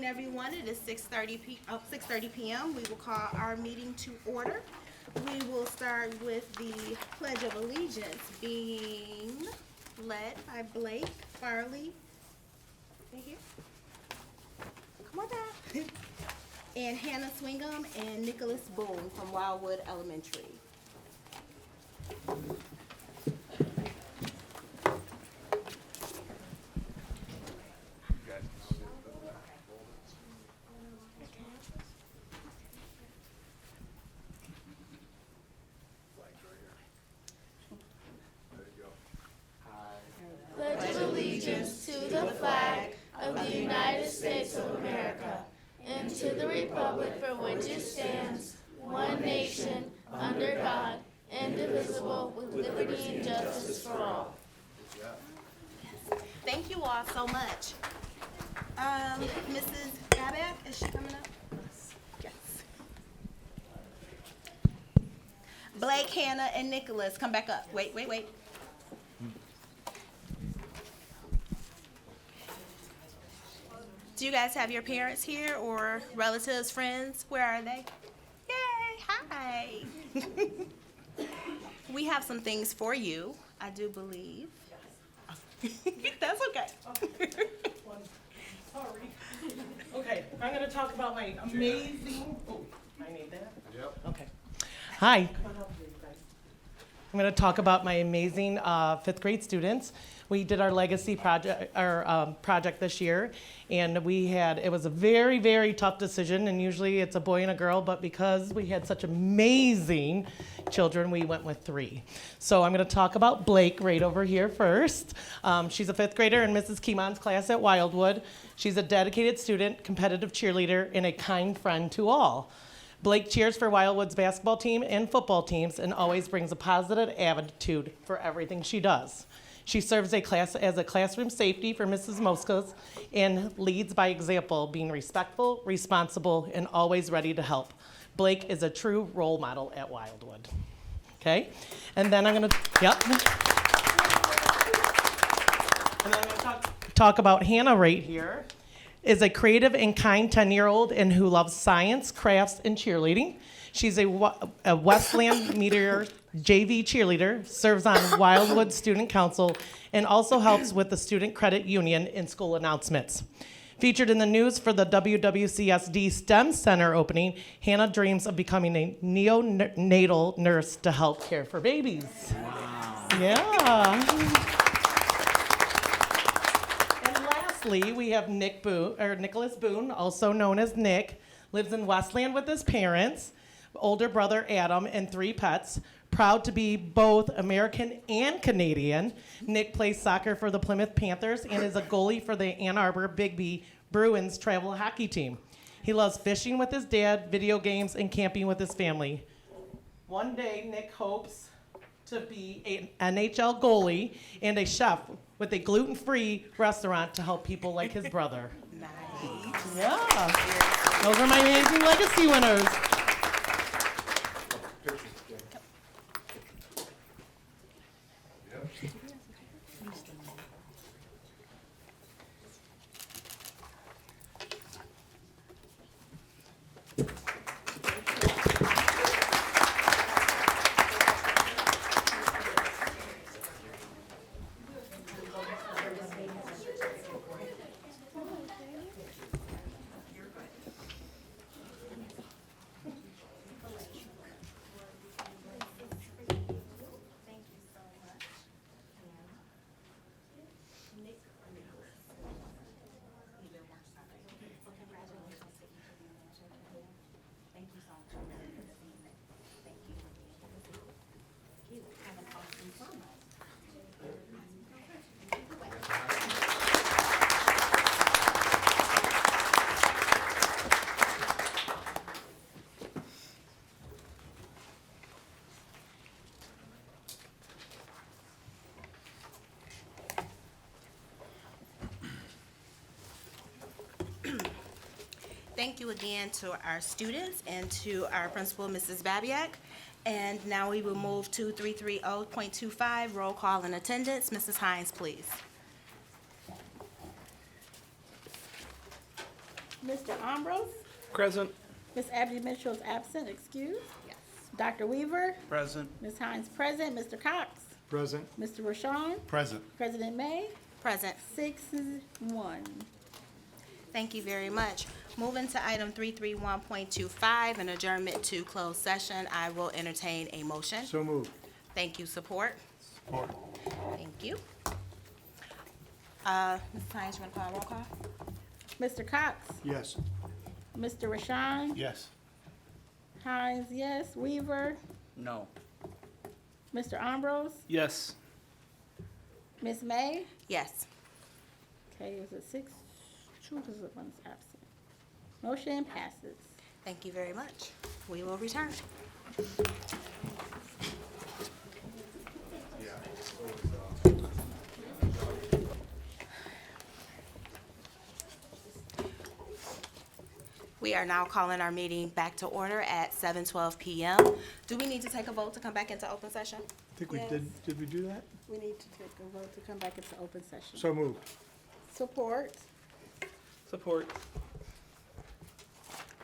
morning, everyone. It is 6:30 p.m. We will call our meeting to order. We will start with the Pledge of Allegiance being led by Blake Farley. Right here. Come on down. And Hannah Swingham and Nicholas Boone from Wildwood Elementary. Pledge allegiance to the flag of the United States of America and to the republic for which it stands, one nation, under God, indivisible, with liberty and justice for all. Thank you all so much. Mrs. Babak, is she coming up? Yes. Blake, Hannah, and Nicholas, come back up. Wait. Do you guys have your parents here or relatives, friends? Where are they? Yay, hi. We have some things for you, I do believe. That's okay. Sorry. Okay, I'm going to talk about my amazing. Oh, I need that. Yep. Okay. Hi. I'm going to talk about my amazing fifth grade students. We did our legacy project, project this year, and it was a very, very tough decision. And usually it's a boy and a girl, but because we had such amazing children, we went with 3. So I'm going to talk about Blake right over here first. She's a fifth grader in Mrs. Keemon's class at Wildwood. She's a dedicated student, competitive cheerleader, and a kind friend to all. Blake cheers for Wildwood's basketball team and football teams and always brings a positive attitude for everything she does. She serves as a classroom safety for Mrs. Moscas and leads by example, being respectful, responsible, and always ready to help. Blake is a true role model at Wildwood. Okay? And then I'm going to, And then I'm going to talk about Hannah right here. Is a creative and kind 10-year-old and who loves science, crafts, and cheerleading. She's a Westland Meteor JV cheerleader, serves on Wildwood Student Council, and also helps with the Student Credit Union in school announcements. Featured in the news for the WWCSD STEM Center opening, Hannah dreams of becoming a neonatal nurse to help care for babies. Wow. Yeah. Lastly, we have Nicholas Boone, also known as Nick, lives in Westland with his parents, older brother Adam, and 3 pets. Proud to be both American and Canadian. Nick plays soccer for the Plymouth Panthers and is a goalie for the Ann Arbor Bigby Bruins travel hockey team. He loves fishing with his dad, video games, and camping with his family. One day, Nick hopes to be an NHL goalie and a chef with a gluten-free restaurant to help people like his brother. Nice. Yeah. Those are my amazing legacy winners. Thank you again to our students and to our principal, Mrs. Babiak. And now we will move to 330.25, roll call and attendance. Mrs. Hines, please. Mr. Ambrose. Present. Ms. Abby Mitchell is absent, excused. Yes. Dr. Weaver. Present. Ms. Hines present. Mr. Cox. Present. Mr. Rashawn. Present. President May. Present. 6-1. Thank you very much. Moving to item 331.25, an adjournment to closed session. I will entertain a motion. So moved. Thank you. Support? Support. Thank you. Ms. Hines, you want to call a roll call? Mr. Cox. Yes. Mr. Rashawn. Yes. Hines, yes. Weaver. No. Mr. Ambrose. Yes. Ms. May. Yes. Okay, is it 6-2 because one's absent? Motion passes. Thank you very much. We will return. We are now calling our meeting back to order at 7:12 p.m. Do we need to take a vote to come back into open session? I think we Yes. did we do that? We need to take a vote to come back into open session. So moved. Support. Support.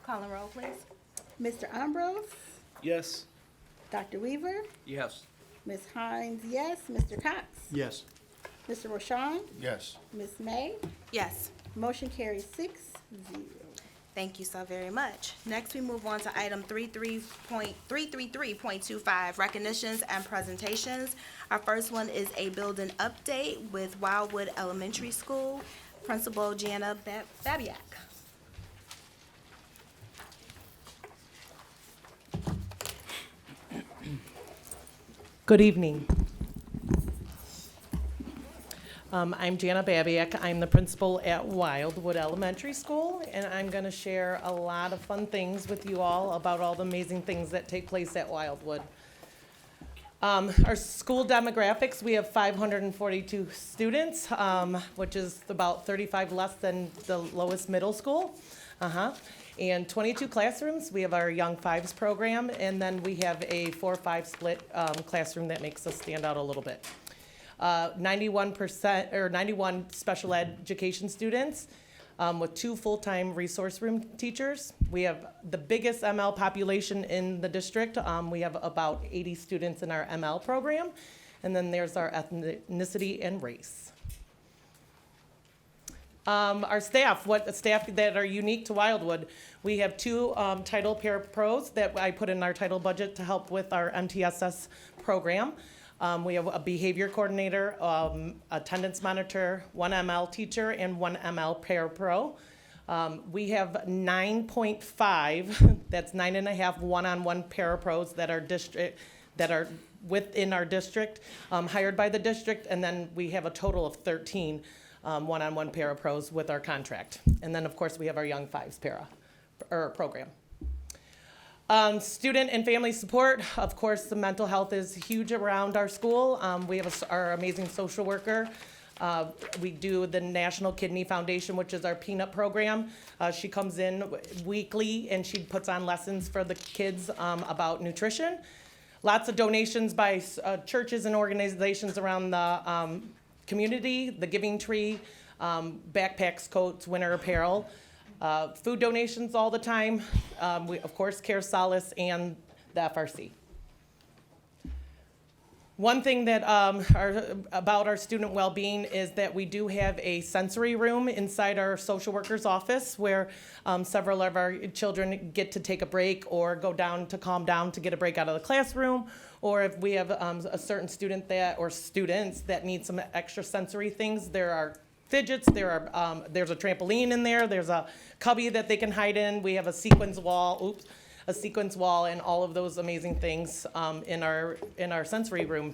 Call and roll, please. Mr. Ambrose. Yes. Dr. Weaver. Yes. Ms. Hines, yes. Mr. Cox. Yes. Mr. Rashawn. Yes. Ms. May. Yes. Motion carries 6-0. Thank you so very much. Next, we move on to item 333.25, recognitions and presentations. Our first one is a building update with Wildwood Elementary School, Principal Gianna Babiak. Good evening. I'm Jana Babiak. I'm the principal at Wildwood Elementary School, and I'm going to share a lot of fun things with you all about all the amazing things that take place at Wildwood. Our school demographics, we have 542 students, which is about 35 less than the lowest middle school. And 22 classrooms. We have our Young Fives program, and then we have a 4-5 split classroom that makes us stand out a little bit. 91% or 91 special education students with 2 full-time resource room teachers. We have the biggest ML population in the district. We have about 80 students in our ML program, and then there's our ethnicity and race. Our staff, staff that are unique to Wildwood, we have 2 title parapros that I put in our title budget to help with our MTSS program. We have a behavior coordinator, attendance monitor, 1 ML teacher, and 1 ML parapro. We have 9.5, that's 9.5 one-on-one parapros that are within our district, hired by the district, and then we have a total of 13 one-on-one parapros with our contract. And then, of course, we have our Young Fives program. Student and family support, of course, the mental health is huge around our school. We have our amazing social worker. We do the National Kidney Foundation, which is our peanut program. She comes in weekly and she puts on lessons for the kids about nutrition. Lots of donations by churches and organizations around the community, the Giving Tree, backpacks, coats, winter apparel. Food donations all the time. We, of course, Care Solace and the FRC. One thing that about our student well-being is that we do have a sensory room inside our social worker's office where several of our children get to take a break or go down to calm down to get a break out of the classroom, or if we have a certain student or students that need some extra sensory things, there are fidgets, there's a trampoline in there, there's a cubby that they can hide in, we have a sequence wall, and all of those amazing things in our sensory room.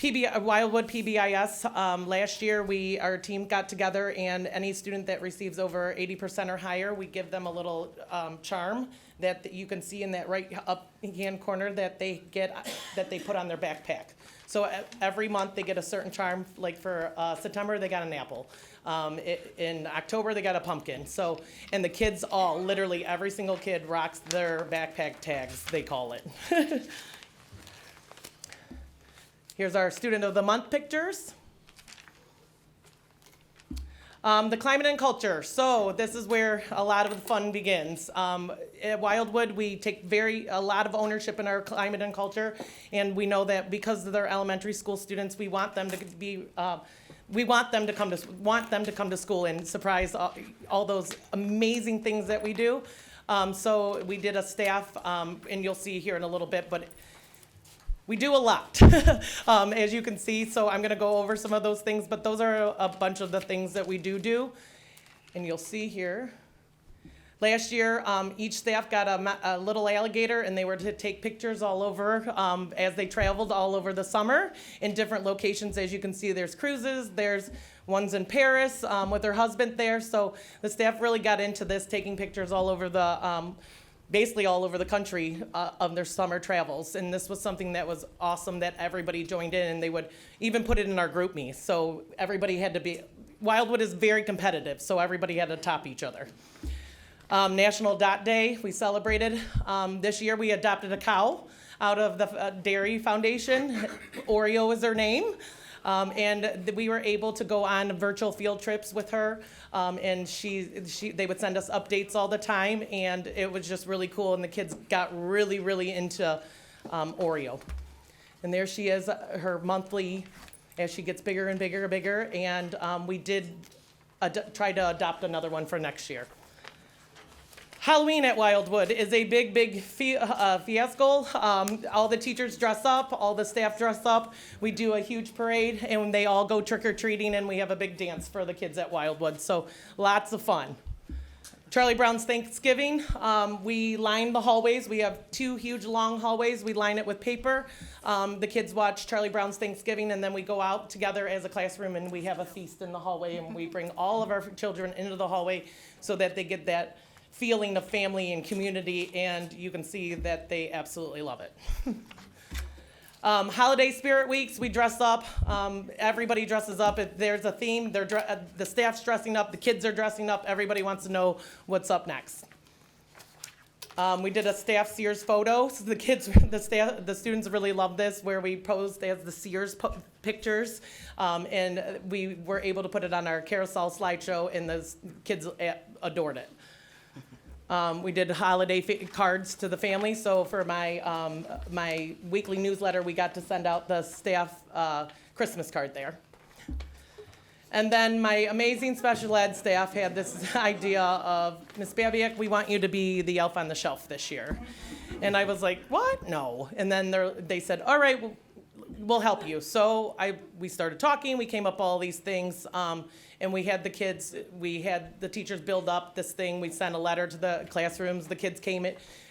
Wildwood PBIS, last year our team got together, and any student that receives over 80% or higher, we give them a little charm that you can see in that right up hand corner that they put on their backpack. So every month they get a certain charm. Like for September, they got an apple. In October, they got a pumpkin. So, and the kids literally every single kid rocks their backpack tags, they call it. Here's our Student of the Month pictures. The climate and culture. So this is where a lot of the fun begins. At Wildwood, we take a lot of ownership in our climate and culture, and we know that because they're elementary school students, we want them to come to school and surprise all those amazing things that we do. So we did a staff, and you'll see here in a little bit, but we do a lot, as you can see, so I'm gonna go over some of those things, but those are a bunch of the things that we do. And you'll see here. Last year, each staff got a little alligator, and they were to take pictures all over as they traveled all over the summer in different locations. As you can see, there's cruises, there's ones in Paris with her husband there, so the staff really got into this, taking pictures all over basically all over the country of their summer travels. And this was something that was awesome that everybody joined in, and they would even put it in our group me. So everybody had to Wildwood is very competitive, so everybody had to top each other. National Dot Day, we celebrated. This year we adopted a cow out of the Dairy Foundation. Oreo is her name. And we were able to go on virtual field trips with her, and they would send us updates all the time, and it was just really cool, and the kids got really, really into Oreo. And there she is, her monthly, as she gets bigger and bigger and bigger, and we did try to adopt another one for next year. Halloween at Wildwood is a big fiasco. All the teachers dress up, all the staff dress up. We do a huge parade, and they all go trick-or-treating, and we have a big dance for the kids at Wildwood. So lots of fun. Charlie Brown's Thanksgiving, we line the hallways. We have 2 huge long hallways. We line it with paper. The kids watch Charlie Brown's Thanksgiving, and then we go out together as a classroom, and we have a feast in the hallway, and we bring all of our children into the hallway so that they get that feeling of family and community, and you can see that they absolutely love it. Holiday Spirit Weeks, we dress up. Everybody dresses up. If there's a theme, the staff's dressing up, the kids are dressing up. Everybody wants to know what's up next. We did a staff Sears photo. So the students really love this, where we posed as the Sears pictures, and we were able to put it on our carousel slideshow, and the kids adored it. We did holiday cards to the family. So for my weekly newsletter, we got to send out the staff Christmas card there. And then my amazing special ed staff had this idea of, Miss Babiak, we want you to be the elf on the shelf this year. And I was like, what? No. And then they said, all right, we'll help you. So we started talking. We came up with all these things. And we had the teachers build up this thing. We sent a letter to the classrooms. The kids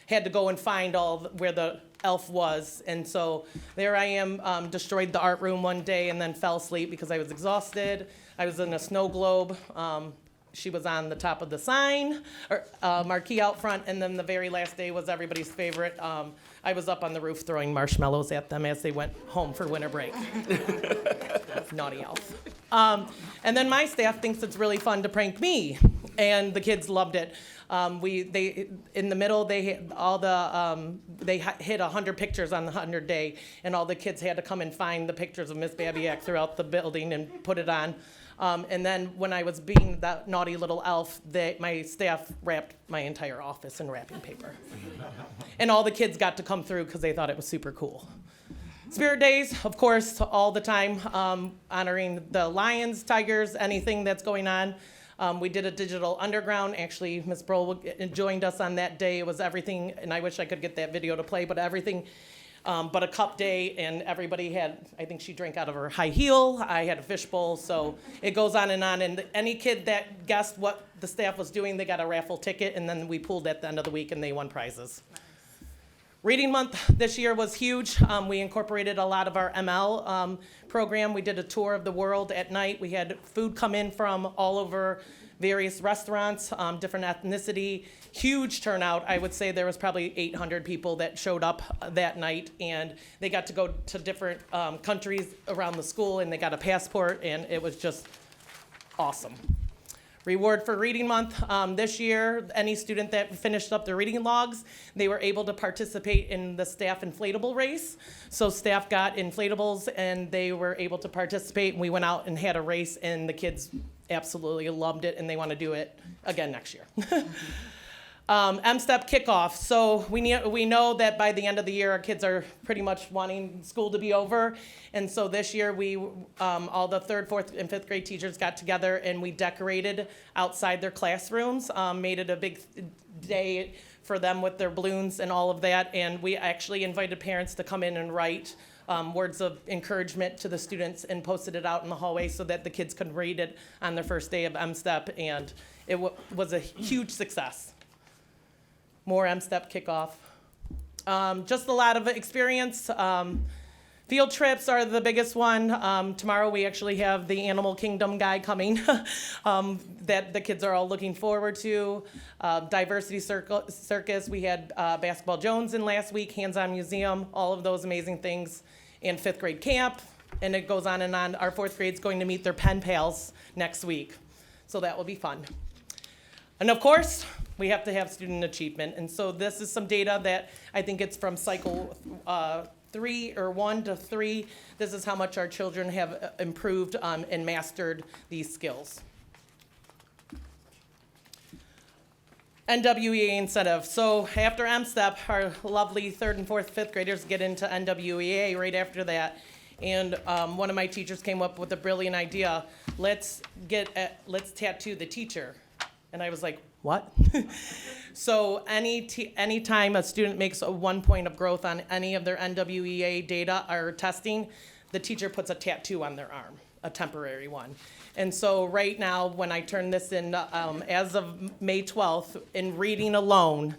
had to go and find where the elf was. And so there I am, destroyed the art room one day and then fell asleep because I was exhausted. I was in a snow globe. She was on the top of the sign, or marquee out front. And then the very last day was everybody's favorite. I was up on the roof throwing marshmallows at them as they went home for winter break. Naughty elf. And then my staff thinks it's really fun to prank me, and the kids loved it. In the middle, they hit 100 pictures on the 100 day, and all the kids had to come and find the pictures of Miss Babiak throughout the building and put it on. And then when I was being that naughty little elf, my staff wrapped my entire office in wrapping paper. And all the kids got to come through because they thought it was super cool. Spirit Days, of course, all the time, honoring the lions, tigers, anything that's going on. We did a digital underground. Actually, Ms. Brohl joined us on that day. It was everything, and I wish I could get that video to play, but everything but a cup day, and everybody I think she drank out of her high heel. I had a fishbowl, so it goes on. And any kid that guessed what the staff was doing, they got a raffle ticket, and then we pooled at the end of the week, and they won prizes. Reading Month this year was huge. We incorporated a lot of our ML program. We did a tour of the world at night. We had food come in from all over various restaurants, different ethnicity. Huge turnout. I would say there was probably 800 people that showed up that night, and they got to go to different countries around the school, and they got a passport, and it was just awesome. Reward for Reading Month. This year, any student that finished up their reading logs, they were able to participate in the staff inflatable race. So staff got inflatables, and they were able to participate, and we went out and had a race, and the kids absolutely loved it, and they want to do it again next year. M-STEP kickoff. So we know that by the end of the year, our kids are pretty much wanting school to be over. And so this year, all the 3rd, 4th, and 5th grade teachers got together and we decorated outside their classrooms, made it a big day for them with their balloons and all of that. And we actually invited parents to come in and write words of encouragement to the students and posted it out in the hallway so that the kids could read it on their first day of M-STEP. And it was a huge success. More M-STEP kickoff. Just a lot of experience. Field trips are the biggest one. Tomorrow we actually have the Animal Kingdom guy coming that the kids are all looking forward to. Diversity Circus, we had Basketball Jones in last week, Hands-On Museum, all of those amazing things. And 5th grade camp, and it goes on and on. Our 4th grade's going to meet their pen pals next week. So that will be fun. And of course, we have to have student achievement. And so this is some data that I think it's from cycle 3 or 1 to 3. This is how much our children have improved and mastered these skills. NWEA incentive. So after M-STEP, our lovely 3rd and 4th, 5th graders get into NWEA right after that. And one of my teachers came up with a brilliant idea. Let's tattoo the teacher. And I was like, what? So any time a student makes a 1 point of growth on any of their NWEA data or testing, the teacher puts a tattoo on their arm, a temporary one. And so right now, when I turn this in, as of May 12th, in reading alone,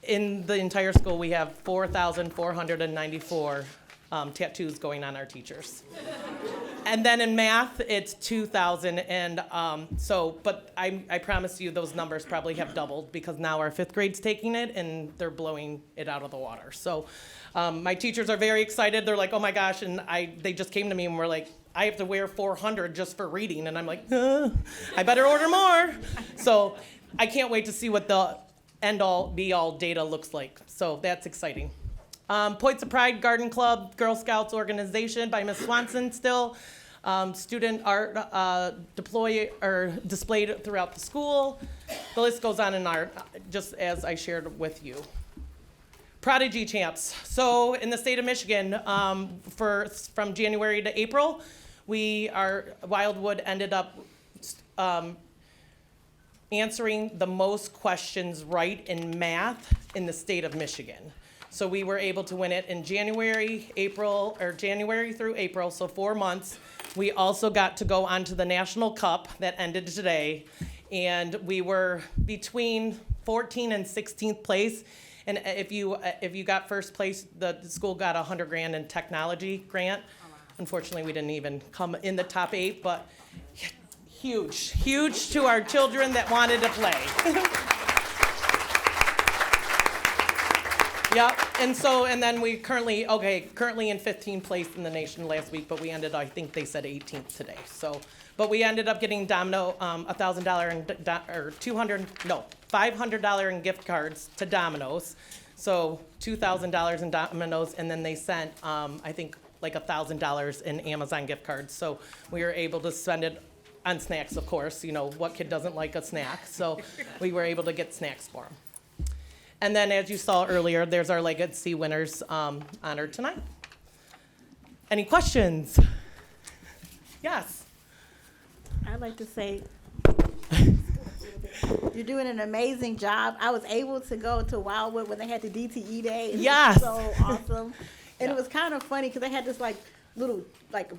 in the entire school, we have 4,494 tattoos going on our teachers. And then in math, it's 2,000. And but I promise you those numbers probably have doubled because now our 5th grade's taking it and they're blowing it out of the water. So my teachers are very excited. They're like, oh my gosh. And they just came to me and were like, I have to wear 400 just for reading. And I'm like, I better order more. So I can't wait to see what the end-all, be-all data looks like. So that's exciting. Points of Pride Garden Club, Girl Scouts organization by Ms. Swanson still. Student art displayed throughout the school. The list goes on and on, just as I shared with you. Prodigy Champs. So in the state of Michigan, from January to April, Wildwood ended up answering the most questions right in math in the state of Michigan. So we were able to win it in January through April, so 4 months. We also got to go on to the National Cup that ended today, and we were between 14th and 16th place. And if you got first place, the school got $100,000 in technology grant. Unfortunately, we didn't even come in the top 8, but huge to our children that wanted to play. Yep, and then we currently in 15th place in the nation last week, but we ended, I think they said 18th today. So, but we ended up getting Domino $500 in gift cards to Domino's. So $2,000 in Domino's, and then they sent I think like $1,000 in Amazon gift cards. So we were able to spend it on snacks, of course. You know, what kid doesn't like a snack? So we were able to get snacks for them. And then, as you saw earlier, there's our legacy winners honored tonight. Any questions? Yes. I'd like to say you're doing an amazing job. I was able to go to Wildwood when they had the DTE Day. And Yes. It was so awesome. And Yeah. it was kind of funny because they had this little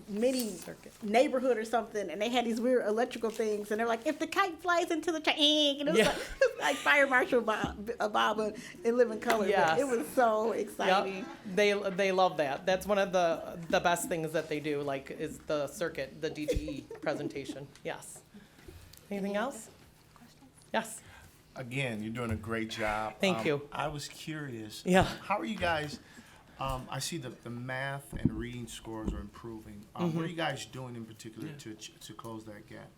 mini Circuit. neighborhood or something, and they had these weird electrical things, and they're like, if the kite flies into the tree, and it was Yeah. like Fire Marshal Bob in living color. Yes. But it was so Yep. exciting. They love that. That's one of the best things that they do, is the circuit, the DTE presentation. Yes. Anything else? Yes. Again, you're doing a great job. Thank you. I was curious. Yeah. How are you guys? I see the math and reading scores are improving. What are you guys doing in particular to close that gap?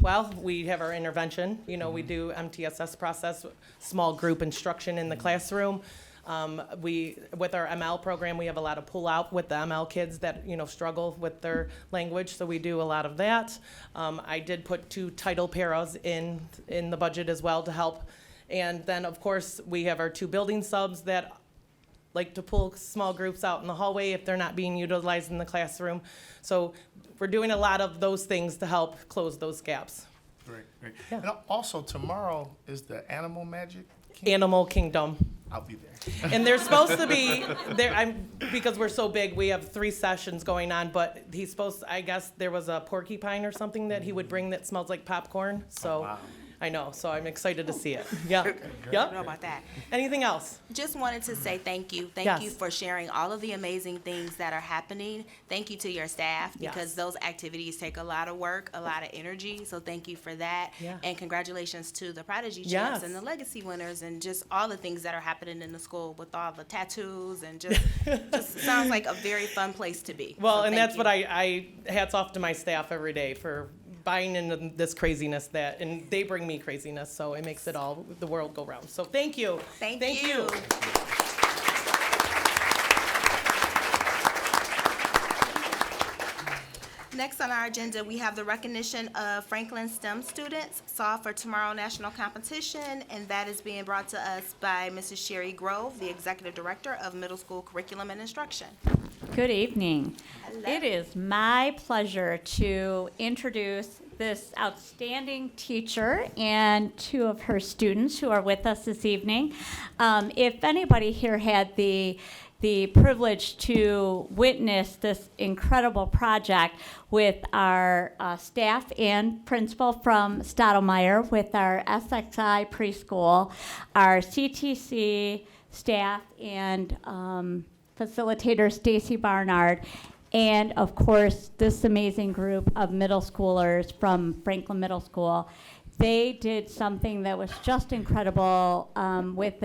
Well, we have our intervention. We do MTSS process, small group instruction in the classroom. With our ML program, we have a lot of pull out with the ML kids that, struggle with their language, so we do a lot of that. I did put 2 title paras in the budget as well to help. And then, of course, we have our 2 building subs that like to pull small groups out in the hallway if they're not being utilized in the classroom. So we're doing a lot of those things to help close those gaps. Great. Yeah. And also, tomorrow is the Animal Magic. Animal Kingdom. I'll be there. And they're supposed to be there. Because we're so big, we have 3 sessions going on. But he's supposed to, I guess there was a porcupine or something that he would bring that smells like popcorn. So wow. I know. So I'm excited to see it. Yeah. I don't know Yep. about that. Anything else? Just wanted to say thank you. Thank Yes. you for sharing all of the amazing things that are happening. Thank you to your staff because Yes. those activities take a lot of work, a lot of energy. So thank you for that. Yeah. And congratulations to the Prodigy Yes. champs and the legacy winners and just all the things that are happening in the school with all the tattoos and just sounds like a very fun place to be. Well, So and thank that's you. what I hats off to my staff every day for buying into this craziness and they bring me craziness, so it makes the world go round. So thank you. Thank you. Next on our agenda, we have the recognition of Franklin STEM students, Solve for Tomorrow National Competition, and that is being brought to us by Mrs. Sherry Grove, the Executive Director of Middle School Curriculum and Instruction. Good evening. Hello. It is my pleasure to introduce this outstanding teacher and 2 of her students who are with us this evening. If anybody here had the privilege to witness this incredible project with our staff and principal from Stottlemyre, with our SXI preschool, our CTC staff and facilitator Stacy Barnard, and of course this amazing group of middle schoolers from Franklin Middle School. They did something that was just incredible with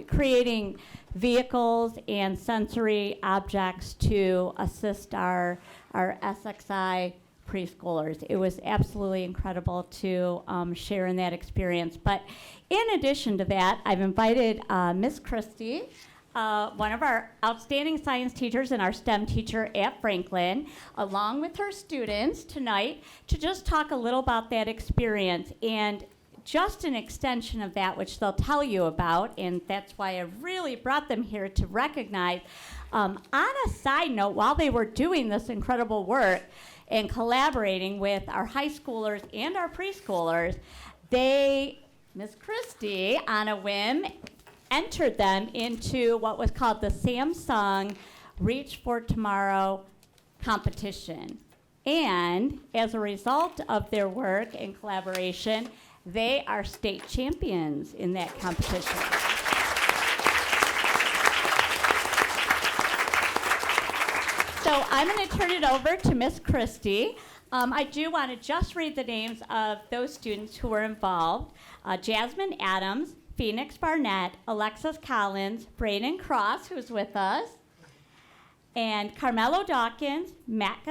creating vehicles and sensory objects to assist our SXI preschoolers. It was absolutely incredible to share in that experience. But in addition to that, I've invited Miss Christie, one of our outstanding science teachers and our STEM teacher at Franklin, along with her students tonight, to just talk a little about that experience. And just an extension of that, which they'll tell you about, and that's why I really brought them here to recognize. On a side note, while they were doing this incredible work and collaborating with our high schoolers and our preschoolers, Miss Christie, on a whim, entered them into what was called the Samsung Reach for Tomorrow competition. And as a result of their work and collaboration, they are state champions in that competition. So I'm going to turn it over to Miss Christie. I do want to just read the names of those students who were involved. Jasmine Adams, Phoenix Barnett, Alexis Collins, Brayden Cross, who's with us, and Carmelo Dawkins, Max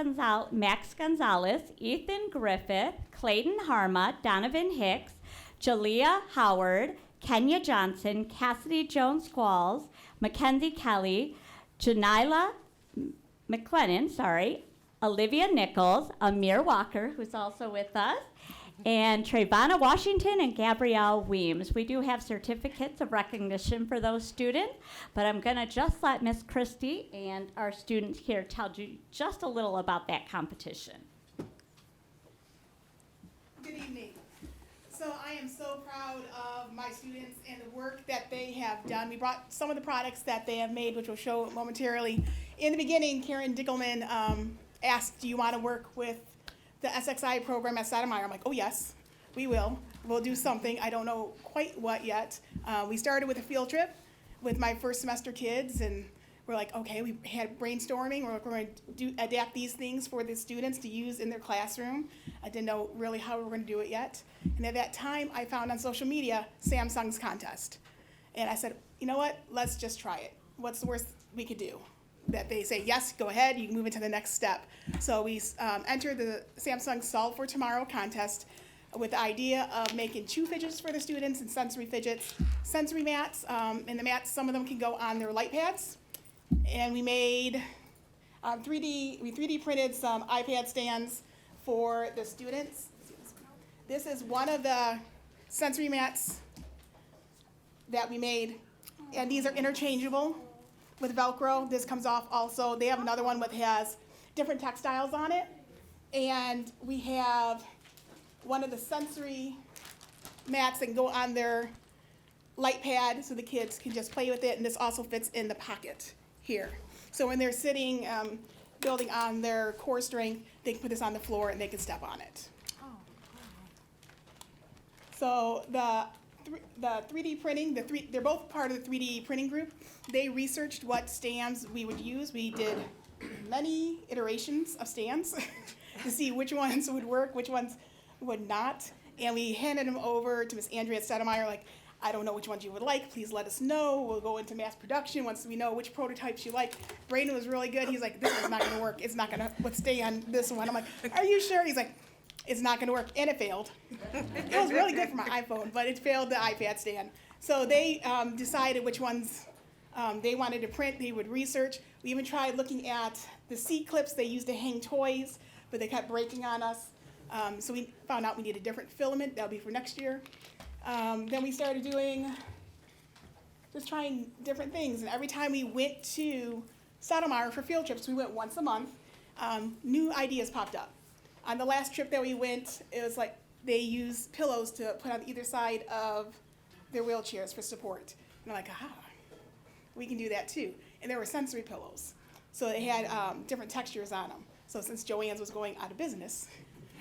Gonzalez, Ethan Griffith, Clayton Harma, Donovan Hicks, Jalea Howard, Kenya Johnson, Cassidy Jones Squalls, Mackenzie Kelly, Janila McLennan, Olivia Nichols, Amir Walker, who's also with us, and Trayvonna Washington and Gabrielle Weems. We do have certificates of recognition for those students, but I'm going to just let Miss Christie and our students here tell you just a little about that competition. Good evening. So I am so proud of my students and the work that they have done. We brought some of the products that they have made, which we'll show momentarily. In the beginning, Karen Dickelman asked, do you want to work with the SXI program at Stottlemyre? I'm like, oh yes, we will. We'll do something. I don't know quite what yet. We started with a field trip with my first semester kids, and we're like, okay, we had brainstorming. We're going to adapt these things for the students to use in their classroom. I didn't know really how we were going to do it yet. And at that time, I found on social media Samsung's contest. And I said, you know what, let's just try it. What's the worst we could do? That they say, yes, go ahead, you can move into the next step. So we entered the Samsung Solve for Tomorrow contest. with the idea of making chew fidgets for the students and sensory fidgets, sensory mats, and the mats, some of them can go on their light pads. And we made we 3D printed some iPad stands for the students. This is one of the sensory mats that we made, and these are interchangeable with Velcro. This comes off also. They have another one that has different textiles on it, and we have one of the sensory mats that can go on their light pad so the kids can just play with it, and this also fits in the pocket here. So when they're sitting, building on their core strength, they can put this on the floor and they can step on it. So the 3D printing, they're both part of the 3D printing group. They researched what stands we would use. We did many iterations of stands to see which ones would work, which ones would not. And we handed them over to Ms. Andrea Stedemeyer, like, I don't know which ones you would like, please let us know. We'll go into mass production once we know which prototypes you like. Brayden was really good. He's like, this is not gonna work. It's not gonna withstand this one. I'm like, are you sure? He's like, it's not gonna work, and it failed. It was really good for my iPhone, but it failed the iPad stand. So they decided which ones they wanted to print. They would research. We even tried looking at the C-clips they used to hang toys, but they kept breaking on us. So we found out we need a different filament. That'll be for next year. Then we started just trying different things. And every time we went to Sotomayor for field trips, we went once a month, new ideas popped up. On the last trip that we went, it was like they use pillows to put on either side of their wheelchairs for support. And I'm like, we can do that too. And there were sensory pillows. So they had different textures on them. So since Joann's was going out of business,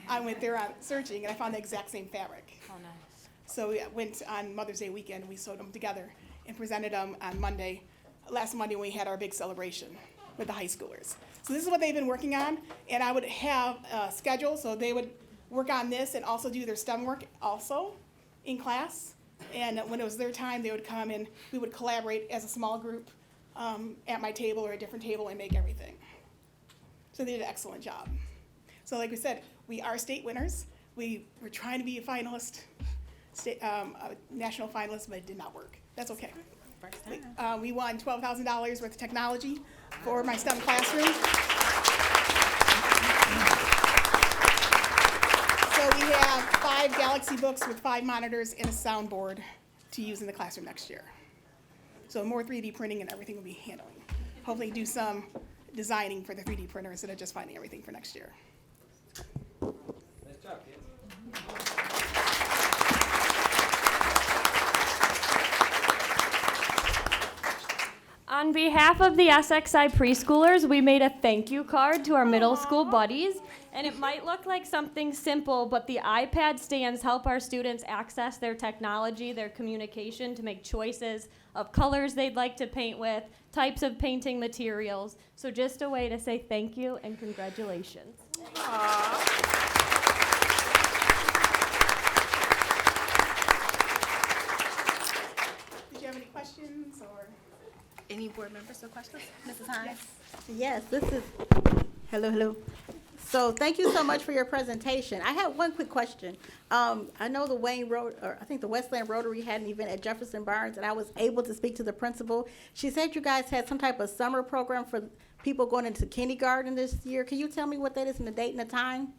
I went there searching and I found the exact same fabric. Oh, nice. So we went on Mother's Day weekend and we sewed them together and presented them on Monday. Last Monday when we had our big celebration with the high schoolers. So this is what they've been working on, and I would have a schedule, so they would work on this and also do their STEM work also in class. And when it was their time, they would come and we would collaborate as a small group at my table or a different table and make everything. So they did an excellent job. So like we said, we are state winners. We were trying to be a finalist, a national finalist, but it did not work. That's okay. We won $12,000 worth of technology for my STEM classroom. So we have 5 Galaxy books with 5 monitors and a soundboard to use in the classroom next year. So more 3D printing and everything will be handling. Hopefully do some designing for the 3D printer instead of just finding everything for next year. Nice job, kids. On behalf of the SXI preschoolers, we made a thank you card to our middle school buddies. And it might look like something simple, but the iPad stands help our students access their technology, their communication to make choices of colors they'd like to paint with, types of painting materials. So just a way to say thank you and congratulations. Did you have any questions or? Any board members with questions? Mrs. Hines? Yes, this is, hello. So thank you so much for your presentation. I have one quick question. I know the Wayne Road, or I think the Westland Rotary had an event at Jefferson Barnes, and I was able to speak to the principal. She said you guys had some type of summer program for people going into kindergarten this year. Can you tell me what that is and the date and the time?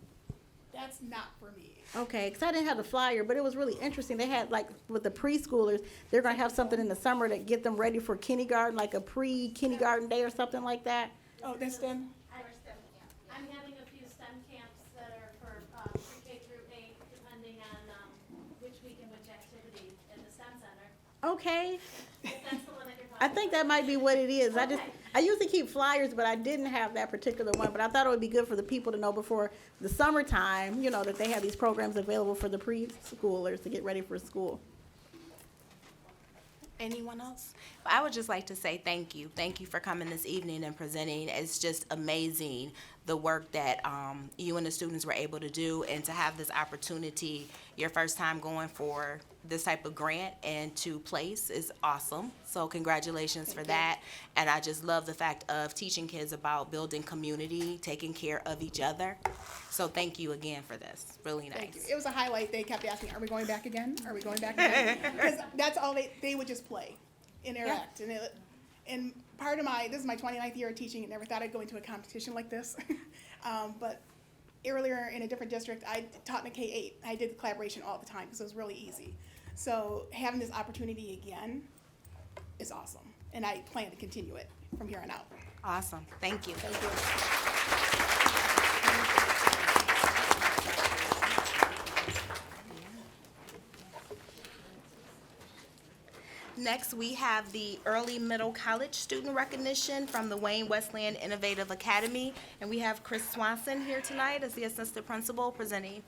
That's not for me. Okay, because I didn't have the flyer, but it was really interesting. They had, like, with the preschoolers, they're going to have something in the summer to get them ready for kindergarten, like a pre-kindergarten day or something like that. Oh, that's them? I'm having a few STEM camps that are for pre-K through 8, depending on which week and which activity in the STEM Center. Okay. If that's the one that you're talking I think that might be what it is. Okay. I usually keep flyers, but I didn't have that particular one. But I thought it would be good for the people to know before the summertime, that they have these programs available for the preschoolers to get ready for school. Anyone else? I would just like to say thank you. Thank you for coming this evening and presenting. It's just amazing the work that you and the students were able to do, and to have this opportunity, your first time going for this type of grant and to place is awesome. So congratulations for that. And I just love the fact of teaching kids about building community, taking care of each other. So thank you again for this. Really Thank you. nice. It was a highlight. They kept asking, are we going back again? Are we going back again? Because that's all they would just play, interact. And part of this is my 29th year of teaching, and never thought I'd go into a competition like this. But earlier in a different district, I taught in a K-8. I did collaboration all the time because it was really easy. So having this opportunity again is awesome. And I plan to continue it from here on out. Awesome. Thank you. Thank you. Next, we have the Early Middle College Student Recognition from the Wayne Westland Innovative Academy. And we have Chris Swanson here tonight as the Assistant Principal presenting.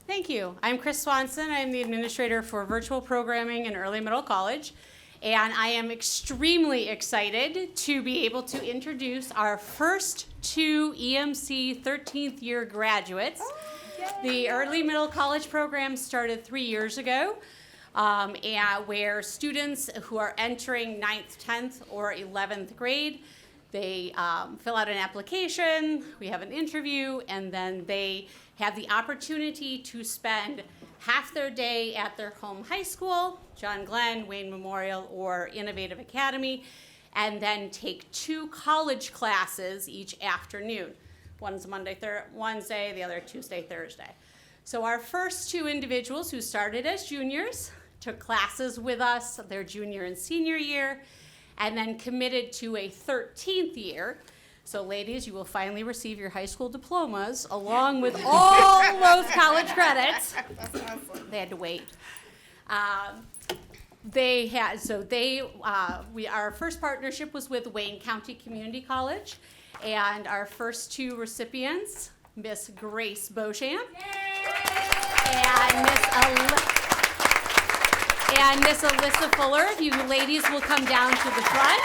Thank you. I'm Chris Swanson. I'm the administrator for virtual programming in Early Middle College. And I am extremely excited to be able to introduce our first two EMC 13th year graduates. The Early Middle College program started 3 years ago, and where students who are entering 9th, 10th, or 11th grade, they fill out an application, we have an interview, and then they have the opportunity to spend half their day at their home high school, John Glenn, Wayne Memorial, or Innovative Academy, and then take 2 college classes each afternoon. One's Wednesday, the other Tuesday, Thursday. So our first 2 individuals who started as juniors took classes with us their junior and senior year, and then committed to a 13th year. So ladies, you will finally receive your high school diplomas along with all those college credits. They had to wait. Our first partnership was with Wayne County Community College, and our first 2 recipients, Miss Grace Beauchamp and Miss Alyssa Fuller. If you ladies will come down to the front.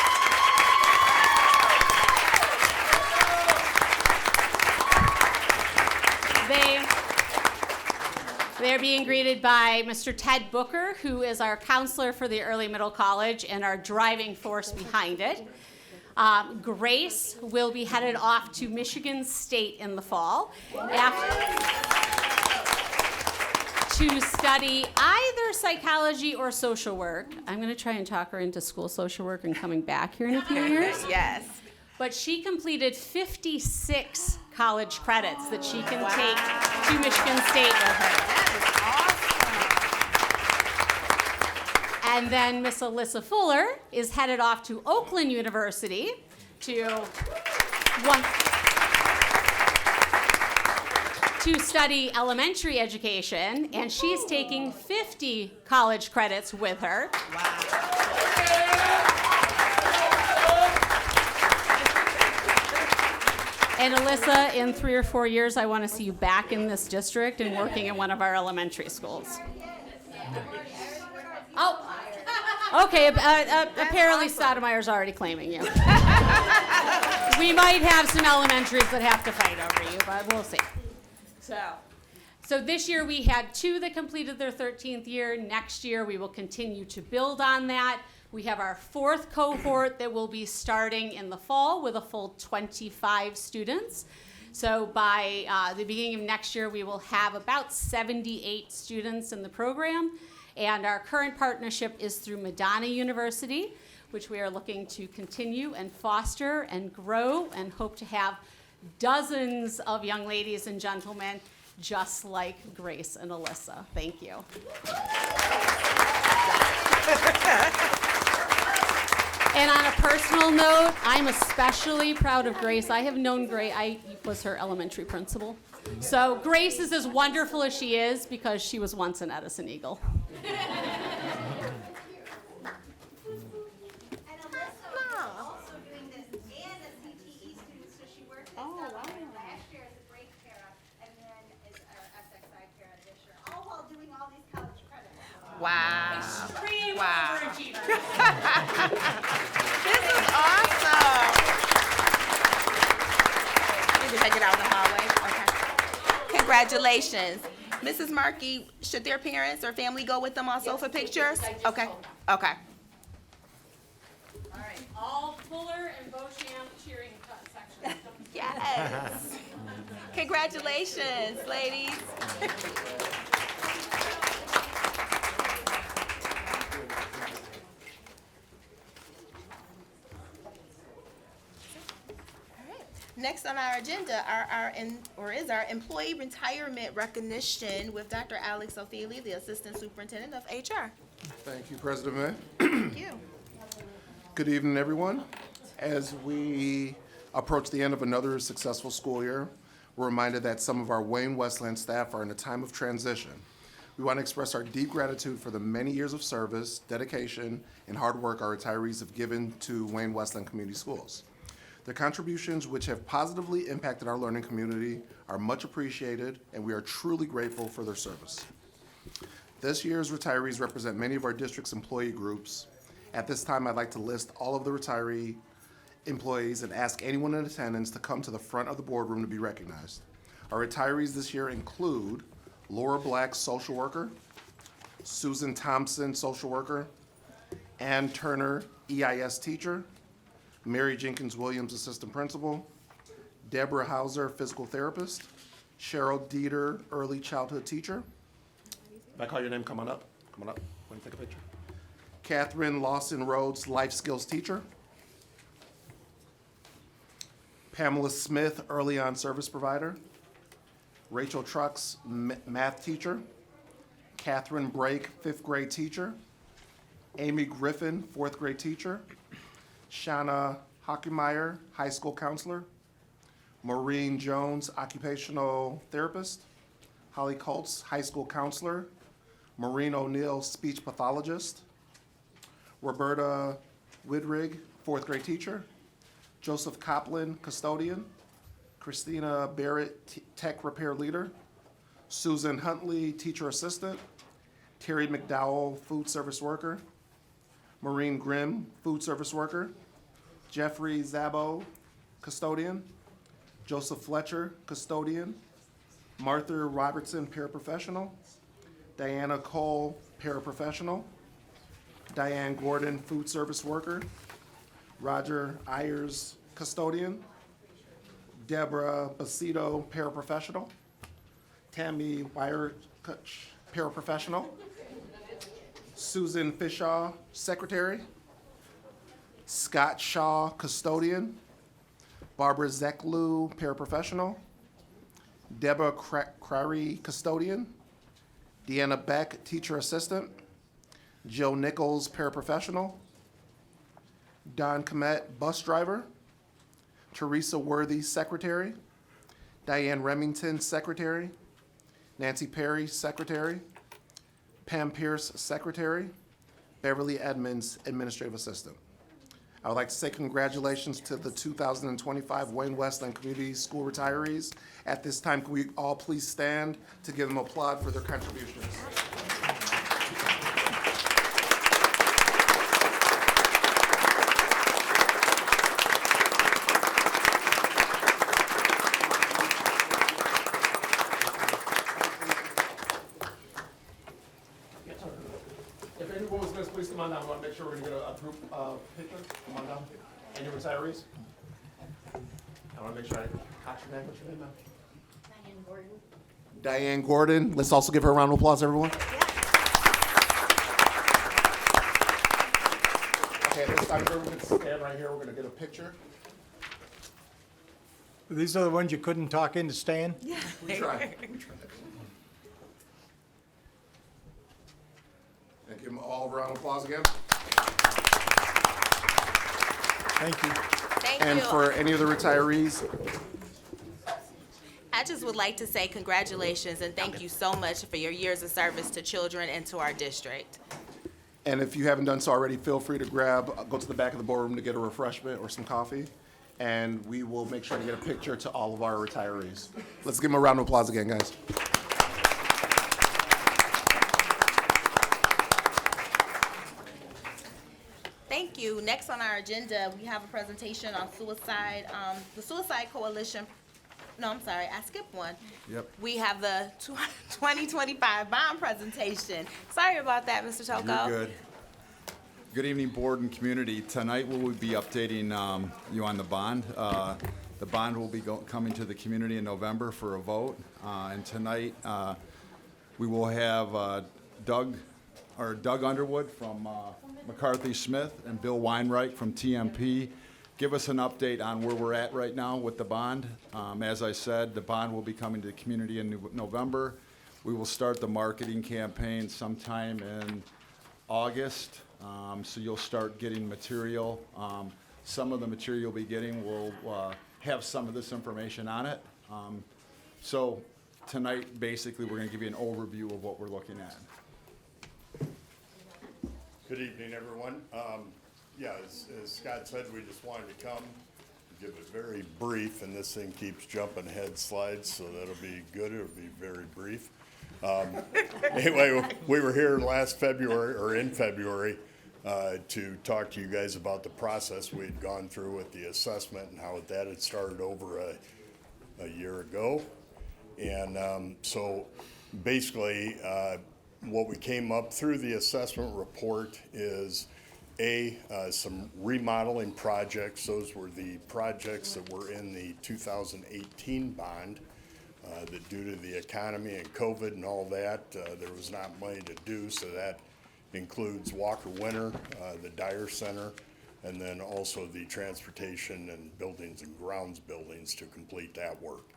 They're being greeted by Mr. Ted Booker, who is our counselor for the Early Middle College and our driving force behind it. Grace will be headed off to Michigan State in the fall to study either psychology or social work. I'm going to try and talk her into school social work and coming back here in a few years. Yes. But she completed 56 college credits that she can take to Michigan State with her. And then Miss Alyssa Fuller is headed off to Oakland University to study elementary education, and she's taking 50 college credits with her. And Alyssa, in 3 or 4 years, I want to see you back in this district and working in one of our elementary schools. Oh, okay. Apparently Stoudemire's already claiming you. We might have some elementaries that have to fight over you, but we'll see. So this year we had 2 that completed their 13th year. Next year we will continue to build on that. We have our 4th cohort that will be starting in the fall with a full 25 students. So by the beginning of next year, we will have about 78 students in the program. And our current partnership is through Madonna University, which we are looking to continue and foster and grow and hope to have dozens of young ladies and gentlemen just like Grace and Alyssa. Thank you. And on a personal note, I'm especially proud of Grace. I have known Grace. I was her elementary principal. So Grace is as wonderful as she is because she was once an Edison Eagle. And Alyssa is also doing this and a CTE student, so she worked at Stoudemire last year as a break para and then as our SXI para this year, all while doing all these college credits. Wow. Extreme Wow. overachiever. This is awesome. Congratulations. Mrs. Markey, should their parents or family go with them also for pictures? Okay, okay. All right, all Fuller and Beauchamp cheering section. Yes. Congratulations, ladies. Next on our agenda is our employee retirement recognition with Dr. Alex O'Feely, the Assistant Superintendent of HR. Thank you, President May. Thank you. Good evening, everyone. As we approach the end of another successful school year, we're reminded that some of our Wayne Westland staff are in a time of transition. We want to express our deep gratitude for the many years of service, dedication, and hard work our retirees have given to Wayne Westland Community Schools. Their contributions, which have positively impacted our learning community, are much appreciated, and we are truly grateful for their service. This year's retirees represent many of our district's employee groups. At this time, I'd like to list all of the retiree employees and ask anyone in attendance to come to the front of the boardroom to be recognized. Our retirees this year include Laura Black, social worker, Susan Thompson, social worker, Ann Turner, EIS teacher, Mary Jenkins Williams, assistant principal, Deborah Hauser, physical therapist, Cheryl Dieter, early childhood teacher. If I call your name, come on up. Come on up. Want to take a picture? Catherine Lawson Rhodes, life skills teacher. Pamela Smith, early on service provider. Rachel Trucks, math teacher. Catherine Brake, 5th grade teacher. Amy Griffin, 4th grade teacher. Shauna Hockemeyer, high school counselor. Maureen Jones, occupational therapist. Holly Colts, high school counselor. Maureen O'Neill, speech pathologist. Roberta Widrig, 4th grade teacher. Joseph Copland, custodian. Christina Barrett, tech repair leader. Susan Huntley, teacher assistant. Terry McDowell, food service worker. Maureen Grimm, food service worker. Jeffrey Zabo, custodian. Joseph Fletcher, custodian. Martha Robertson, paraprofessional. Diana Cole, paraprofessional. Diane Gordon, food service worker. Roger Ayers, custodian. Deborah Basito, paraprofessional. Tammy Wire, paraprofessional. Susan Fishaw, secretary. Scott Shaw, custodian. Barbara Zeklu, paraprofessional. Deborah Crary, custodian. Deanna Beck, teacher assistant. Jill Nichols, paraprofessional. Don Komet, bus driver. Teresa Worthy, secretary. Diane Remington, secretary. Nancy Perry, secretary. Pam Pierce, secretary. Beverly Edmonds, administrative assistant. I would like to say congratulations to the 2025 Wayne Westland Community School retirees. At this time, can we all please stand to give them applaud for their contributions? If anyone was missed, please come on down. I want to make sure we're going to get a group picture. Come on down. And your retirees. I want to make sure I caught your name. What's your name now? Diane Gordon. Diane Gordon. Let's also give her a round of applause, everyone. Okay, this time everyone can stand right here. We're going to get a picture. These are the ones you couldn't talk into staying? We tried. And give them all a round of applause again. Thank you. Thank And you. for any of the retirees, I just would like to say congratulations and thank you so much for your years of service to children and to our district. and if you haven't done so already, feel free to go to the back of the boardroom to get a refreshment or some coffee, and we will make sure to get a picture to all of our retirees. Let's give them a round of applause again, guys. Thank you. Next on our agenda, we have a presentation on suicide, the Suicide Coalition no, I'm sorry, I skipped one. Yep. We have the 2025 bond presentation. Sorry about that, Mr. Toko. You're good. Good evening, board and community. Tonight we will be updating you on the bond. The bond will be coming to the community in November for a vote. And tonight we will have Doug Underwood from McCarthy Smith and Bill Weinreich from TMP give us an update on where we're at right now with the bond. As I said, the bond will be coming to the community in November. We will start the marketing campaign sometime in August. So you'll start getting material. Some of the material you'll be getting will have some of this information on it. So tonight, basically, we're going to give you an overview of what we're looking at. Good evening, everyone. Yeah, as Scott said, we just wanted to come, give it very brief, and this thing keeps jumping ahead slides, so that'll be good. It'll be very brief. Anyway, we were here last February, or in February, to talk to you guys about the process we'd gone through with the assessment and how that had started over a year ago. And so basically, what we came up through the assessment report is some remodeling projects. Those were the projects that were in the 2018 bond. That due to the economy and COVID and all that, there was not money to do, so that includes Walker Winter, the Dyer Center, and then also the transportation and buildings and grounds buildings to complete that work.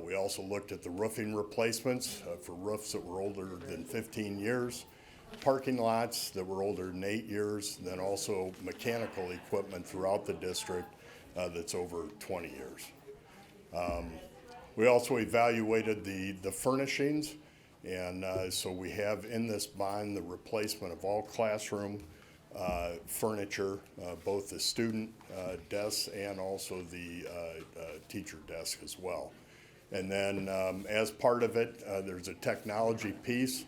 We also looked at the roofing replacements for roofs that were older than 15 years, parking lots that were older than 8 years, and then also mechanical equipment throughout the district that's over 20 years. We also evaluated the furnishings, and so we have in this bond the replacement of all classroom furniture, both the student desks and also the teacher desk as well. And then as part of it, there's a technology piece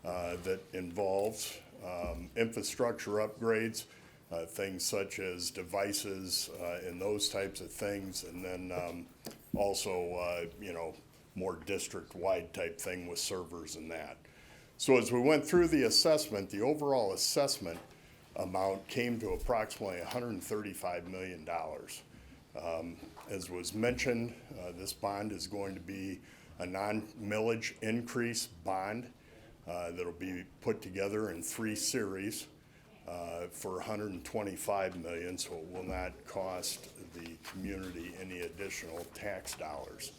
that involves infrastructure upgrades, things such as devices and those types of things, and then also, more district-wide type thing with servers and that. So as we went through the assessment, the overall assessment amount came to approximately $135 million. As was mentioned, this bond is going to be a non-millage increase bond that'll be put together in 3 series for $125 million, so it will not cost the community any additional tax dollars.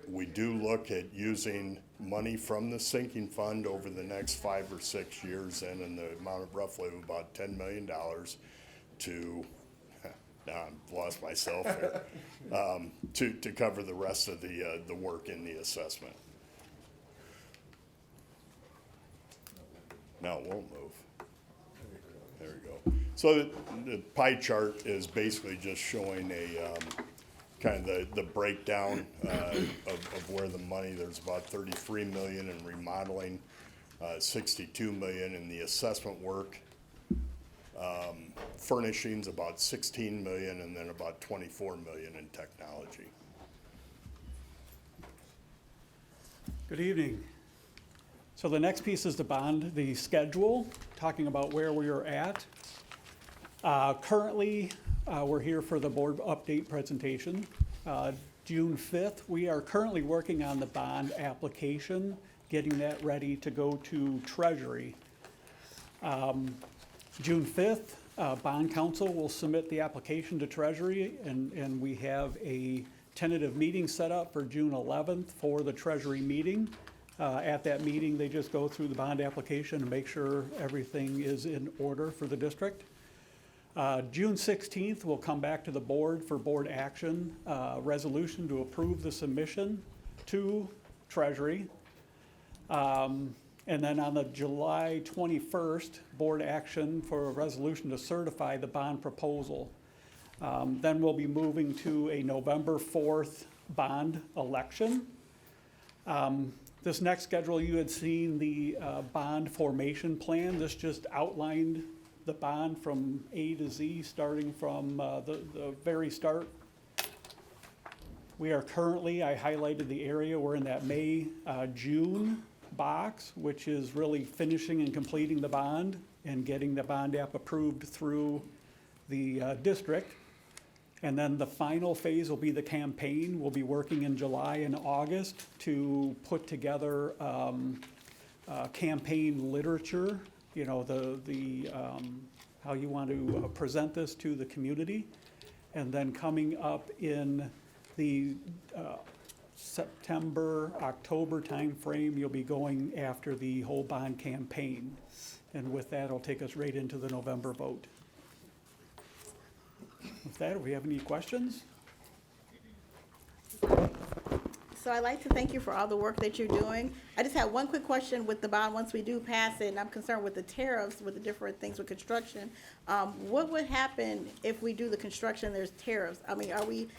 We do look at using money from the sinking fund over the next 5 or 6 years and in the amount of roughly about $10 million to, now I've lost myself here, to cover the rest of the work in the assessment. Now it won't move. There we go. So the pie chart is basically just showing a kind of the breakdown of where the money, there's about $33 million in remodeling, $62 million in the assessment work, furnishings about $16 million, and then about $24 million in technology. Good evening. So the next piece is the bond, the schedule, talking about where we are at. Currently, we're here for the board update presentation. June 5th, we are currently working on the bond application, getting that ready to go to Treasury. June 5th, Bond Council will submit the application to Treasury, and we have a tentative meeting set up for June 11th for the Treasury meeting. At that meeting, they just go through the bond application and make sure everything is in order for the district. June 16th, we'll come back to the board for board action, resolution to approve the submission to Treasury. And then on the July 21st, board action for a resolution to certify the bond proposal. Then we'll be moving to a November 4th bond election. This next schedule, you had seen the bond formation plan. This just outlined the bond from A to Z, starting from the very start. We are currently, I highlighted the area, we're in that May, June box, which is really finishing and completing the bond and getting the bond app approved through the district. And then the final phase will be the campaign. We'll be working in July and August to put together campaign literature, you know, how you want to present this to the community. And then coming up in the September, October timeframe, you'll be going after the whole bond campaign. And with that, it'll take us right into the November vote. With that, do we have any questions? So I'd like to thank you for all the work that you're doing. I just have one quick question with the bond. Once we do pass it, and I'm concerned with the tariffs, with the different things with construction. What would happen if we do the construction, there's tariffs? I mean, are we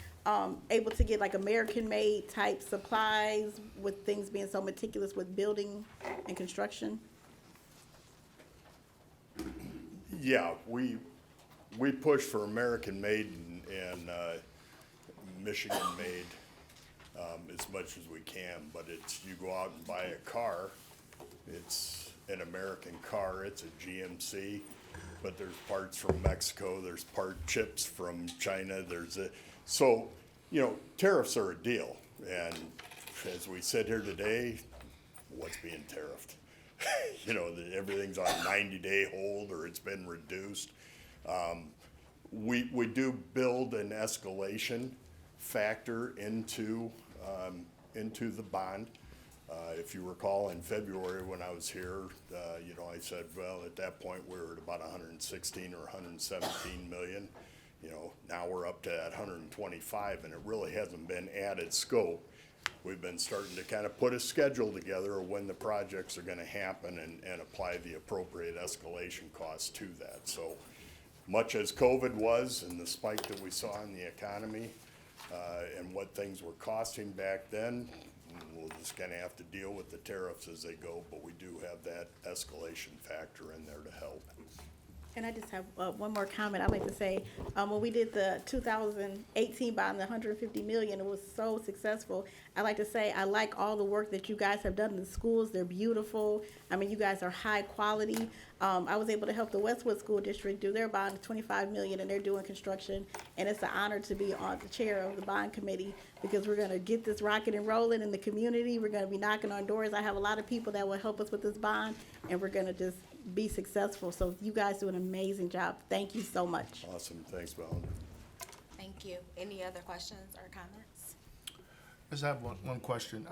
able to get like American-made type supplies with things being so meticulous with building and construction? Yeah, we push for American-made and Michigan-made as much as we can, but it's, you go out and buy a car, it's an American car, it's a GMC, but there's parts from Mexico, there's chips from China, so, you know, tariffs are a deal, and as we sit here today, what's being tariffed? You know, everything's on 90-day hold or it's been reduced. We do build an escalation factor into the bond. If you recall, in February when I was here, you know, I said, well, at that point we were at about 116 or 117 million. You know, now we're up to that 125, and it really hasn't been added scope. We've been starting to kind of put a schedule together of when the projects are going to happen and apply the appropriate escalation costs to that. So much as COVID was and the spike that we saw in the economy and what things were costing back then, we'll just kind of have to deal with the tariffs as they go, but we do have that escalation factor in there to help. And I just have one more comment. I'd like to say, when we did the 2018 bond, the 150 million, it was so successful. I'd like to say I like all the work that you guys have done in the schools. They're beautiful. I mean, you guys are high quality. I was able to help the Westwood School District do their bond, 25 million, and they're doing construction. And it's an honor to be on the chair of the bond committee because we're going to get this rocket and rolling in the community. We're going to be knocking on doors. I have a lot of people that will help us with this bond, and we're going to just be successful. So you guys do an amazing job. Thank you so much. Awesome. Thanks, Belinda. Thank you. Any other questions or comments? I just have one question.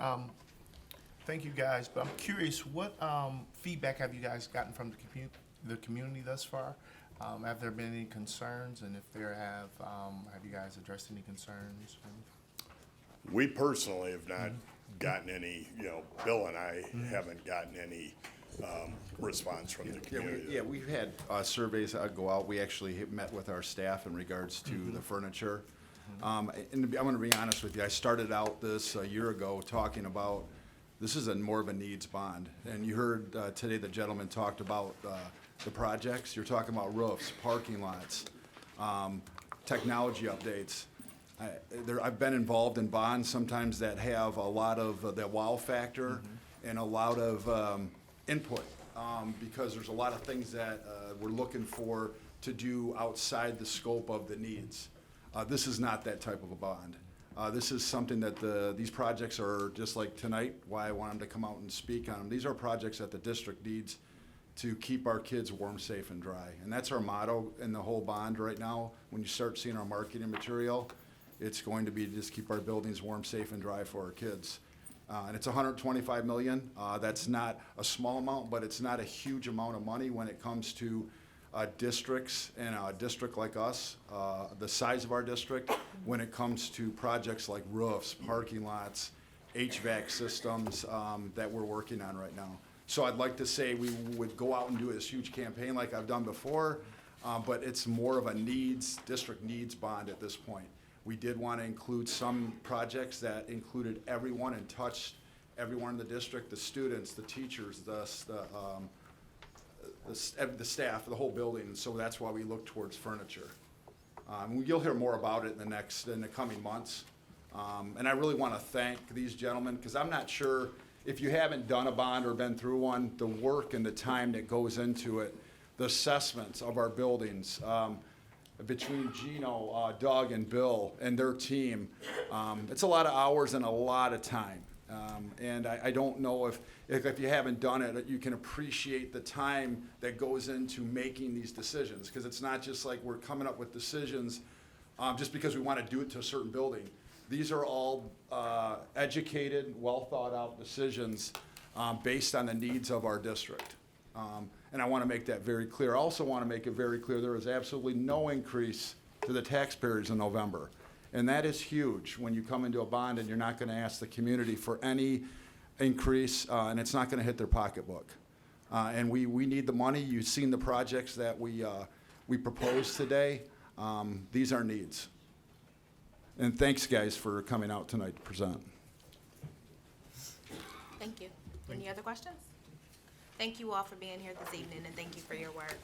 Thank you guys, but I'm curious, what feedback have you guys gotten from the community thus far? Have there been any concerns, and if there have you guys addressed any concerns? We personally have not gotten any, you know, Bill and I haven't gotten any response from the community. Yeah, we've had surveys go out. We actually met with our staff in regards to the furniture. And I'm going to be honest with you, I started out this a year ago talking about this is more of a needs bond. And you heard today the gentleman talked about the projects. You're talking about roofs, parking lots, technology updates. I've been involved in bonds sometimes that have a lot of that wow factor and a lot of input because there's a lot of things that we're looking for to do outside the scope of the needs. This is not that type of a bond. This is something that these projects are just like tonight, why I want them to come out and speak on them. These are projects that the district needs to keep our kids warm, safe, and dry. And that's our motto in the whole bond right now. When you start seeing our marketing material, it's going to be to just keep our buildings warm, safe, and dry for our kids. And it's $125 million. That's not a small amount, but it's not a huge amount of money when it comes to districts and a district like us, the size of our district, when it comes to projects like roofs, parking lots, HVAC systems that we're working on right now. So I'd like to say we would go out and do this huge campaign like I've done before, but it's more of a district needs bond at this point. We did want to include some projects that included everyone and touched everyone in the district, the students, the teachers, the staff, the whole building, and so that's why we look towards furniture. You'll hear more about it in the coming months, And I really want to thank these gentlemen, because I'm not sure if you haven't done a bond or been through one, the work and the time that goes into it, the assessments of our buildings, between Gino, Doug, and Bill and their team, it's a lot of hours and a lot of time. And I don't know if you haven't done it, you can appreciate the time that goes into making these decisions, because it's not just like we're coming up with decisions just because we want to do it to a certain building. These are all educated, well thought out decisions based on the needs of our district. And I want to make that very clear. I also want to make it very clear there is absolutely no increase to the taxpayers in November. And that is huge when you come into a bond and you're not going to ask the community for any increase, and it's not going to hit their pocketbook. And we need the money. You've seen the projects that we proposed today. These are needs. And thanks, guys, for coming out tonight to present. Thank you. Any other questions? Thank you all for being here this evening, and thank you for your work.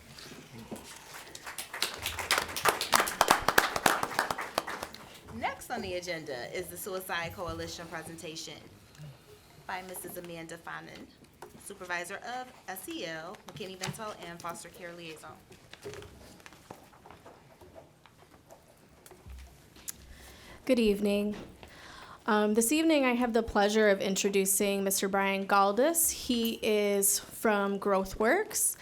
Next on the agenda is the Suicide Coalition presentation by Mrs. Amanda Fonan, Supervisor of SEL, McKinney-Vento, and Foster Care Liaison. Good evening. This evening I have the pleasure of introducing Mr. Brian Galdis. He is from GrowthWorks,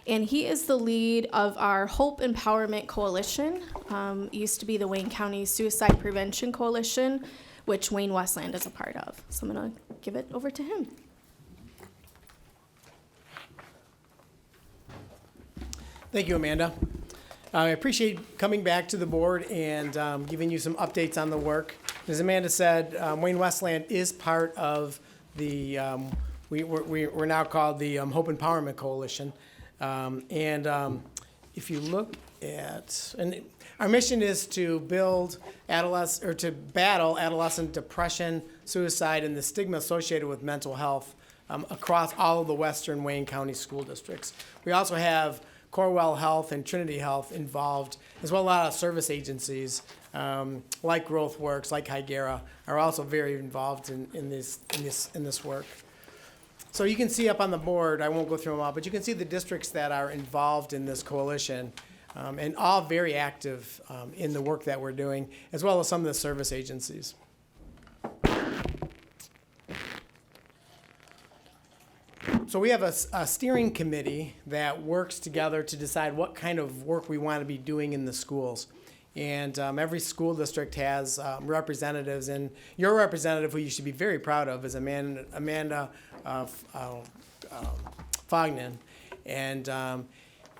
and he is the lead of our Hope Empowerment Coalition. It used to be the Wayne County Suicide Prevention Coalition, which Wayne Westland is a part of. So I'm going to give it over to him. Thank you, Amanda. I appreciate coming back to the board and giving you some updates on the work. As Amanda said, Wayne Westland is part of the, we're now called the Hope Empowerment Coalition. If you look at, and our mission is to build to battle adolescent depression, suicide, and the stigma associated with mental health across all of the Western Wayne County school districts. We also have Corewell Health and Trinity Health involved, as well as a lot of service agencies like GrowthWorks, like Hygera, are also very involved in this work. So you can see up on the board, I won't go through them all, but you can see the districts that are involved in this coalition, and all very active in the work that we're doing, as well as some of the service agencies. So we have a steering committee that works together to decide what kind of work we want to be doing in the schools. And every school district has representatives, and your representative, who you should be very proud of, is Amanda Fognan. And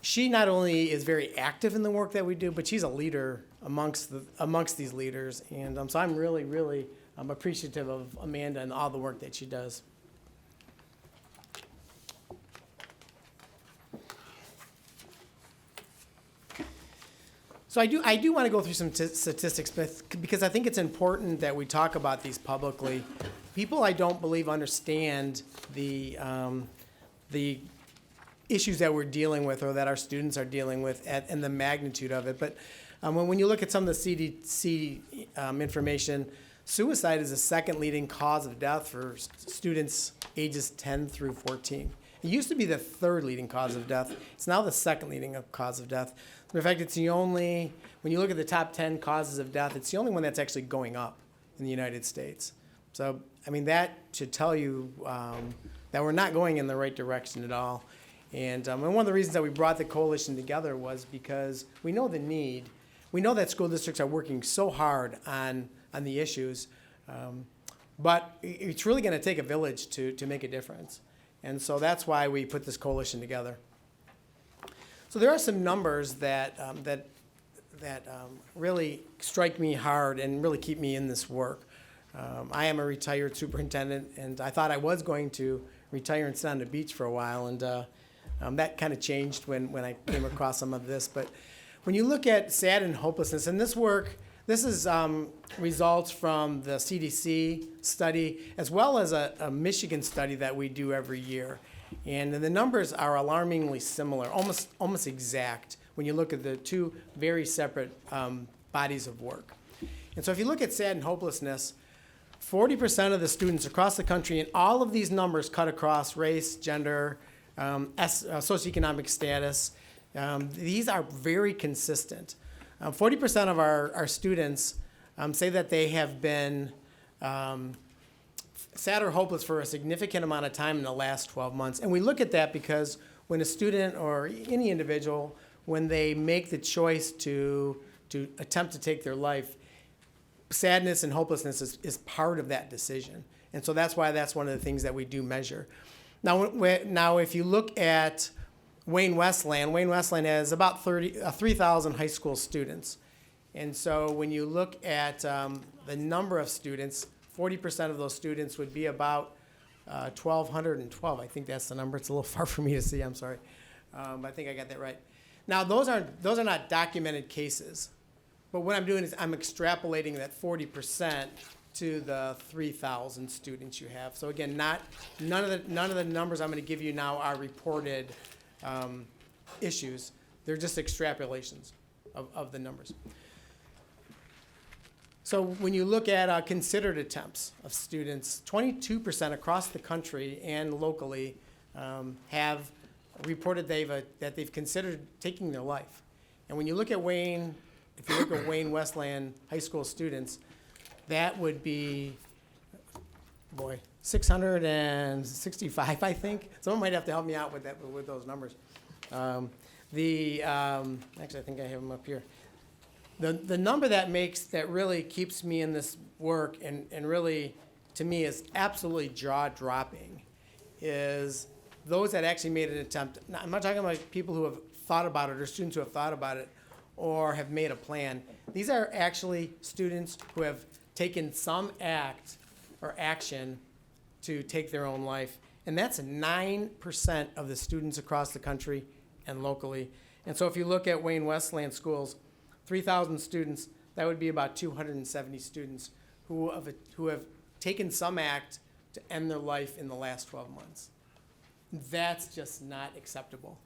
she not only is very active in the work that we do, but she's a leader amongst these leaders. And so I'm really, really appreciative of Amanda and all the work that she does. So I do want to go through some statistics, because I think it's important that we talk about these publicly. People, I don't believe, understand the issues that we're dealing with, or that our students are dealing with, and the magnitude of it. But when you look at some of the CDC information, suicide is the second leading cause of death for students ages 10 through 14. It used to be the third leading cause of death. It's now the second leading cause of death. In fact, it's the only, when you look at the top 10 causes of death, it's the only one that's actually going up in the United States. So, I mean, that should tell you that we're not going in the right direction at all. And one of the reasons that we brought the coalition together was because we know the need. We know that school districts are working so hard on the issues, but it's really going to take a village to make a difference. And so that's why we put this coalition together. So there are some numbers that really strike me hard and really keep me in this work. I am a retired superintendent, and I thought I was going to retire and sit on the beach for a while, and that kind of changed when I came across some of this. But when you look at SAD and hopelessness, and this work, this is results from the CDC study, as well as a Michigan study that we do every year. And the numbers are alarmingly similar, almost exact, when you look at the two very separate bodies of work. And so if you look at SAD and hopelessness, 40% of the students across the country, and all of these numbers cut across race, gender, socioeconomic status, these are very consistent. 40% of our students say that they have been sad or hopeless for a significant amount of time in the last 12 months. And we look at that because when a student or any individual, when they make the choice to attempt to take their life, sadness and hopelessness is part of that decision. And so that's why that's one of the things that we do measure. Now if you look at Wayne Westland has about 3,000 high school students. And so when you look at the number of students, 40% of those students would be about 1,212. I think that's the number. It's a little far for me to see, I'm sorry. I think I got that right. Now those are not documented cases. But what I'm doing is I'm extrapolating that 40% to the 3,000 students you have. So again, none of the numbers I'm going to give you now are reported issues. They're just extrapolations of the numbers. So when you look at considered attempts of students, 22% across the country and locally have reported that they've considered taking their life. And when you look at if you look at Wayne Westland high school students, that would be, 665, I think. Someone might have to help me out with those numbers. Actually, I think I have them up here. The number that really keeps me in this work and really, to me, is absolutely jaw-dropping is those that actually made an attempt. Now, I'm not talking about people who have thought about it or students who have thought about it or have made a plan. These are actually students who have taken some act or action to take their own life. And that's 9% of the students across the country and locally. And so if you look at Wayne Westland schools, 3,000 students, that would be about 270 students who have taken some act to end their life in the last 12 months. That's just not acceptable.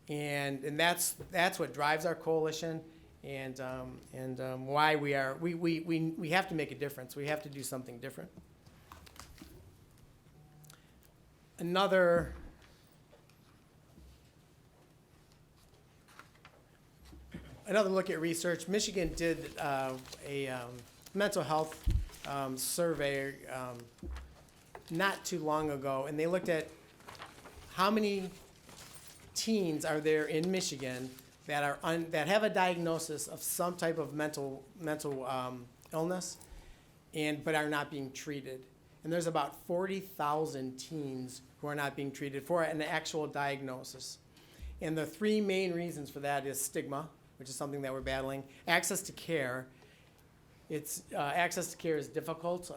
And that's what drives our coalition and why we have to make a difference. We have to do something different. Another look at research. Michigan did a mental health survey not too long ago, and they looked at how many teens are there in Michigan that have a diagnosis of some type of mental illness, but are not being treated. And there's about 40,000 teens who are not being treated for an actual diagnosis. And the three main reasons for that is stigma, which is something that we're battling, access to care. Access to care is difficult.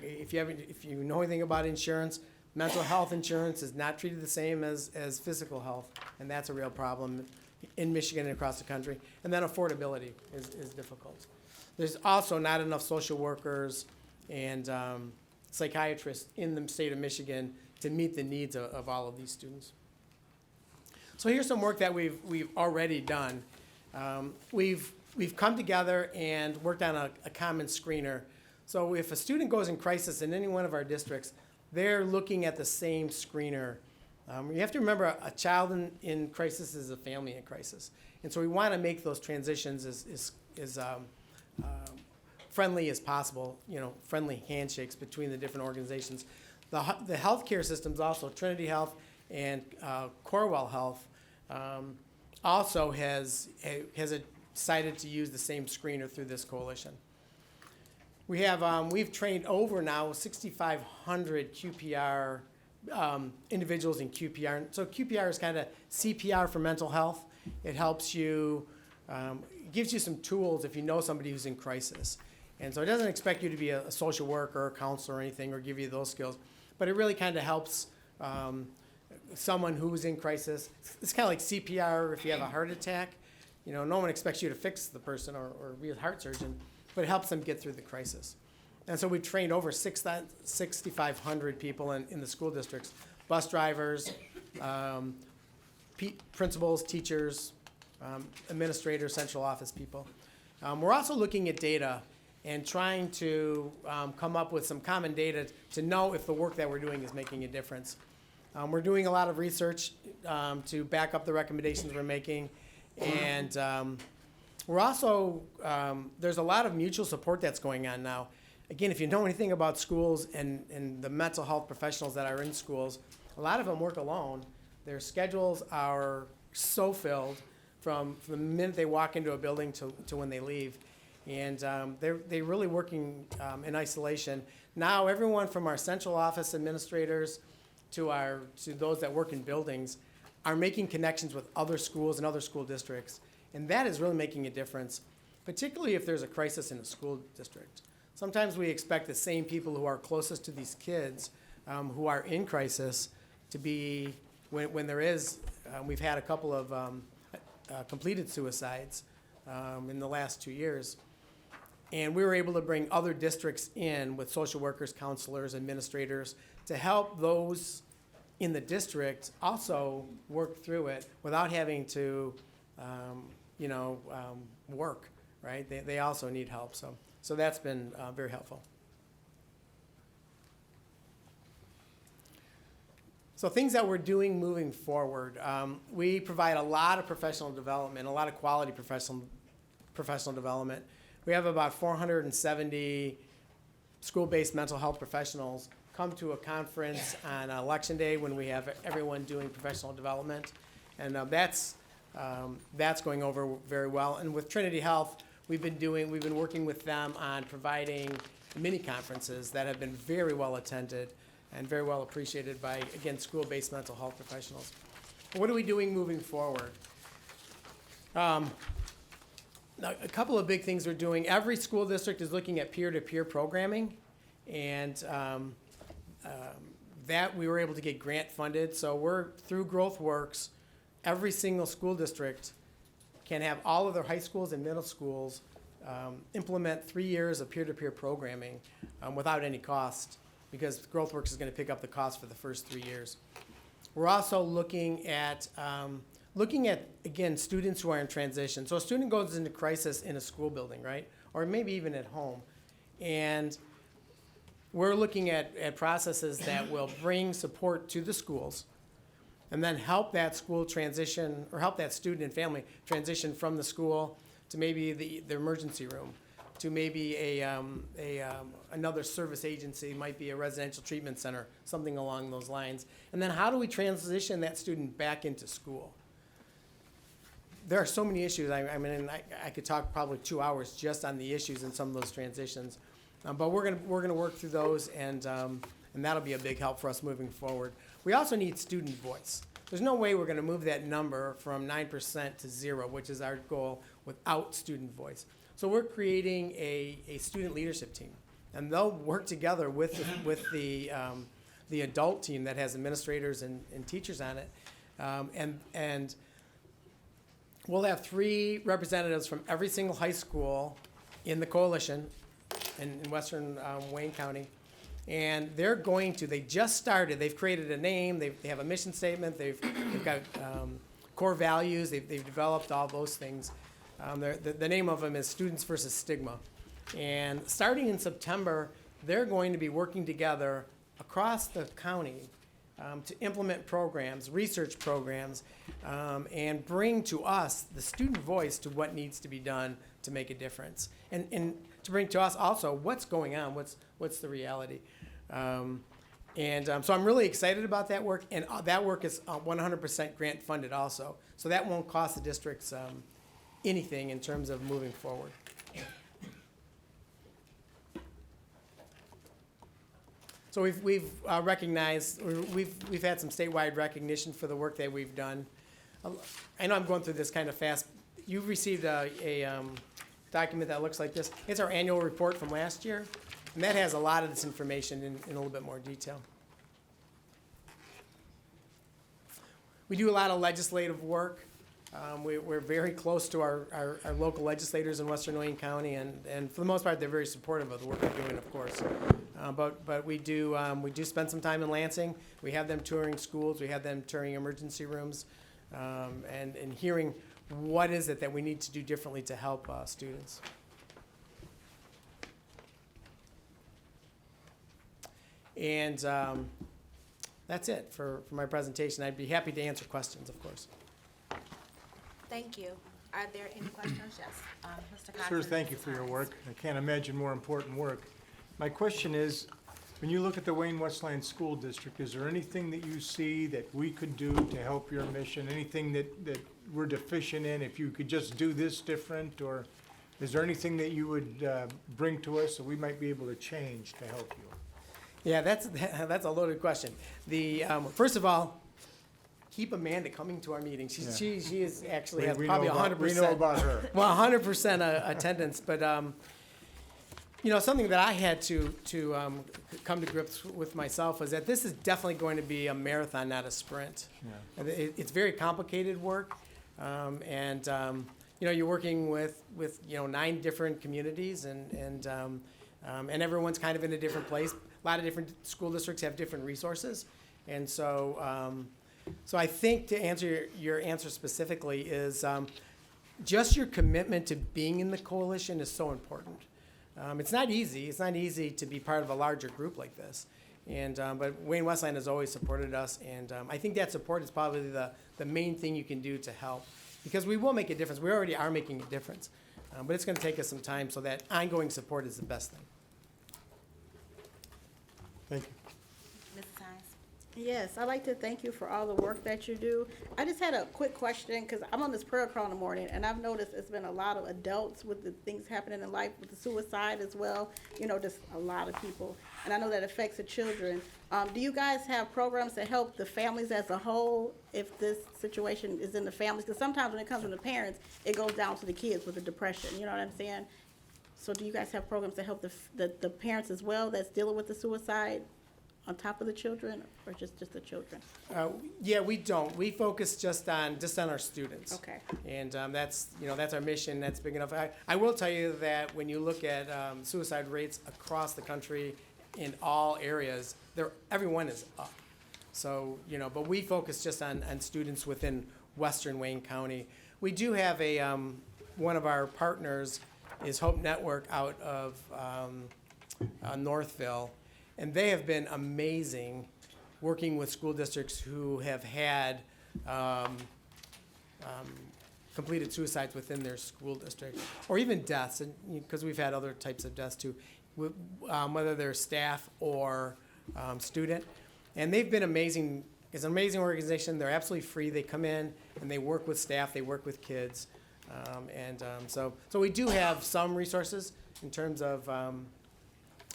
If you know anything about insurance, mental health insurance is not treated the same as physical health, and that's a real problem in Michigan and across the country. And then affordability is difficult. There's also not enough social workers and psychiatrists in the state of Michigan to meet the needs of all of these students. So here's some work that we've already done. We've come together and worked on a common screener. So if a student goes in crisis in any one of our districts, they're looking at the same screener. You have to remember, a child in crisis is a family in crisis. And so we want to make those transitions as friendly as possible, friendly handshakes between the different organizations. The healthcare systems also, Trinity Health and Corewell Health, also has decided to use the same screener through this coalition. We've trained over now 6,500 QPR individuals in QPR. So QPR is kind of CPR for mental health. It helps you, gives you some tools if you know somebody who's in crisis. And so it doesn't expect you to be a social worker or a counselor or anything or give you those skills, but it really kind of helps someone who's in crisis. It's kind of like CPR if you have a heart attack. No one expects you to fix the person or be a heart surgeon, but it helps them get through the crisis. And so we've trained over 6,500 people in the school districts, bus drivers, principals, teachers, administrators, central office people. We're also looking at data and trying to come up with some common data to know if the work that we're doing is making a difference. We're doing a lot of research to back up the recommendations we're making, and we're also, there's a lot of mutual support that's going on now. Again, if you know anything about schools and the mental health professionals that are in schools, a lot of them work alone. Their schedules are so filled from the minute they walk into a building to when they leave. And they're really working in isolation. Now, everyone from our central office administrators to those that work in buildings are making connections with other schools and other school districts. And that is really making a difference, particularly if there's a crisis in a school district. Sometimes we expect the same people who are closest to these kids who are in crisis to be, when there is, we've had a couple of completed suicides in the last 2 years. And we were able to bring other districts in with social workers, counselors, administrators to help those in the district also work through it without having to, work, right? They also need help. So that's been very helpful. So things that we're doing moving forward, we provide a lot of professional development, a lot of quality professional development. We have about 470 school-based mental health professionals come to a conference on election day when we have everyone doing professional development, and that's going over very well. And with Trinity Health, we've been working with them on providing mini conferences that have been very well attended and very well appreciated by, again, school-based mental health professionals. What are we doing moving forward? Now, a couple of big things we're doing. Every school district is looking at peer-to-peer programming, and that we were able to get grant funded. So we're, through GrowthWorks, every single school district can have all of their high schools and middle schools implement 3 years of peer-to-peer programming without any cost, because GrowthWorks is going to pick up the cost for the first 3 years. We're also looking at, again, students who are in transition. So a student goes into crisis in a school building, right? Or maybe even at home. And we're looking at processes that will bring support to the schools and then help that school transition, or help that student and family transition from the school to maybe the emergency room, to maybe another service agency, might be a residential treatment center, something along those lines. And then how do we transition that student back into school? There are so many issues. I mean, I could talk probably 2 hours just on the issues in some of those transitions. But we're gonna work through those, and that'll be a big help for us moving forward. We also need student voice. There's no way we're gonna move that number from 9% to 0, which is our goal, without student voice. So we're creating a student leadership team, and they'll work together with the adult team that has administrators and teachers on it, and we'll have 3 representatives from every single high school in the coalition in western Wayne County. And they just started, they've created a name, they have a mission statement, they've got core values, they've developed all those things. The name of them is Students versus Stigma. And starting in September, they're going to be working together across the county to implement programs, research programs, and bring to us the student voice to what needs to be done to make a difference. And to bring to us also what's going on, what's the reality. So I'm really excited about that work, and that work is 100% grant funded also. So that won't cost the districts anything in terms of moving forward. So we've recognized, we've had some statewide recognition for the work that we've done. I know I'm going through this kind of fast. You've received a document that looks like this. It's our annual report from last year, and that has a lot of this information in a little bit more detail. We do a lot of legislative work. We're very close to our local legislators in western Wayne County, and for the most part, they're very supportive of the work we're doing, of course. But we do spend some time in Lansing. We have them touring schools. We have them touring emergency rooms, and hearing what is it that we need to do differently to help students. And that's it for my presentation. I'd be happy to answer questions, of course. Thank you. Are there any questions? Yes, Mr. Cox. Sir, thank you for your work. I can't imagine more important work. My question is, when you look at the Wayne Westland School District, is there anything that you see that we could do to help your mission? Anything that we're deficient in? If you could just do this different, or is there anything that you would bring to us that we might be able to change to help you? Yeah, that's a loaded question. First of all, keep Amanda coming to our meetings. She is actually has We probably know about- 100%. we know about her. Well, 100% attendance, but something that I had to come to grips with myself was that this is definitely going to be a marathon, not a sprint. Yeah. It's very complicated work, and you're working with 9 different communities, and everyone's kind of in a different place. A lot of different school districts have different resources, and so I think to answer your answer specifically is just your commitment to being in the coalition is so important. It's not easy. It's not easy to be part of a larger group like this, but Wayne Westland has always supported us, and I think that support is probably the main thing you can do to help, because we will make a difference. We already are making a difference, but it's going to take us some time. So that ongoing support is the best thing. Thank you. Mrs. Hines. Yes, I'd like to thank you for all the work that you do. I just had a quick question, because I'm on this prayer call in the morning, and I've noticed it's been a lot of adults with the things happening in life, with the suicide as well, just a lot of people. And I know that affects the children. Do you guys have programs to help the families as a whole if this situation is in the families? Because sometimes when it comes from the parents, it goes down to the kids with the depression, you know what I'm saying? So do you guys have programs to help the parents as well that's dealing with the suicide on top of the children, or just the children? Yeah, we don't. We focus just on our students. Okay. And that's our mission. That's big enough. I will tell you that when you look at suicide rates across the country in all areas, everyone is up. So but we focus just on students within Western Wayne County. We do have one of our partners is Hope Network out of Northville. And they have been amazing working with school districts who have had completed suicides within their school district, or even deaths, because we've had other types of deaths too, whether they're staff or student. And they've been amazing. It's an amazing organization. They're absolutely free. They come in and they work with staff. They work with kids. So we do have some resources in terms of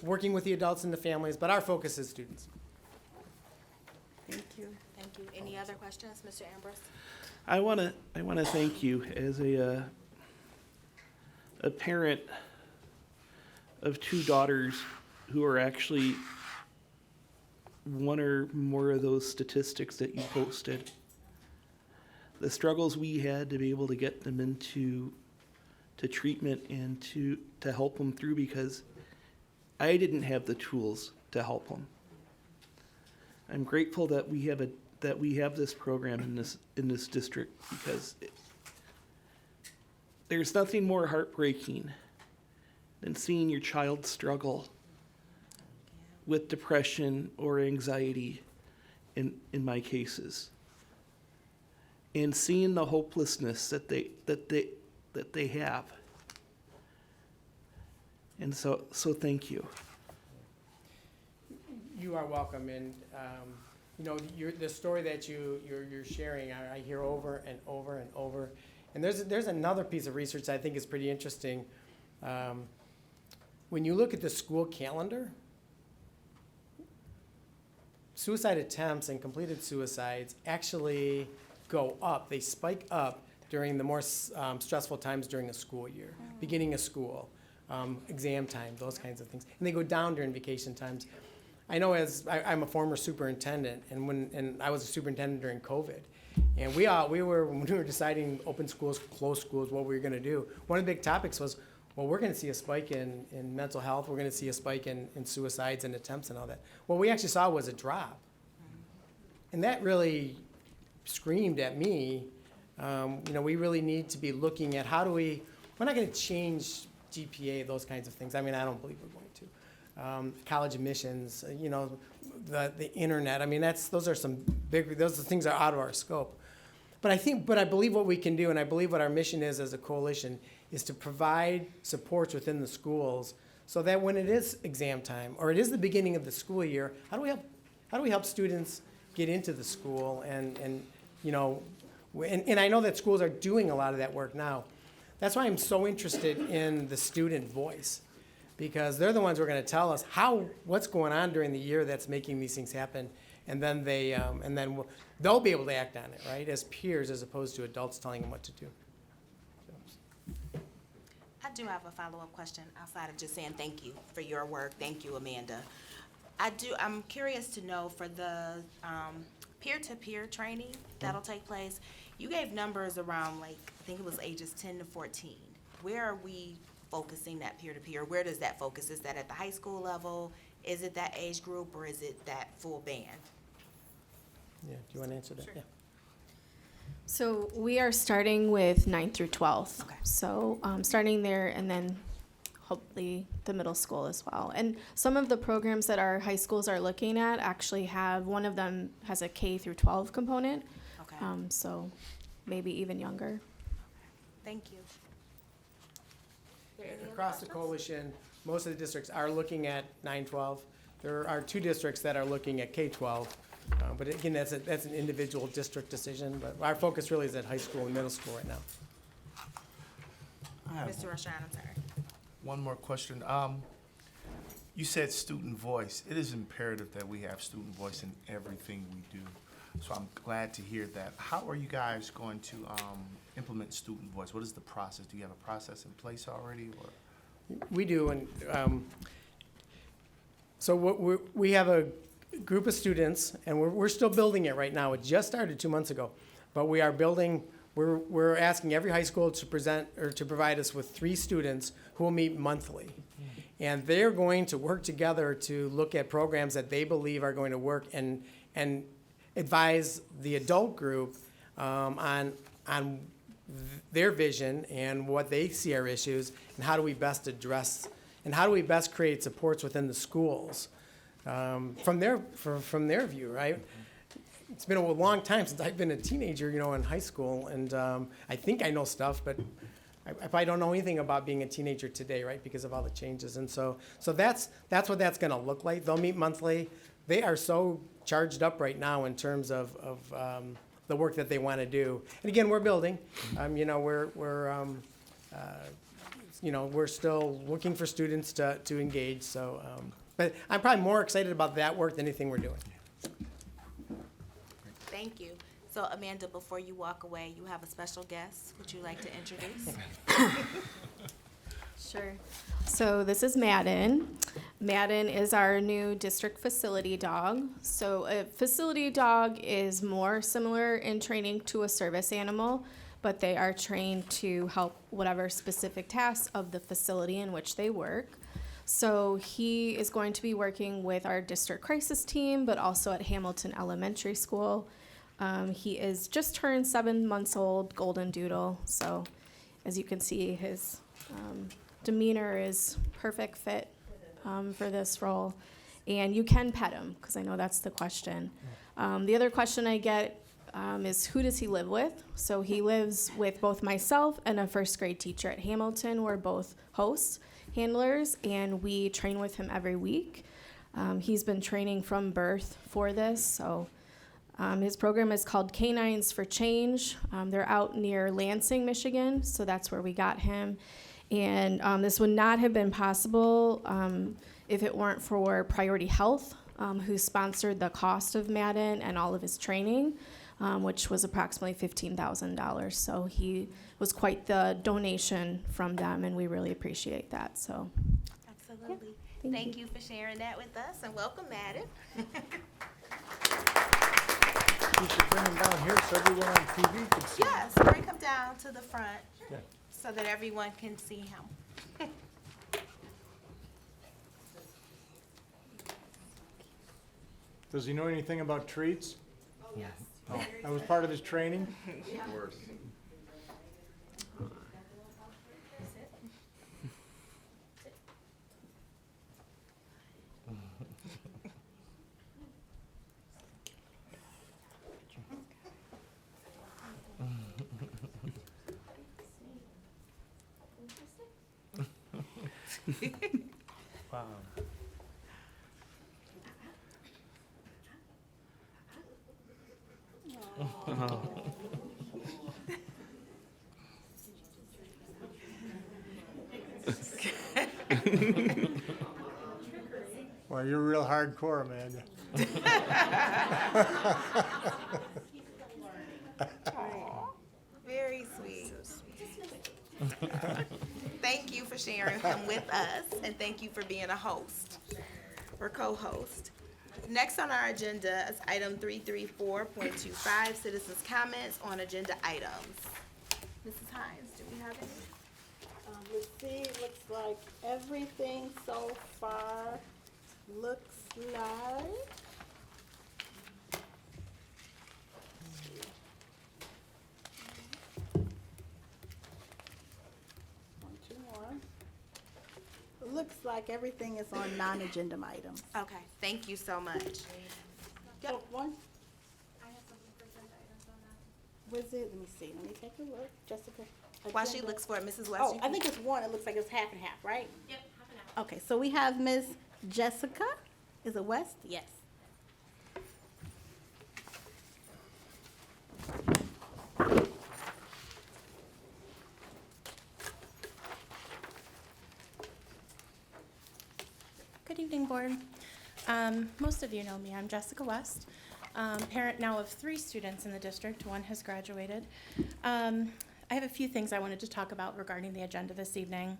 working with the adults and the families, but our focus is students. Thank you. Thank you. Any other questions, Mr. Ambrose? I want to thank you as a parent of 2 daughters who are actually one or more of those statistics that you posted. The struggles we had to be able to get them into treatment and to help them through, because I didn't have the tools to help them. I'm grateful that we have this program in this district, because there's nothing more heartbreaking than seeing your child struggle with depression or anxiety in my cases, and seeing the hopelessness that they have. And so thank you. You are welcome, and the story that you're sharing, I hear over and over and over. And there's another piece of research that I think is pretty interesting. When you look at the school calendar, suicide attempts and completed suicides actually go up. They spike up during the more stressful times during the school year, beginning of school. Exam time, those kinds of things. And they go down during vacation times. I know I'm a former superintendent, and I was a superintendent during COVID. And when we were deciding open schools, closed schools, what we were going to do, one of the big topics was, well, we're going to see a spike in mental health. We're going to see a spike in suicides and attempts and all that. What we actually saw was a drop. And that really screamed at me, You know, we really need to be looking at we're not gonna change GPA, those kinds of things. I mean, I don't believe we're going to. College admissions, you know, the internet, I mean, those are things that are out of our scope. But I believe what we can do, and I believe what our mission is as a coalition, is to provide supports within the schools so that when it is exam time, or it is the beginning of the school year, how do we help students get into the school and you know, and I know that schools are doing a lot of that work now. That's why I'm so interested in the student voice, because they're the ones who are going to tell us what's going on during the year that's making these things happen, and then they'll be able to act on it, right, as peers as opposed to adults telling them what to do. I do have a follow-up question outside of just saying thank you for your work. Thank you, Amanda. I'm curious to know, for the peer-to-peer training that'll take place, you gave numbers around, like, I think it was ages 10 to 14. Where are we focusing that peer-to-peer? Where does that focus? Is that at the high school level? Is it that age group, or is it that full band? Yeah, do you want to answer that? Sure. Yeah. So we are starting with 9th through 12th. Okay. So starting there, and then hopefully the middle school as well. And some of the programs that our high schools are looking at actually one of them has a K through 12 component. Okay. So maybe even younger. Thank you. Across the coalition, most of the districts are looking at 9-12. There are 2 districts that are looking at K-12. But again, that's an individual district decision, but our focus really is at high school and middle school right now. Mr. Rashan, I'm sorry. One more question. You said student voice. It is imperative that we have student voice in everything we do. So I'm glad to hear that. How are you guys going to implement student voice? What is the process? Do you have a process in place already, or? We do, and so we have a group of students, and we're still building it right now. It just started 2 months ago, but we are building. We're asking every high school to present or to provide us with 3 students who will meet monthly, and they're going to work together to look at programs that they believe are going to work and advise the adult group on their vision and what they see are issues, and how do we best address, and how do we best create supports within the schools from their view, right? It's been a long time since I've been a teenager, you know, in high school, and I think I know stuff, but I probably don't know anything about being a teenager today, right, because of all the changes. And so that's what that's going to look like. They'll meet monthly. They are so charged up right now in terms of the work that they want to do. And again, we're building. You know, we're still looking for students to engage. So, but I'm probably more excited about that work than anything we're doing. Thank you. So, Amanda, before you walk away, you have a special guest. Would you like to introduce? Sure. So this is Madden. Madden is our new district facility dog. So a facility dog is more similar in training to a service animal, but they are trained to help whatever specific tasks of the facility in which they work. So he is going to be working with our district crisis team, but also at Hamilton Elementary School. He is just turned 7 months old, golden doodle. So as you can see, his demeanor is perfect fit for this role. And you can pet him, because I know that's the question. The other question I get is, who does he live with? So he lives with both myself and a first grade teacher at Hamilton. We're both hosts, handlers, and we train with him every week. He's been training from birth for this. So his program is called Canines for Change. They're out near Lansing, Michigan, so that's where we got him. And this would not have been possible if it weren't for Priority Health, who sponsored the cost of Madden and all of his training, which was approximately $15,000. So he was quite the donation from them, and we really appreciate that. So, Absolutely. Yeah, Thank you for sharing that with us, and welcome, Madden. You should bring them down here so everyone on TV can see. Yes, bring him down to the front Yeah. so that everyone can see him. Does he know anything about treats? Yes. Oh, that was part of his training? Of course. Wow. Well, you're real hardcore, Amanda. Very sweet. Thank you for sharing him with us, and thank you for being a host or co-host. Next on our agenda is item 334.25, citizens' comments on agenda items. Mrs. Hines, do we have any? Let's see, it looks like everything so far looks like. Two more. It looks like everything is on non-agenda items. Okay, thank you so much. Yep. One? Was it, let me see, let me take a look, Jessica. While she agenda. looks for it, Mrs. West. Oh, you I can- think it's one, it looks like it's half and half, right? Yep, half and half. Okay, so we have Ms. Jessica, is it West? Yes. Good evening, Board. Most of you know me. I'm Jessica West, parent now of 3 students in the district. One has graduated. I have a few things I wanted to talk about regarding the agenda this evening.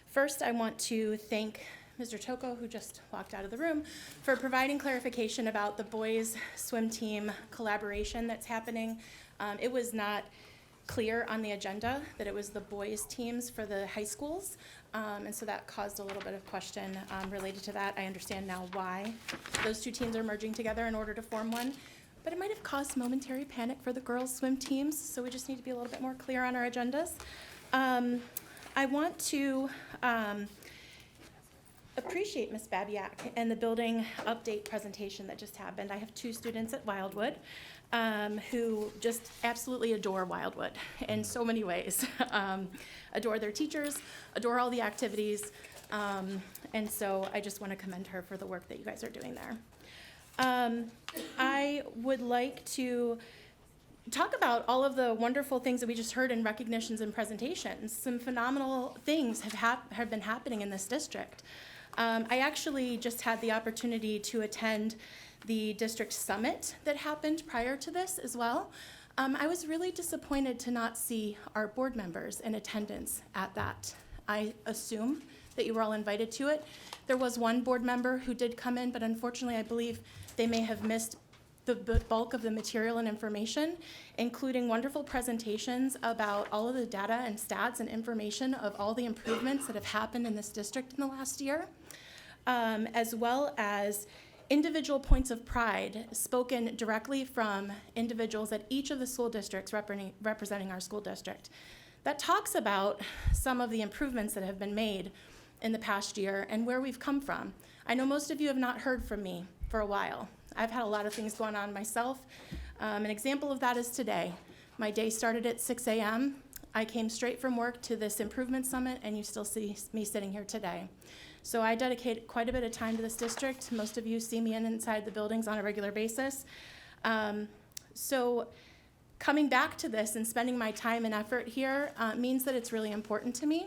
First, I want to thank Mr. Toko, who just walked out of the room, for providing clarification about the boys swim team collaboration that's happening. It was not clear on the agenda that it was the boys teams for the high schools, and so that caused a little bit of question related to that. I understand now why those 2 teams are merging together in order to form one, but it might have caused momentary panic for the girls swim teams, so we just need to be a little bit more clear on our agendas. I want to appreciate Ms. Babiak and the building update presentation that just happened. I have 2 students at Wildwood who just absolutely adore Wildwood in so many ways. Adore their teachers, adore all the activities, and so I just want to commend her for the work that you guys are doing there. I would like to talk about all of the wonderful things that we just heard in recognitions and presentations. Some phenomenal things have been happening in this district. I actually just had the opportunity to attend the district summit that happened prior to this as well. I was really disappointed to not see our board members in attendance at that. I assume that you were all invited to it. There was one board member who did come in, but unfortunately I believe they may have missed the bulk of the material and information, including wonderful presentations about all of the data and stats and information of all the improvements that have happened in this district in the last year, as well as individual points of pride spoken directly from individuals at each of the school districts representing our school district. That talks about some of the improvements that have been made in the past year and where we've come from. I know most of you have not heard from me for a while. I've had a lot of things going on myself. An example of that is today. My day started at 6 a.m. I came straight from work to this improvement summit, and you still see me sitting here today. So I dedicate quite a bit of time to this district. Most of you see me inside the buildings on a regular basis. So coming back to this and spending my time and effort here means that it's really important to me.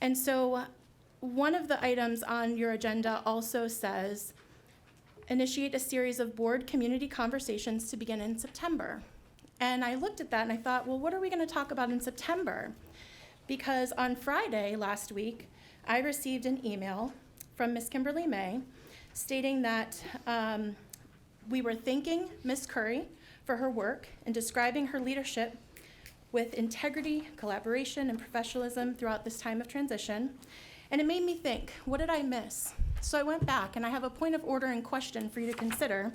And so one of the items on your agenda also says, initiate a series of board community conversations to begin in September. And I looked at that and I thought, well, what are we going to talk about in September? Because on Friday last week, I received an email from Ms. Kimberly May stating that we were thanking Ms. Curry for her work and describing her leadership with integrity, collaboration, and professionalism throughout this time of transition. And it made me think, what did I miss? So I went back, and I have a point of order and question for you to consider,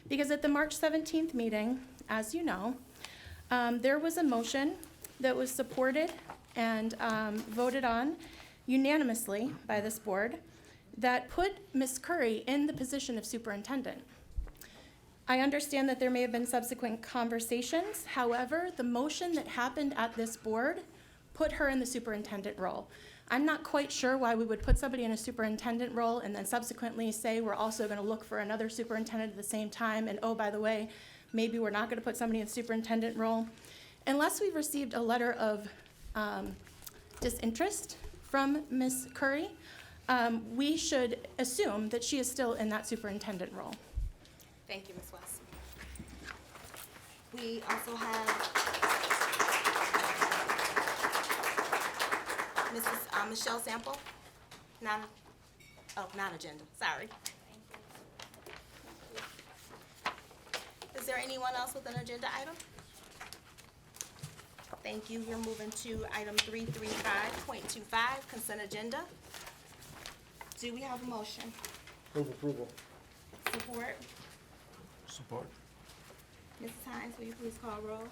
because at the March 17th meeting, as you know, there was a motion that was supported and voted on unanimously by this board that put Ms. Curry in the position of superintendent. I understand that there may have been subsequent conversations. However, the motion that happened at this board put her in the superintendent role. I'm not quite sure why we would put somebody in a superintendent role and then subsequently say we're also going to look for another superintendent at the same time, and oh, by the way, maybe we're not going to put somebody in the superintendent role. Unless we've received a letter of disinterest from Ms. Curry, we should assume that she is still in that superintendent role. Thank you, Ms. West. We also have Mrs. Michelle Sample, non-agenda, sorry. Is there anyone else with an agenda item? Thank you. We're moving to item 335.25, consent agenda. Do we have a motion? Move approval. Support? Support. Mrs. Hines, will you please call roll?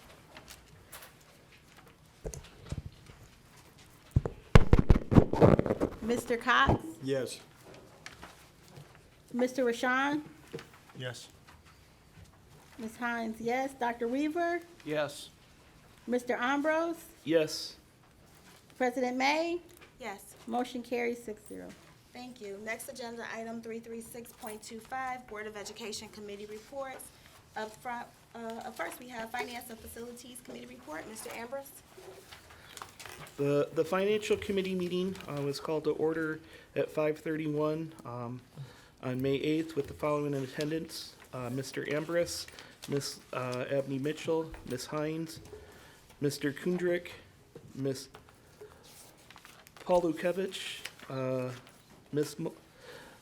Mr. Cox? Yes. Mr. Rashawn? Yes. Ms. Hines, yes. Dr. Weaver? Yes. Mr. Ambrose? Yes. President May? Yes. Motion carries 6-0. Thank you. Next agenda item 336.25, Board of Education Committee reports. Up first, we have Finance and Facilities Committee report. Mr. Ambrose? The Financial Committee meeting was called to order at 5:31 on May 8th with the following in attendance. Mr. Ambrose, Ms. Abney Mitchell, Ms. Hines, Mr. Kundrick, Ms. Paulukevich, Ms.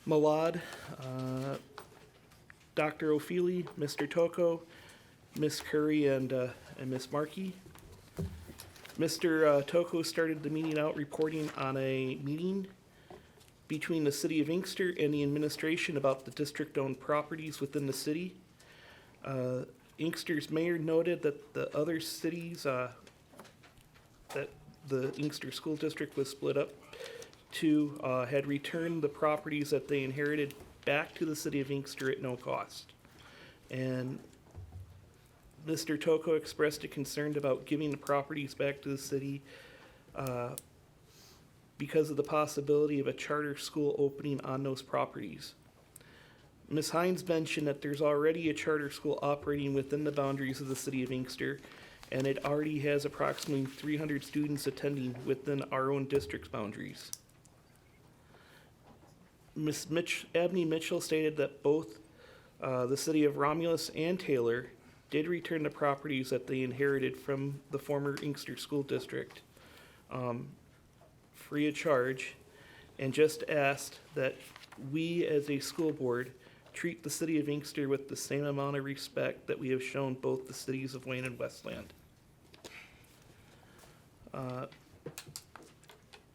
Malad, Dr. O'Feely, Mr. Toko, Ms. Curry, and Ms. Markey. Mr. Toko started the meeting out reporting on a meeting between the City of Inkster and the administration about the district-owned properties within the city. Inkster's mayor noted that the other cities that the Inkster School District was split up to had returned the properties that they inherited back to the City of Inkster at no cost. And Mr. Toko expressed a concern about giving the properties back to the city because of the possibility of a charter school opening on those properties. Ms. Hines mentioned that there's already a charter school operating within the boundaries of the City of Inkster, and it already has approximately 300 students attending within our own district's boundaries. Ms. Abney Mitchell stated that both the City of Romulus and Taylor did return the properties that they inherited from the former Inkster School District free of charge, and just asked that we as a school board treat the City of Inkster with the same amount of respect that we have shown both the cities of Wayne and Westland.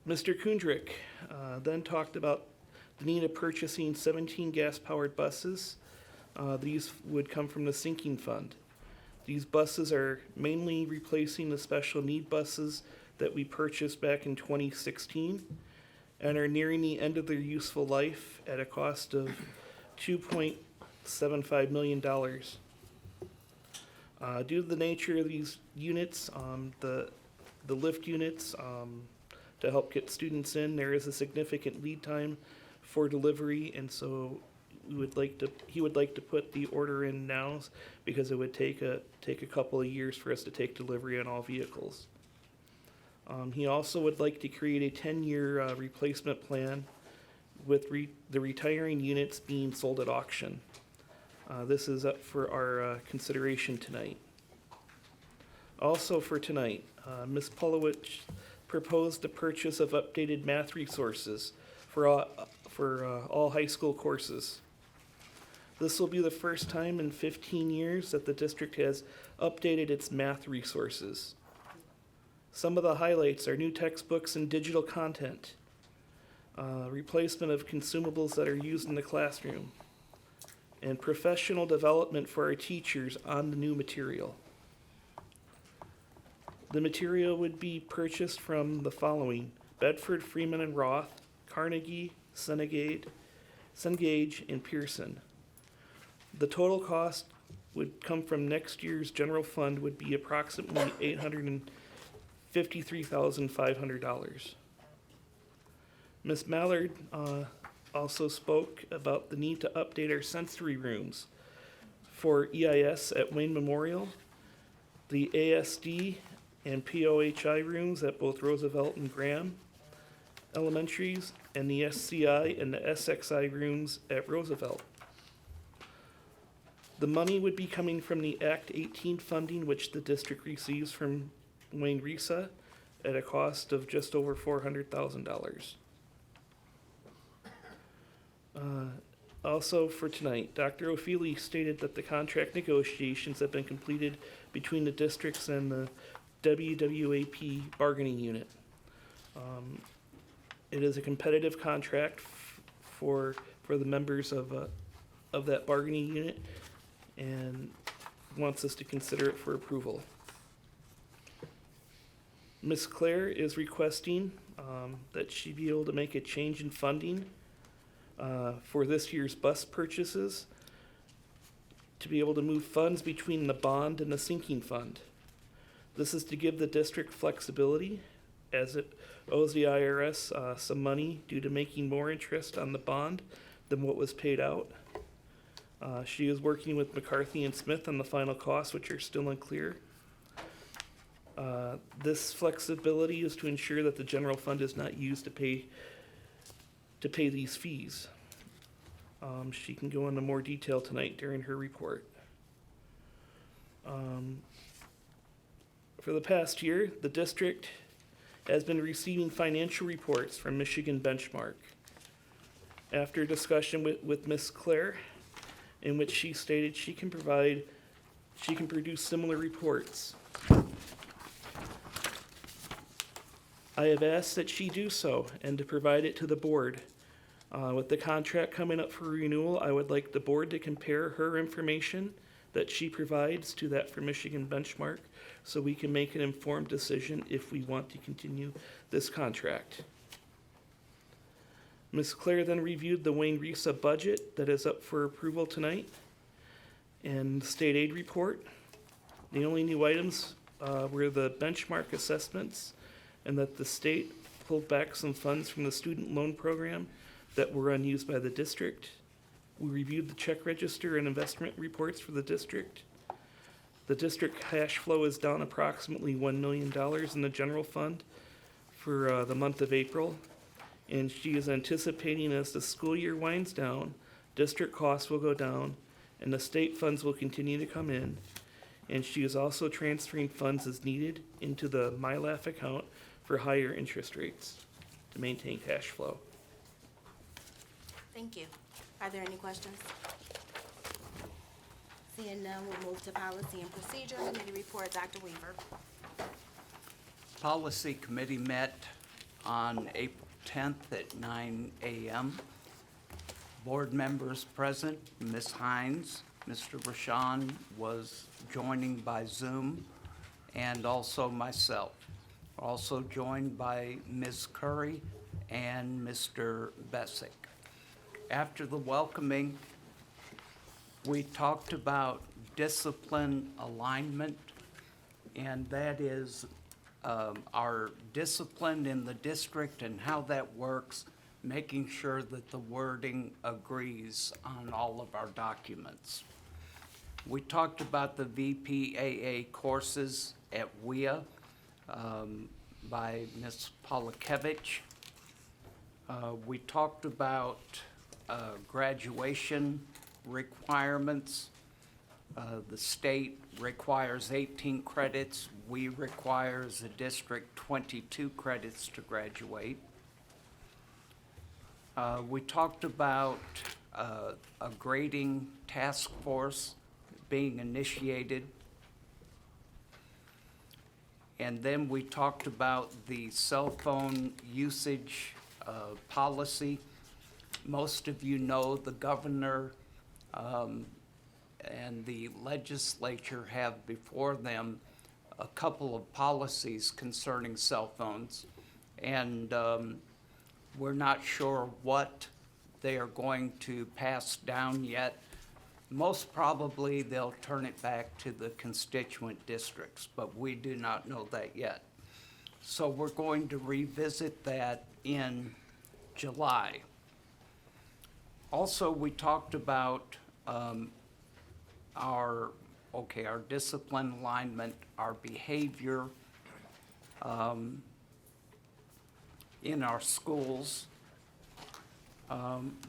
Mr. Kundrick then talked about the need of purchasing 17 gas-powered buses. These would come from the sinking fund. These buses are mainly replacing the special need buses that we purchased back in 2016 and are nearing the end of their useful life at a cost of $2.75 million. Due to the nature of these units, the lift units, to help get students in, there is a significant lead time for delivery, and so he would like to put the order in now because it would take a couple of years for us to take delivery on all vehicles. He also would like to create a 10-year replacement plan with the retiring units being sold at auction. This is up for our consideration tonight. Also for tonight, Ms. Polowich proposed the purchase of updated math resources for all high school courses. This will be the first time in 15 years that the district has updated its math resources. Some of the highlights are new textbooks and digital content, replacement of consumables that are used in the classroom, and professional development for our teachers on the new material. The material would be purchased from the following: Bedford, Freeman and Roth, Carnegie, Cengage, and Pearson. The total cost would come from next year's general fund would be approximately $853,500. Ms. Mallard also spoke about the need to update our sensory rooms for EIS at Wayne Memorial, the ASD and POHI rooms at both Roosevelt and Graham Elementaries, and the SCI and the SXI rooms at Roosevelt. The money would be coming from the Act 18 funding, which the district receives from Wayne RESA at a cost of just over $400,000. Also for tonight, Dr. O'Feely stated that the contract negotiations have been completed between the districts and the WWAP bargaining unit. It is a competitive contract for the members of that bargaining unit, and wants us to consider it for approval. Ms. Claire is requesting that she be able to make a change in funding for this year's bus purchases to be able to move funds between the bond and the sinking fund. This is to give the district flexibility as it owes the IRS some money due to making more interest on the bond than what was paid out. She is working with McCarthy and Smith on the final costs, which are still unclear. This flexibility is to ensure that the general fund is not used to pay these fees. She can go into more detail tonight during her report. For the past year, the district has been receiving financial reports from Michigan Benchmark. After discussion with Ms. Claire, in which she stated she can produce similar reports. I have asked that she do so and to provide it to the board. With the contract coming up for renewal, I would like the board to compare her information that she provides to that for Michigan Benchmark so we can make an informed decision if we want to continue this contract. Ms. Claire then reviewed the Wayne RESA budget that is up for approval tonight and state aid report. The only new items were the benchmark assessments and that the state pulled back some funds from the student loan program that were unused by the district. We reviewed the check register and investment reports for the district. The district cash flow is down approximately $1 million in the general fund for the month of April. And she is anticipating as the school year winds down, district costs will go down and the state funds will continue to come in. And she is also transferring funds as needed into the MyLaugh account for higher interest rates to maintain cash flow. Thank you. Are there any questions? Seeing none, we'll move to policy and procedure. Committee report, Dr. Weaver. Policy Committee met on April 10th at 9 a.m. Board members present, Ms. Hines, Mr. Rashan was joining by Zoom, and also myself. Also joined by Ms. Curry and Mr. Bessick. After the welcoming, we talked about discipline alignment, and that is our discipline in the district and how that works, making sure that the wording agrees on all of our documents. We talked about the VPAA courses at WIA by Ms. Polakevich. We talked about graduation requirements. The state requires 18 credits. We require as a district 22 credits to graduate. We talked about a grading task force being initiated. And then we talked about the cell phone usage policy. Most of you know the governor and the legislature have before them a couple of policies concerning cell phones. And we're not sure what they are going to pass down yet. Most probably they'll turn it back to the constituent districts, but we do not know that yet. So we're going to revisit that in July. Also, we talked about our discipline alignment, our behavior in our schools.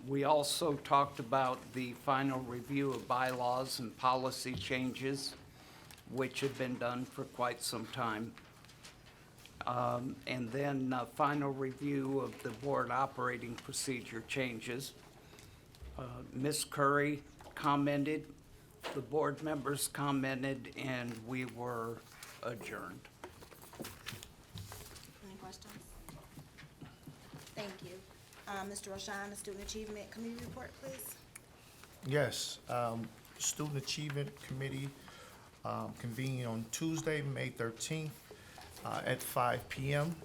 We also talked about the final review of bylaws and policy changes, which have been done for quite some time. And then final review of the board operating procedure changes. Ms. Curry commented, the board members commented, and we were adjourned. Any questions? Thank you. Mr. Roshan, the Student Achievement Committee report, please. Yes, Student Achievement Committee convened on Tuesday, May 13th at 5 p.m.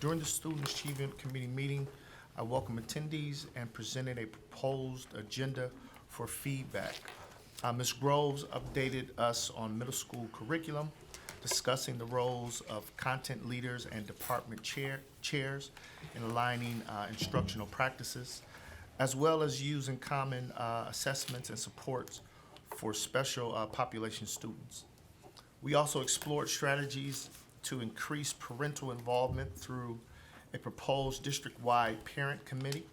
During the Student Achievement Committee meeting, I welcome attendees and presented a proposed agenda for feedback. Ms. Groves updated us on middle school curriculum, discussing the roles of content leaders and department chairs in aligning instructional practices, as well as using common assessments and supports for special population students. We also explored strategies to increase parental involvement through a proposed district-wide parent committee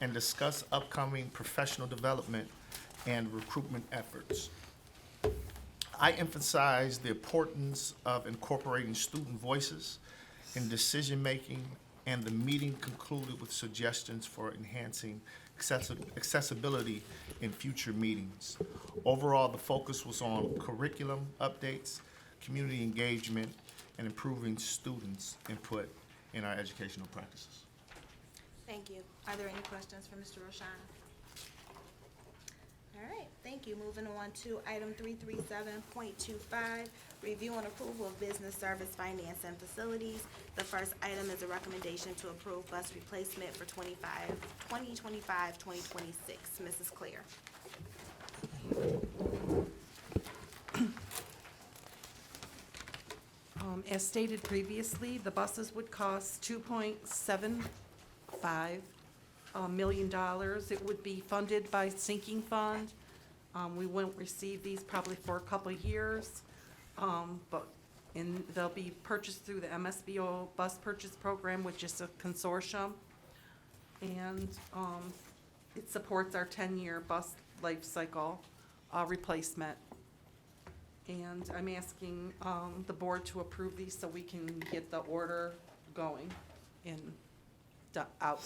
and discuss upcoming professional development and recruitment efforts. I emphasize the importance of incorporating student voices in decision-making, and the meeting concluded with suggestions for enhancing accessibility in future meetings. Overall, the focus was on curriculum updates, community engagement, and improving students' input in our educational practices. Thank you. Are there any questions for Mr. Roshan? All right, thank you. Moving on to item 337.25, review and approval of business service finance and facilities. The first item is a recommendation to approve bus replacement for 2025-2026. Mrs. Clear. As stated previously, the buses would cost $2.75 million. It would be funded by sinking fund. We won't receive these probably for a couple of years, but they'll be purchased through the MSBO bus purchase program, which is a consortium. And it supports our 10-year bus life cycle replacement. And I'm asking the board to approve these so we can get the order going out.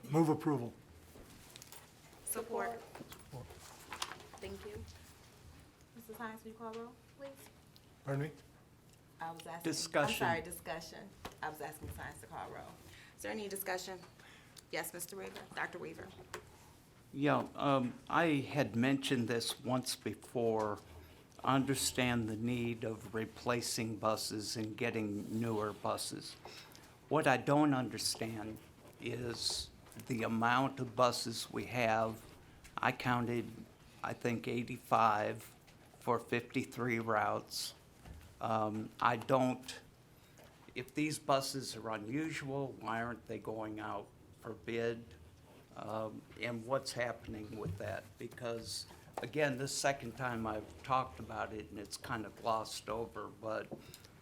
Move approval. Support. Thank you. Mrs. Hines, will you call roll, please? Pardon me? I was asking. Discussion. I'm sorry, discussion. I was asking Ms. Hines to call roll. Is there any discussion? Yes, Mr. Weaver, Dr. Weaver. Yeah, I had mentioned this once before. I understand the need of replacing buses and getting newer buses. What I don't understand is the amount of buses we have. I counted, I think, 85 for 53 routes. I don't, if these buses are unusual, why aren't they going out for bid? And what's happening with that? Because, again, this second time I've talked about it and it's kind of glossed over, but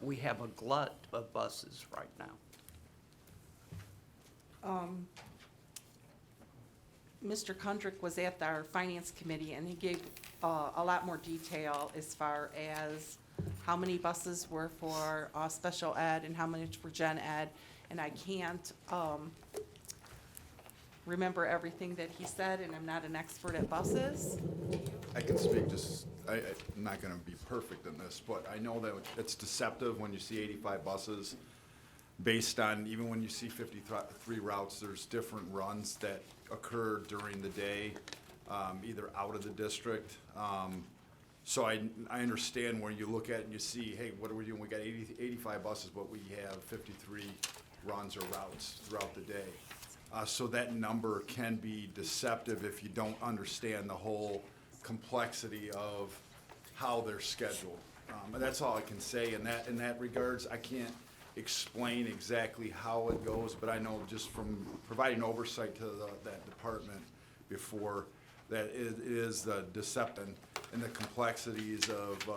we have a glut of buses right now. Mr. Kundrick was at our finance committee and he gave a lot more detail as far as how many buses were for special ed and how many for gen ed. And I can't remember everything that he said, and I'm not an expert at buses. I can speak just, I'm not gonna be perfect in this, but I know that it's deceptive when you see 85 buses based on, even when you see 53 routes, there's different runs that occur during the day, either out of the district. So I understand when you look at it and you see, hey, what are we doing? We got 85 buses, but we have 53 runs or routes throughout the day. So that number can be deceptive if you don't understand the whole complexity of how they're scheduled. And that's all I can say in that regards. I can't, explain exactly how it goes, but I know just from providing oversight to that department before, that it is the deception and the complexities of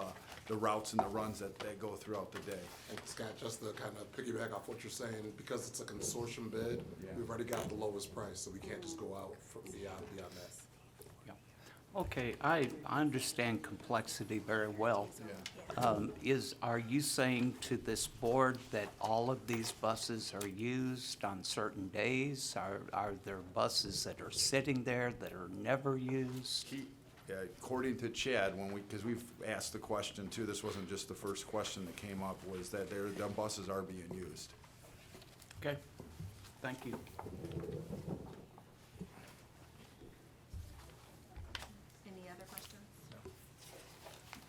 the routes and the runs that go throughout the day. And Scott, just to kind of piggyback off what you're saying, because it's a consortium bid, we've already got the lowest price, so we can't just go out from beyond that. Okay, I understand complexity very well. Are you saying to this board that all of these buses are used on certain days? Are there buses that are sitting there that are never used? According to Chad, because we've asked the question too, this wasn't just the first question that came up, was that the buses are being used. Okay, thank you. Any other questions?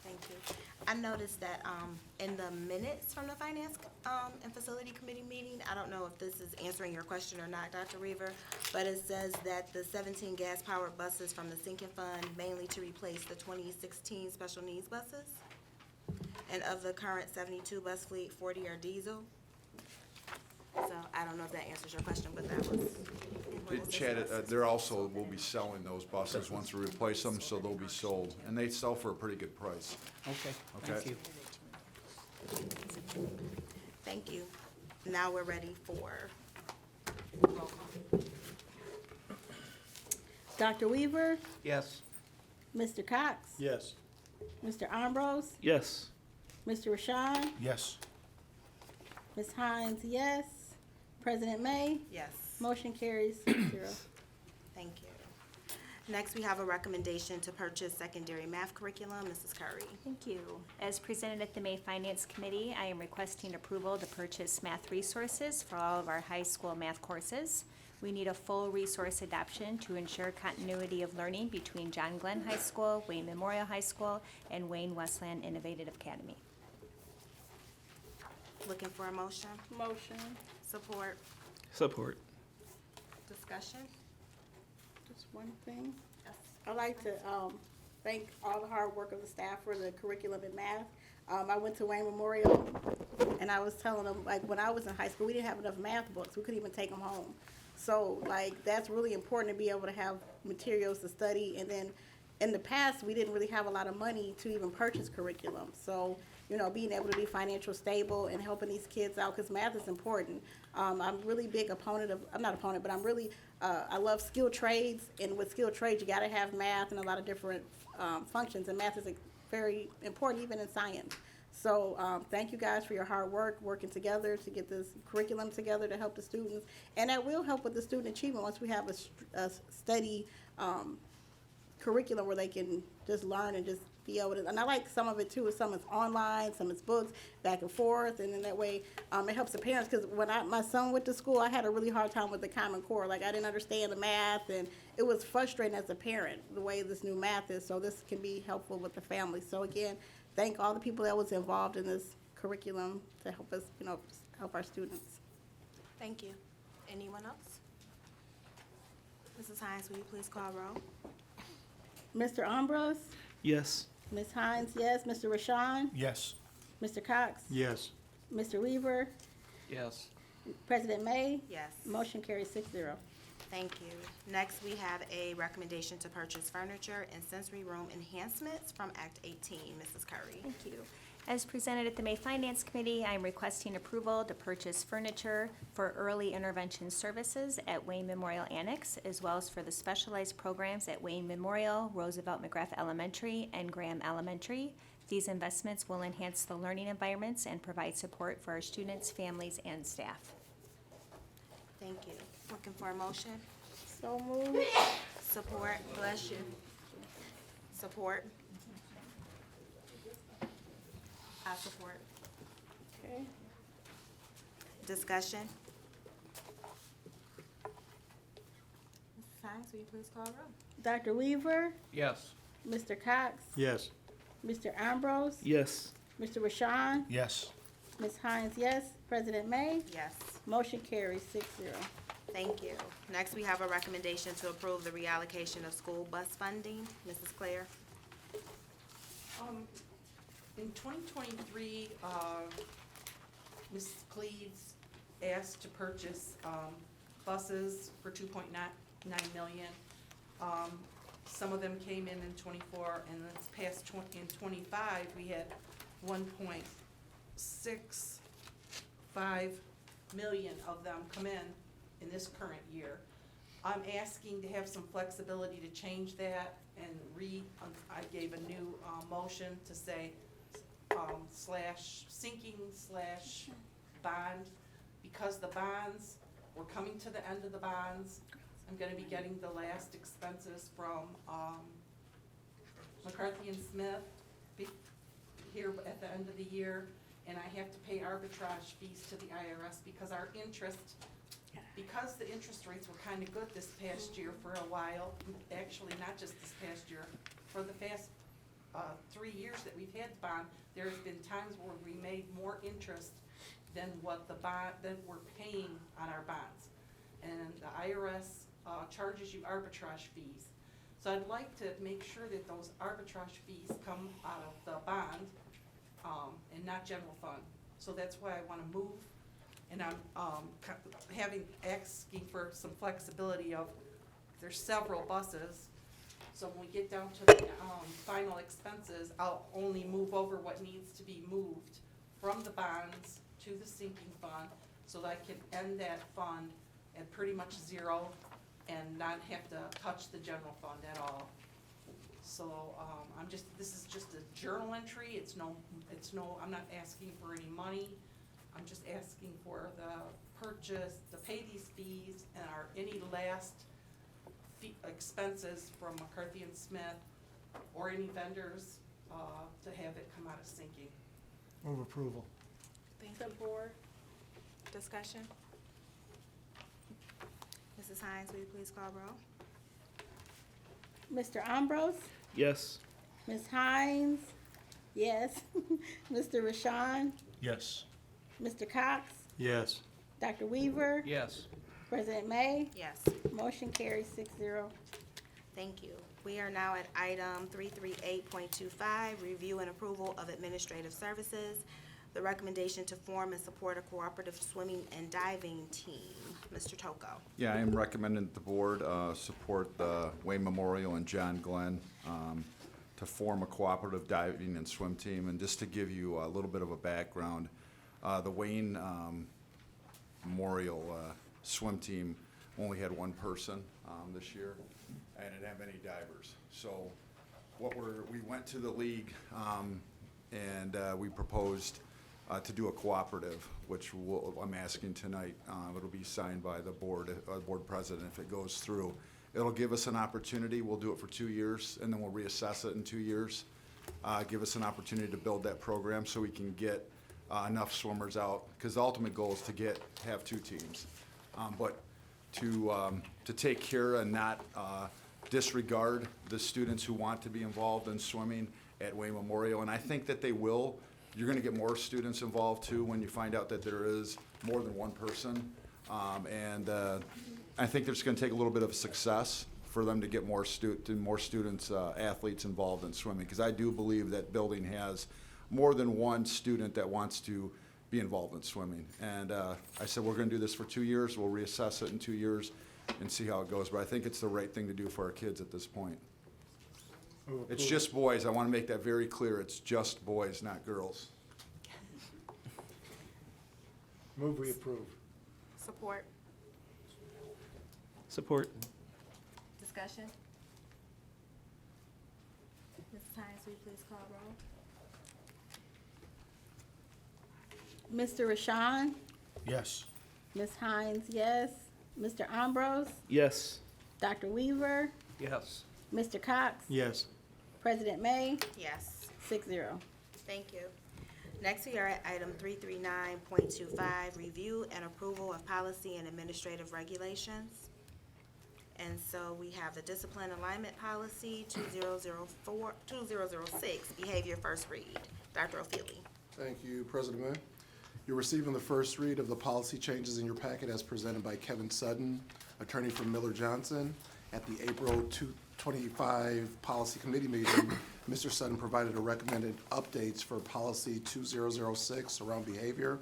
Thank you. I noticed that in the minutes from the Finance and Facility Committee meeting, I don't know if this is answering your question or not, Dr. Reaver, but it says that the 17 gas-powered buses from the sinking fund mainly to replace the 2016 special needs buses. And of the current 72 bus fleet, 40 are diesel. So I don't know if that answers your question, but that was. Chad, they're also, will be selling those buses once we replace them, so they'll be sold, and they sell for a pretty good price. Okay, thank you. Thank you. Now we're ready for roll call. Dr. Weaver, Yes. Mr. Cox, Yes. Mr. Ambrose, Yes. Mr. Rashawn, Yes. Ms. Hines, yes. President May, Yes. motion carries 6-0. Thank you. Next, we have a recommendation to purchase secondary math curriculum. Mrs. Curry. Thank you. As presented at the May Finance Committee, I am requesting approval to purchase math resources for all of our high school math courses. We need a full resource adoption to ensure continuity of learning between John Glenn High School, Wayne Memorial High School, and Wayne Westland Innovative Academy. Looking for a motion? Motion. Support? Support. Discussion? Just one thing. I'd like to thank all the hard work of the staff for the curriculum in math. I went to Wayne Memorial, and I was telling them, like, when I was in high school, we didn't have enough math books. We couldn't even take them home. So, like, that's really important to be able to have materials to study. And then in the past, we didn't really have a lot of money to even purchase curriculum. So, you know, being able to be financial stable and helping these kids out, because math is important. I'm really big opponent of, I'm not opponent, but I'm really, I love skilled trades. And with skilled trades, you gotta have math and a lot of different functions. And math is very important, even in science. So thank you guys for your hard work, working together to get this curriculum together to help the students. And that will help with the student achievement once we have a steady curriculum where they can just learn and just be able to, and I like some of it too, some is online, some is books, back and forth, and then that way it helps the parents, because when my son went to school, I had a really hard time with the Common Core. Like, I didn't understand the math, and it was frustrating as a parent, the way this new math is, so this can be helpful with the family. So again, thank all the people that was involved in this curriculum to help us, you know, help our students. Thank you. Anyone else? Mrs. Hines, will you please call roll? Mr. Ambrose? Yes. Ms. Hines, yes. Mr. Rashawn? Yes. Mr. Cox? Yes. Mr. Weaver? Yes. President May? Yes. Motion carries 6-0. Thank you. Next, we have a recommendation to purchase furniture and sensory room enhancements from Act 18. Mrs. Curry. Thank you. As presented at the May Finance Committee, I am requesting approval to purchase furniture for early intervention services at Wayne Memorial Annex, as well as for the specialized programs at Wayne Memorial, Roosevelt McGrath Elementary, and Graham Elementary. These investments will enhance the learning environments and provide support for our students, families, and staff. Thank you. Looking for a motion? So moved. Support. Bless you. Support. I support. Okay. Discussion. Mrs. Hines, will you please call roll? Dr. Weaver? Yes. Mr. Cox? Yes. Mr. Ambrose? Yes. Mr. Rashawn? Yes. Ms. Hines, yes. President May? Yes. Motion carries 6-0. Thank you. Next, we have a recommendation to approve the reallocation of school bus funding. Mrs. Claire. In 2023, Ms. Cleves asked to purchase, buses for 2.9 million. Some of them came in '24, and this past in '25, we had 1.65 million of them come in this current year. I'm asking to have some flexibility to change that and I gave a new, motion to say, slash sinking slash bond, because the bonds, we're coming to the end of the bonds. I'm gonna be getting the last expenses from, McCarthy and Smith here at the end of the year, and I have to pay arbitrage fees to the IRS because because the interest rates were kinda good this past year for a while, actually not just this past year, for the past 3 years that we've had the bond, there's been times where we made more interest than what than we're paying on our bonds. And the IRS charges you arbitrage fees. So I'd like to make sure that those arbitrage fees come out of the bond, and not general fund. So that's why I wanna move, and I'm, asking for some flexibility of, there's several buses. So when we get down to the, final expenses, I'll only move over what needs to be moved from the bonds to the sinking fund, so that I can end that fund at pretty much zero and not have to touch the general fund at all. So, this is just a journal entry, I'm not asking for any money. I'm just asking for the purchase, to pay these fees, and any last expenses from McCarthy and Smith, or any vendors, to have it come out of sinking. Move approval. Support. Discussion. Mrs. Hines, will you please call roll? Mr. Ambrose? Yes. Ms. Hines? Yes. Mr. Rashawn? Yes. Mr. Cox? Yes. Dr. Weaver? Yes. President May? Yes. Motion carries 6-0. Thank you. We are now at item 338.25, review and approval of administrative services. The recommendation to form and support a cooperative swimming and diving team. Mr. Toko. Yeah, I am recommending that the board support the Wayne Memorial and John Glenn to form a cooperative diving and swim team. And just to give you a little bit of a background, the Wayne Memorial swim team only had one person this year, and it didn't have any divers. So we went to the league and we proposed to do a cooperative, which I'm asking tonight. It'll be signed by the board president if it goes through. It'll give us an opportunity. We'll do it for 2 years, and then we'll reassess it in 2 years. Give us an opportunity to build that program so we can get enough swimmers out, because the ultimate goal is to have 2 teams. But to take care and not disregard the students who want to be involved in swimming at Wayne Memorial, and I think that they will. You're gonna get more students involved too when you find out that there is more than one person. I think there's gonna take a little bit of success for them to get more students, athletes involved in swimming, because I do believe that building has more than one student that wants to be involved in swimming. And I said, we're gonna do this for 2 years, we'll reassess it in 2 years and see how it goes, but I think it's the right thing to do for our kids at this point. It's just boys, I wanna make that very clear, it's just boys, not girls. Move we approve. Support. Support. Discussion. Mrs. Hines, will you please call roll? Mr. Rashawn? Yes. Ms. Hines, yes. Mr. Ambrose? Yes. Dr. Weaver? Yes. Mr. Cox? Yes. President May? Yes. 6-0. Thank you. Next, we are at item 339.25, review and approval of policy and administrative regulations. And so we have the discipline alignment policy 2006, behavior first read. Dr. O'Feely. Thank you, President May. You're receiving the first read of the policy changes in your packet as presented by Kevin Sutton, attorney from Miller Johnson. At the April 25 Policy Committee meeting, Mr. Sutton provided a recommended updates for policy 2006 around behavior.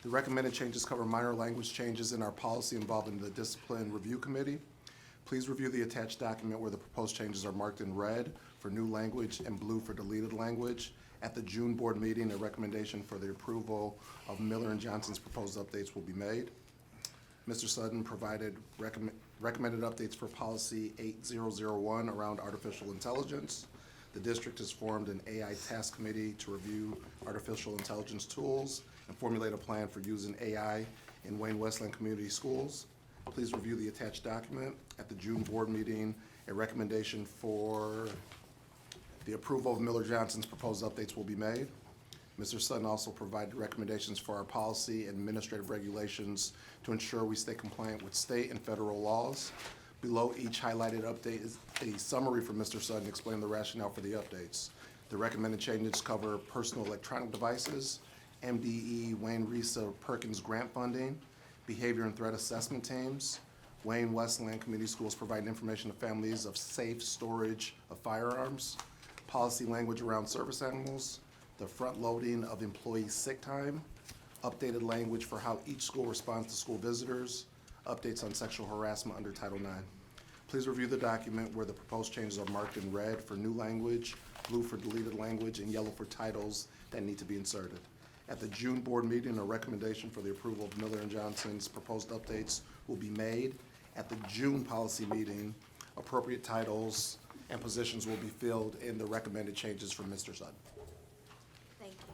The recommended changes cover minor language changes in our policy involving the Discipline Review Committee. Please review the attached document where the proposed changes are marked in red for new language and blue for deleted language. At the June board meeting, a recommendation for the approval of Miller and Johnson's proposed updates will be made. Mr. Sutton provided recommended updates for policy 8001 around artificial intelligence. The district has formed an AI task committee to review artificial intelligence tools and formulate a plan for using AI in Wayne Westland Community Schools. Please review the attached document. At the June board meeting, a recommendation for the approval of Miller Johnson's proposed updates will be made. Mr. Sutton also provided recommendations for our policy and administrative regulations to ensure we stay compliant with state and federal laws. Below each highlighted update is a summary from Mr. Sutton explaining the rationale for the updates. The recommended changes cover personal electronic devices, MDE Wayne Risa Perkins grant funding, behavior and threat assessment teams, Wayne Westland Community Schools providing information to families of safe storage of firearms, policy language around service animals, the front loading of employee sick time, updated language for how each school responds to school visitors, updates on sexual harassment under Title IX. Please review the document where the proposed changes are marked in red for new language, blue for deleted language, and yellow for titles that need to be inserted. At the June board meeting, a recommendation for the approval of Miller and Johnson's proposed updates will be made. At the June policy meeting, appropriate titles and positions will be filled in the recommended changes from Mr. Sutton. Thank you.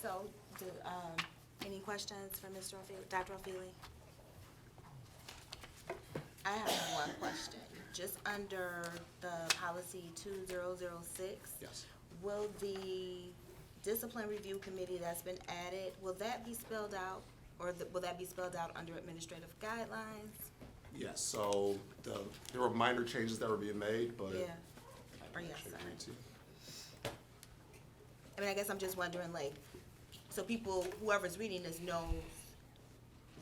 So, any questions for Mr. O'Feely, Dr. O'Feely? I have one question. Just under the policy 2006. Yes. Will the discipline review committee that's been added, will that be spelled out, or will that be spelled out under administrative guidelines? Yes, so there were minor changes that were being made, but. Yeah. Or yes, sorry. I mean, I guess I'm just wondering, like, so people, whoever's reading this knows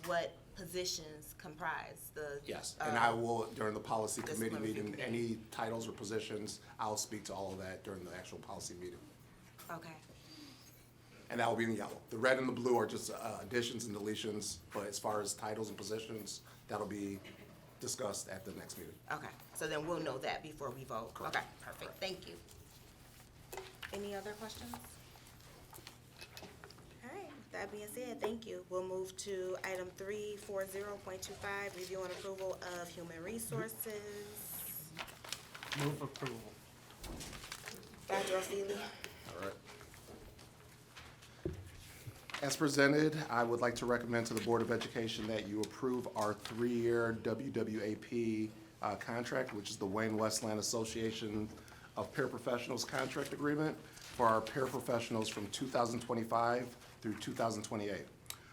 what positions comprise the. Yes, and I will, during the policy committee Discipline review meeting, any titles or positions, I'll speak to all of that during the actual policy meeting. Okay. And that will be in yellow. The red and the blue are just additions and deletions, but as far as titles and positions, that'll be discussed at the next meeting. Okay, so then we'll know that before we vote. Okay, perfect, thank you. Any other questions? All right, with that being said, thank you. We'll move to item 340.25, review and approval of human resources. Move approval. Dr. O'Feely. All right. As presented, I would like to recommend to the Board of Education that you approve our 3-year WWAP contract, which is the Wayne Westland Association of Paraprofessionals Contract Agreement for our paraprofessionals from 2025 through 2028.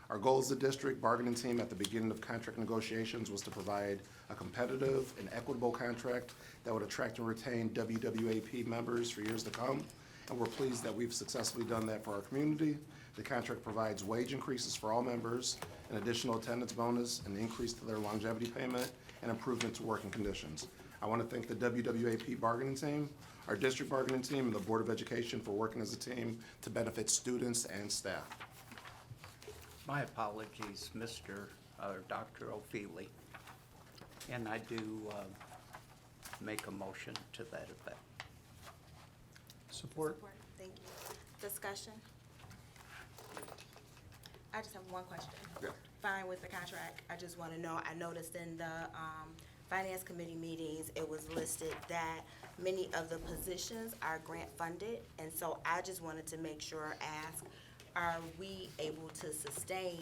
Our goal as a district bargaining team at the beginning of contract negotiations was to provide a competitive and equitable contract that would attract and retain WWAP members for years to come. And we're pleased that we've successfully done that for our community. The contract provides wage increases for all members, an additional attendance bonus, an increase to their longevity payment, and improvement to working conditions. I want to thank the WWAP bargaining team, our district bargaining team, and the Board of Education for working as a team to benefit students and staff. My apologies, Dr. O'Feely. And I do make a motion to that effect. Support. Thank you. Discussion? I just have one question. Yeah. Fine with the contract. I just want to know, I noticed in the finance committee meetings, it was listed that many of the positions are grant funded. And so I just wanted to make sure, ask, are we able to sustain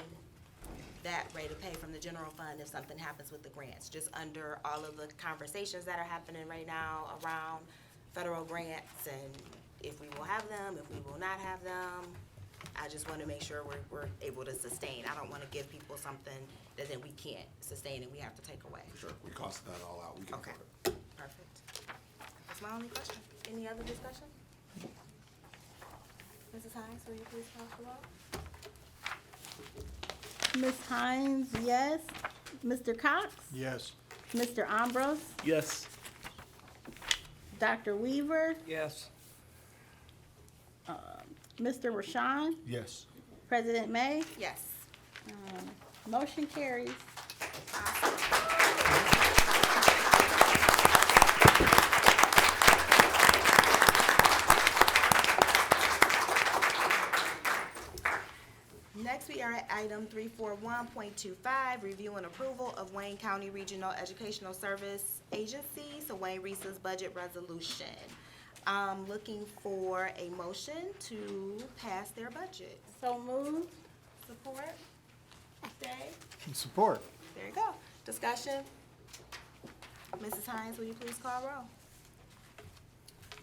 that rate of pay from the general fund if something happens with the grants? Just under all of the conversations that are happening right now around federal grants and if we will have them, if we will not have them. I just want to make sure we're able to sustain. I don't want to give people something that then we can't sustain and we have to take away. Sure, we costed that all out. We can Okay, afford it. perfect. That's my only question. Any other discussion? Mrs. Hines, will you please call the roll? Ms. Hines, yes. Mr. Cox? Yes. Mr. Ambrose? Yes. Dr. Weaver? Yes. Mr. Rashawn? Yes. President May? Yes. Motion carries. Next, we are at item 341.25, review and approval of Wayne County Regional Educational Service Agency, so Wayne Reese's budget resolution. Looking for a motion to pass their budget. So moved. Support? Dave? Support. There you go. Discussion? Mrs. Hines, will you please call roll?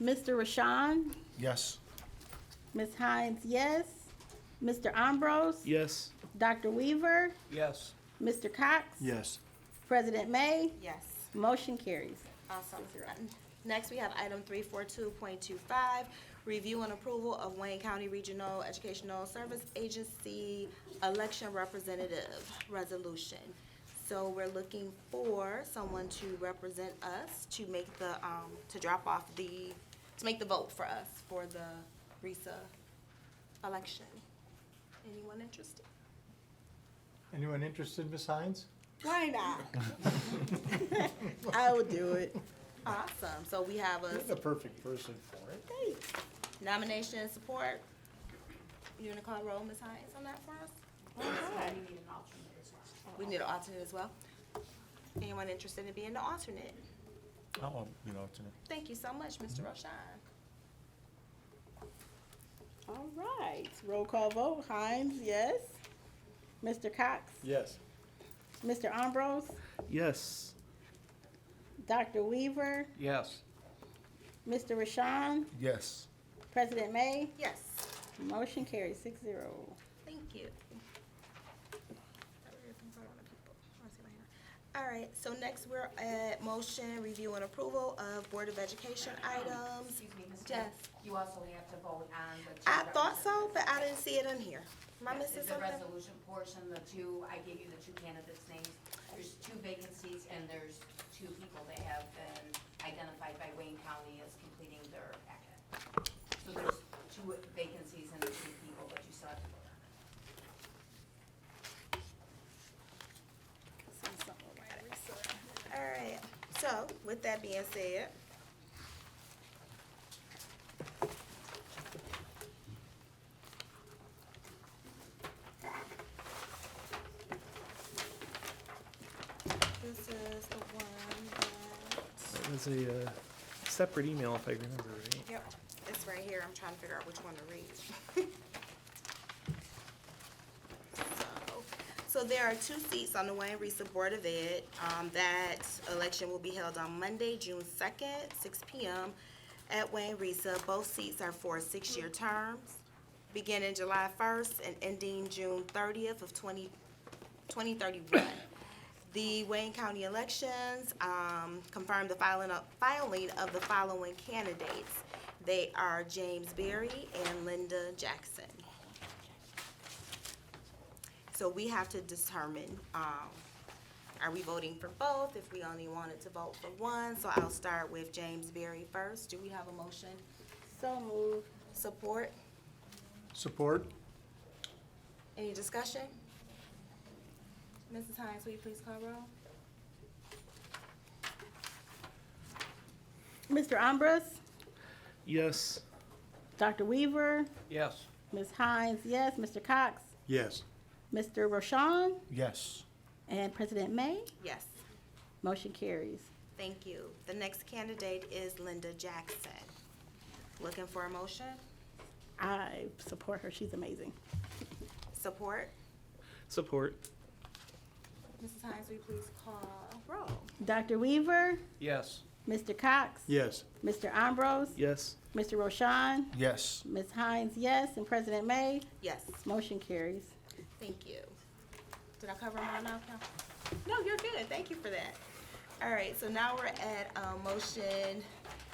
Mr. Rashawn? Yes. Ms. Hines, yes. Mr. Ambrose? Yes. Dr. Weaver? Yes. Mr. Cox? Yes. President May? Yes. Motion carries. Awesome. Next, we have item 342.25, review and approval of Wayne County Regional Educational Service Agency election representative resolution. So we're looking for someone to represent us to make the, to drop off the, to make the vote for us for the RESA election. Anyone interested? Anyone interested, Ms. Hines? Why not? I will do it. Awesome. So we have You're the perfect person for it. nomination and support. You want to call roll, Ms. Hines, on that for us? We need an alternate as well. Anyone interested in being the alternate? I want to be an alternate. Thank you so much, Mr. Roshan. All right. Roll call vote. Hines, yes. Mr. Cox? Yes. Mr. Ambrose? Yes. Dr. Weaver? Yes. Mr. Rashawn? Yes. President May? Yes. Motion carries 6-0. Thank you. All right, so next we're at motion, review and approval of Board of Education items. Excuse me, Ms. Yes. You also have to vote on the two. I thought so, but I didn't see it in here. Am I Yes, missing in the something? resolution portion, I gave you the two candidates' names. There's two vacancies and there's two people that have been identified by Wayne County as completing their packet. So there's two vacancies and two people, but you still have to vote on it. All right, so with that being said, this is the one that, It was a separate email, if I remember right. yep, it's right here. I'm trying to figure out which one to read. So there are two seats on the Wayne Reese's Board of Ed. That election will be held on Monday, June 2nd, 6 p.m. at Wayne Reesa. Both seats are for 6-year terms, beginning July 1st and ending June 30th of 2031. The Wayne County elections confirmed the filing of the following candidates. They are James Berry and Linda Jackson. So we have to determine, are we voting for both, if we only wanted to vote for one? So I'll start with James Berry first. Do we have a motion? So moved. Support? Support. Any discussion? Mrs. Hines, will you please call roll? Mr. Ambrose? Yes. Dr. Weaver? Yes. Ms. Hines, yes. Mr. Cox? Yes. Mr. Rashawn? Yes. And President May? Yes. Motion carries. Thank you. The next candidate is Linda Jackson. Looking for a motion? I support her. She's amazing. Support? Support. Mrs. Hines, will you please call roll? Dr. Weaver? Yes. Mr. Cox? Yes. Mr. Ambrose? Yes. Mr. Rashawn? Yes. Ms. Hines, yes. And President May? Yes. Motion carries. Thank you. Did I cover them all now, Cal? No, you're good. Thank you for that. All right, so now we're at motion,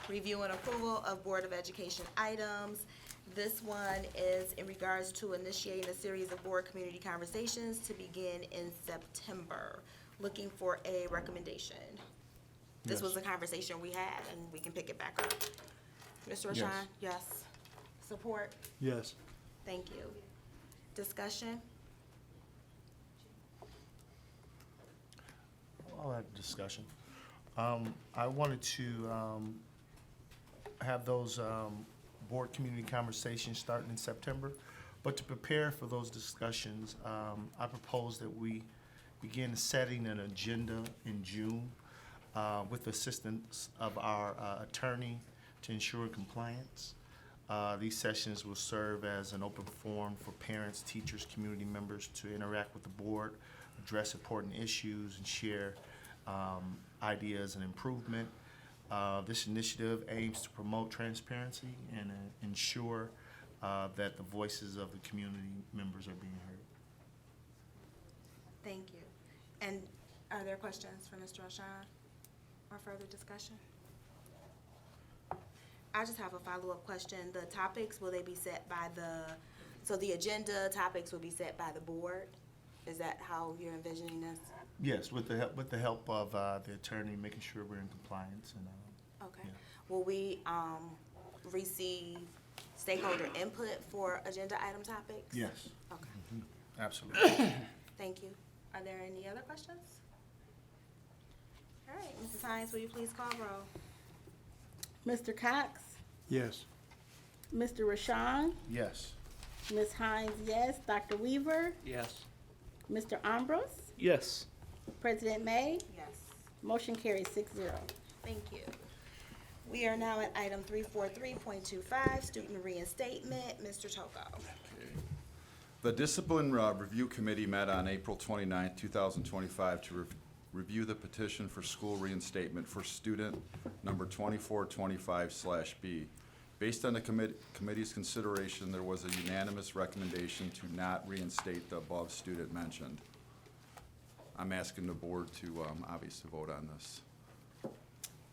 review and approval of Board of Education items. This one is in regards to initiating a series of board community conversations to begin in September. Looking for a recommendation. This was a conversation we had, and we can pick it back up. Mr. Rashawn? Yes. Support? Yes. Thank you. Discussion? I'll have discussion. I wanted to have those board community conversations starting in September. But to prepare for those discussions, I propose that we begin setting an agenda in June with the assistance of our attorney to ensure compliance. These sessions will serve as an open forum for parents, teachers, community members to interact with the board, address important issues, and share ideas and improvement. This initiative aims to promote transparency and ensure that the voices of the community members are being heard. Thank you. And are there questions for Mr. Rashan or further discussion? I just have a follow-up question. The topics, will they be set by so the agenda topics will be set by the board? Is that how you're envisioning this? Yes, with the help of the attorney, making sure we're in compliance and. Okay. Yeah. Will we receive stakeholder input for agenda item topics? Yes. Okay. Absolutely. Thank you. Are there any other questions? All right, Mrs. Hines, will you please call roll? Mr. Cox? Yes. Mr. Rashan? Yes. Ms. Hines, yes. Dr. Weaver? Yes. Mr. Ambrose? Yes. President May? Yes. Motion carries 6-0. Thank you. We are now at item 343.25, student reinstatement. Mr. Toko. The Discipline Review Committee met on April 29, 2025 to review the petition for school reinstatement for student number 2425/B. Based on the committee's consideration, there was a unanimous recommendation to not reinstate the above student mentioned. I'm asking the board to obviously vote on this.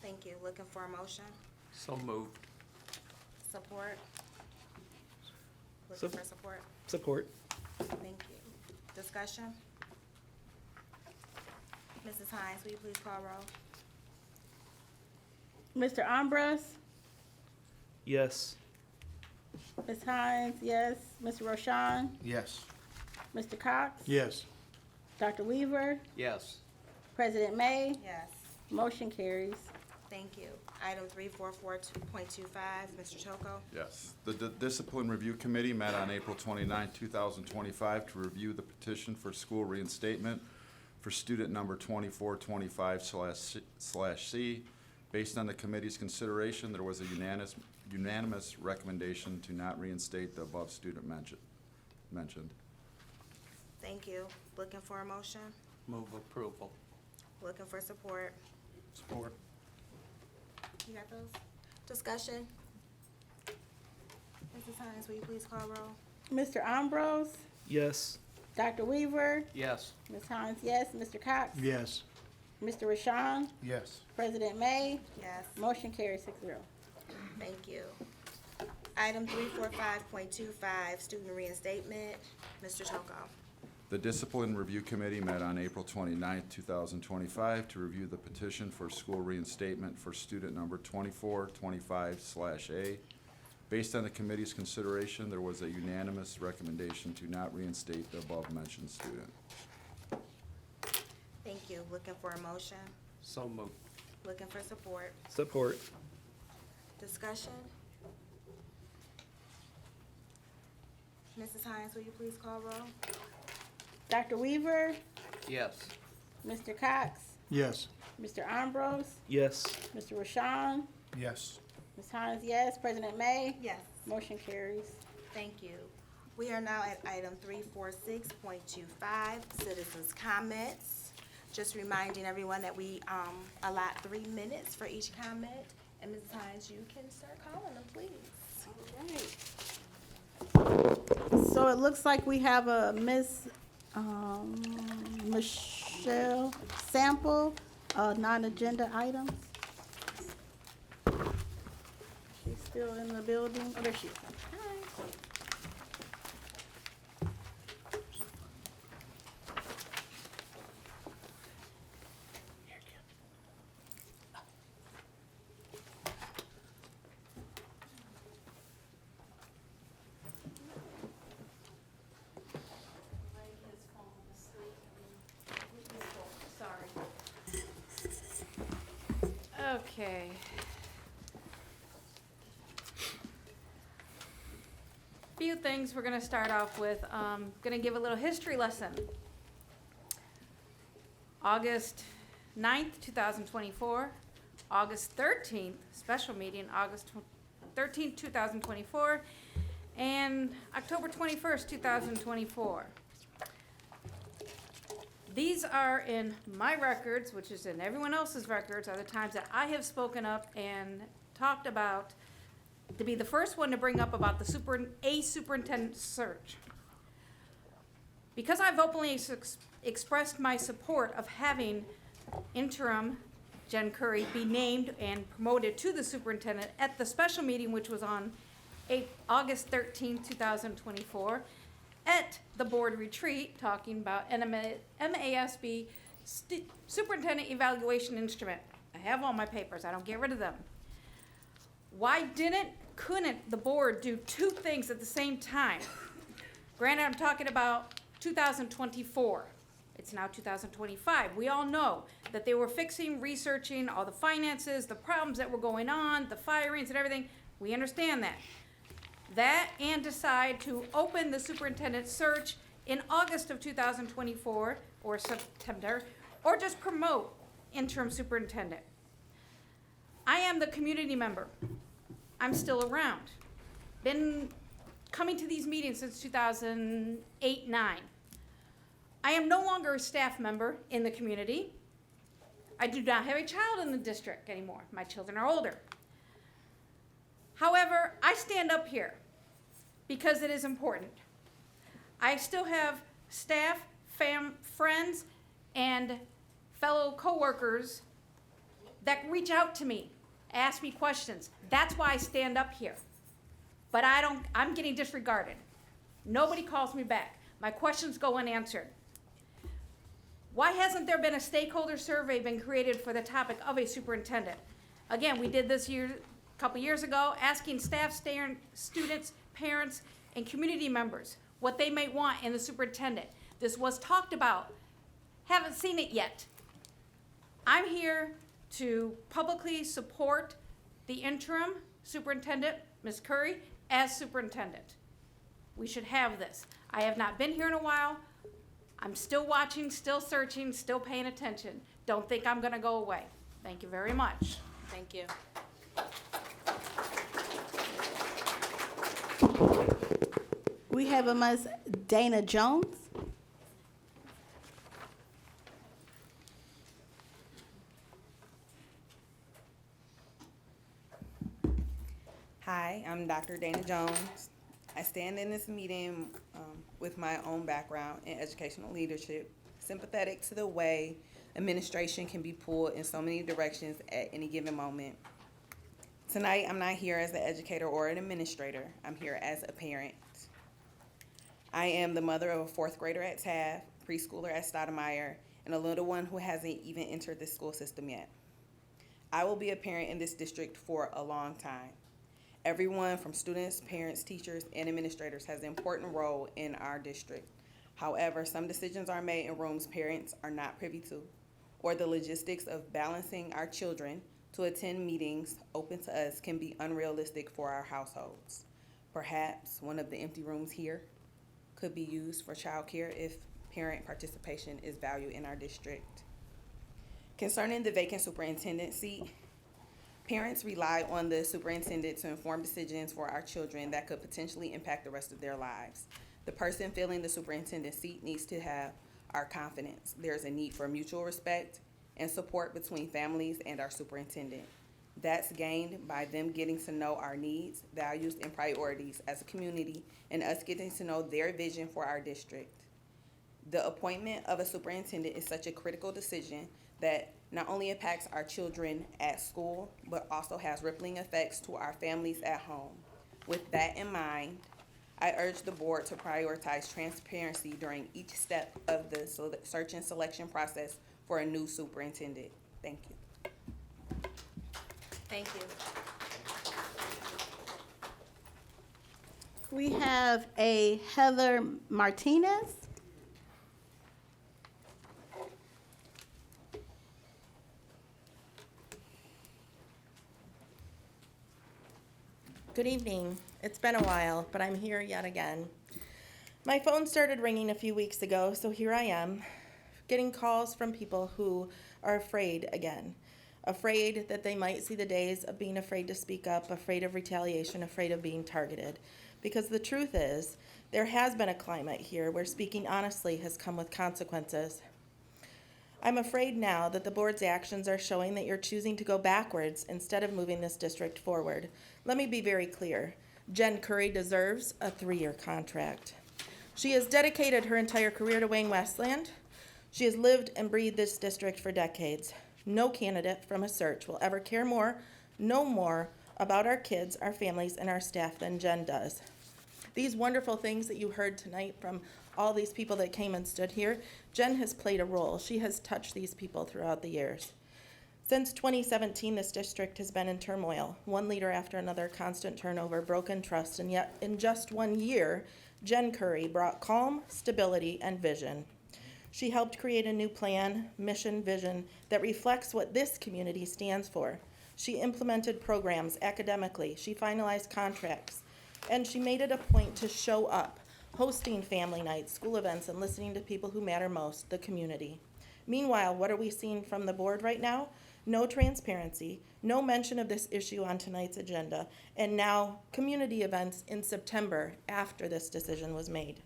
Thank you. Looking for a motion? So moved. Support? Looking for support? Support. Thank you. Discussion? Mrs. Hines, will you please call roll? Mr. Ambrose? Yes. Ms. Hines, yes. Mr. Rashan? Yes. Mr. Cox? Yes. Dr. Weaver? Yes. President May? Yes. Motion carries. Thank you. Item 344.25, Mr. Toko. Yes. The Discipline Review Committee met on April 29, 2025 to review the petition for school reinstatement for student number 2425/C. Based on the committee's consideration, there was a unanimous recommendation to not reinstate the above student mentioned. Thank you. Looking for a motion? Move approval. Looking for support? Support. You got those? Discussion? Mrs. Hines, will you please call roll? Mr. Ambrose? Yes. Dr. Weaver? Yes. Ms. Hines, yes. Mr. Cox? Yes. Mr. Rashan? Yes. President May? Yes. Motion carries 6-0. Thank you. Item 345.25, student reinstatement. Mr. Toko. The Discipline Review Committee met on April 29, 2025 to review the petition for school reinstatement for student number 2425/A. Based on the committee's consideration, there was a unanimous recommendation to not reinstate the above-mentioned student. Thank you. Looking for a motion? So moved. Looking for support? Support. Discussion? Mrs. Hines, will you please call roll? Dr. Weaver? Yes. Mr. Cox? Yes. Mr. Ambrose? Yes. Mr. Rashan? Yes. Ms. Hines, yes. President May? Yes. Motion carries. Thank you. We are now at item 346.25, citizens' comments. Just reminding everyone that we allot 3 minutes for each comment. And Mrs. Hines, you can start calling them, please. All right. So it looks like we have a Miss Michelle Sample, non-agenda items. She's still in the building. Oh, there she is. Okay. Few things we're gonna start off with. Gonna give a little history lesson. August 9th, 2024, August 13th, special meeting, August 13th, 2024, and October 21st, 2024. These are in my records, which is in everyone else's records, are the times that I have spoken up and talked about to be the first one to bring up about the superintendent search. Because I've openly expressed my support of having interim Jen Curry be named and promoted to the superintendent at the special meeting, which was on August 13, 2024, at the board retreat, talking about MASB superintendent evaluation instrument. I have all my papers, I don't get rid of them. Why couldn't the board do two things at the same time? Granted, I'm talking about 2024. It's now 2025. We all know that they were researching all the finances, the problems that were going on, the firings and everything. We understand that. That and decide to open the superintendent search in August of 2024 or September, or just promote interim superintendent. I am the community member. I'm still around. Been coming to these meetings since 2008-09. I am no longer a staff member in the community. I do not have a child in the district anymore. My children are older. However, I stand up here because it is important. I still have staff, friends, and fellow coworkers that reach out to me, ask me questions. That's why I stand up here. But I'm getting disregarded. Nobody calls me back. My questions go unanswered. Why hasn't there been a stakeholder survey been created for the topic of a superintendent? Again, we did this a couple years ago, asking staff, students, parents, and community members what they may want in the superintendent. This was talked about. Haven't seen it yet. I'm here to publicly support the interim superintendent, Ms. Curry, as superintendent. We should have this. I have not been here in a while. I'm still watching, still searching, still paying attention. Don't think I'm gonna go away. Thank you very much. Thank you. We have a Ms. Dana Jones. Hi, I'm Dr. Dana Jones. I stand in this meeting with my own background in educational leadership, sympathetic to the way administration can be pulled in so many directions at any given moment. Tonight, I'm not here as an educator or an administrator. I'm here as a parent. I am the mother of a fourth grader at Taft, preschooler at Stoudemire, and a little one who hasn't even entered the school system yet. I will be a parent in this district for a long time. Everyone from students, parents, teachers, and administrators has an important role in our district. However, some decisions are made in rooms parents are not privy to, or the logistics of balancing our children to attend meetings open to us can be unrealistic for our households. Perhaps one of the empty rooms here could be used for childcare if parent participation is valued in our district. Concerning the vacant superintendent seat, parents rely on the superintendent to inform decisions for our children that could potentially impact the rest of their lives. The person filling the superintendent seat needs to have our confidence. There's a need for mutual respect and support between families and our superintendent. That's gained by them getting to know our needs, values, and priorities as a community, and us getting to know their vision for our district. The appointment of a superintendent is such a critical decision that not only impacts our children at school, but also has rippling effects to our families at home. With that in mind, I urge the board to prioritize transparency during each step of the search and selection process for a new superintendent. Thank you. Thank you. We have a Heather Martinez. Good evening. It's been a while, but I'm here yet again. My phone started ringing a few weeks ago, so here I am, getting calls from people who are afraid again. Afraid that they might see the days of being afraid to speak up, afraid of retaliation, afraid of being targeted. Because the truth is, there has been a climate here where speaking honestly has come with consequences. I'm afraid now that the board's actions are showing that you're choosing to go backwards instead of moving this district forward. Let me be very clear. Jen Curry deserves a 3-year contract. She has dedicated her entire career to Wayne Westland. She has lived and breathed this district for decades. No candidate from a search will ever care more, know more about our kids, our families, and our staff than Jen does. These wonderful things that you heard tonight from all these people that came and stood here, Jen has played a role. She has touched these people throughout the years. Since 2017, this district has been in turmoil. One leader after another, constant turnover, broken trust, and yet in just 1 year, Jen Curry brought calm, stability, and vision. She helped create a new plan, mission, vision that reflects what this community stands for. She implemented programs academically. She finalized contracts. And she made it a point to show up, hosting family nights, school events, and listening to people who matter most, the community. Meanwhile, what are we seeing from the board right now? No transparency, no mention of this issue on tonight's agenda, and now community events in September after this decision was made.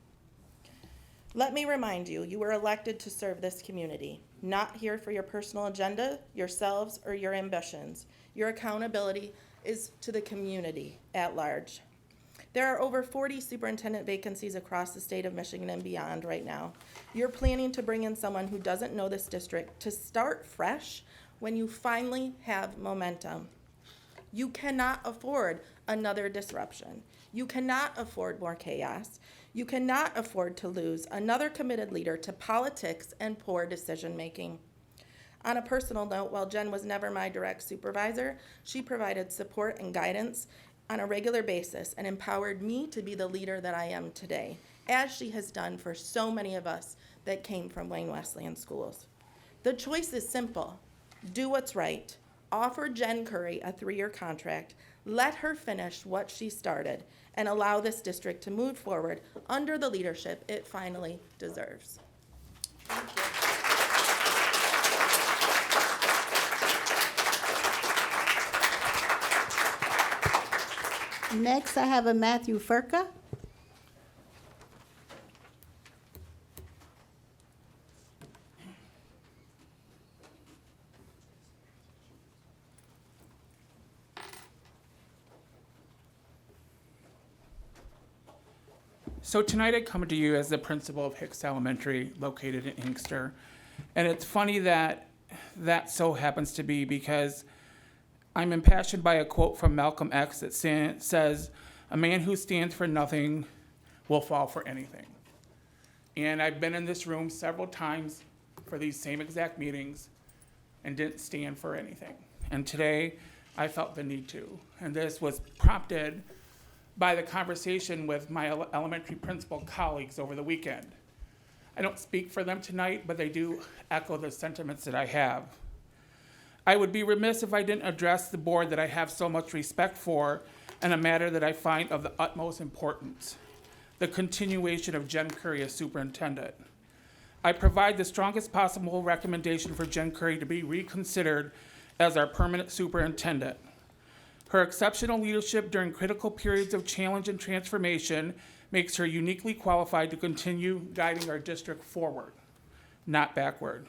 Let me remind you, you were elected to serve this community, not here for your personal agenda, yourselves, or your ambitions. Your accountability is to the community at large. There are over 40 superintendent vacancies across the state of Michigan and beyond right now. You're planning to bring in someone who doesn't know this district to start fresh when you finally have momentum. You cannot afford another disruption. You cannot afford more chaos. You cannot afford to lose another committed leader to politics and poor decision-making. On a personal note, while Jen was never my direct supervisor, she provided support and guidance on a regular basis and empowered me to be the leader that I am today, as she has done for so many of us that came from Wayne Westland schools. The choice is simple. Do what's right. Offer Jen Curry a 3-year contract. Let her finish what she started and allow this district to move forward under the leadership it finally deserves. Thank you. Next, I have a Matthew Furka. So tonight I come to you as the principal of Hicks Elementary, located in Inkster. And it's funny that that so happens to be because I'm impassioned by a quote from Malcolm X that says, "A man who stands for nothing will fall for anything." And I've been in this room several times for these same exact meetings and didn't stand for anything. And today I felt the need to. And this was prompted by the conversation with my elementary principal colleagues over the weekend. I don't speak for them tonight, but they do echo the sentiments that I have. I would be remiss if I didn't address the board that I have so much respect for in a matter that I find of the utmost importance: the continuation of Jen Curry as superintendent. I provide the strongest possible recommendation for Jen Curry to be reconsidered as our permanent superintendent. Her exceptional leadership during critical periods of challenge and transformation makes her uniquely qualified to continue guiding our district forward, not backward.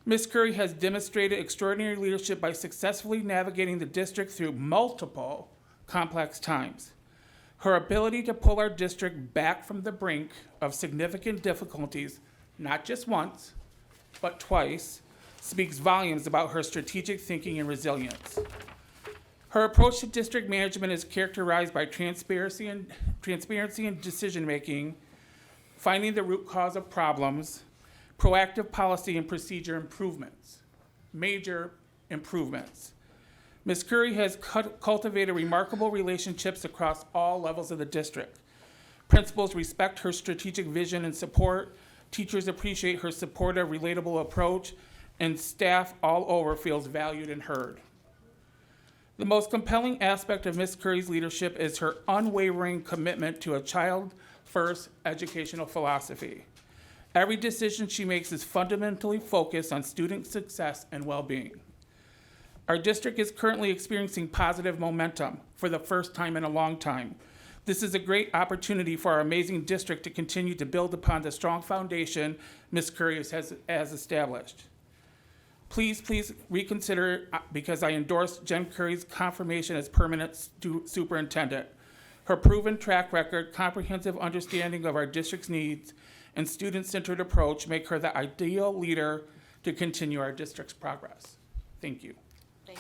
Ms. Curry has demonstrated extraordinary leadership by successfully navigating the district through multiple complex times. Her ability to pull our district back from the brink of significant difficulties, not just once, but twice, speaks volumes about her strategic thinking and resilience. Her approach to district management is characterized by transparency and decision-making, finding the root cause of problems, proactive policy and procedure improvements, major improvements. Ms. Curry has cultivated remarkable relationships across all levels of the district. Principals respect her strategic vision and support, teachers appreciate her supportive, relatable approach, and staff all over feels valued and heard. The most compelling aspect of Ms. Curry's leadership is her unwavering commitment to a child-first educational philosophy. Every decision she makes is fundamentally focused on student success and well-being. Our district is currently experiencing positive momentum for the first time in a long time. This is a great opportunity for our amazing district to continue to build upon the strong foundation Ms. Curry has established. Please reconsider because I endorse Jen Curry's confirmation as permanent superintendent. Her proven track record, comprehensive understanding of our district's needs, and student-centered approach make her the ideal leader to continue our district's progress. Thank you. Thank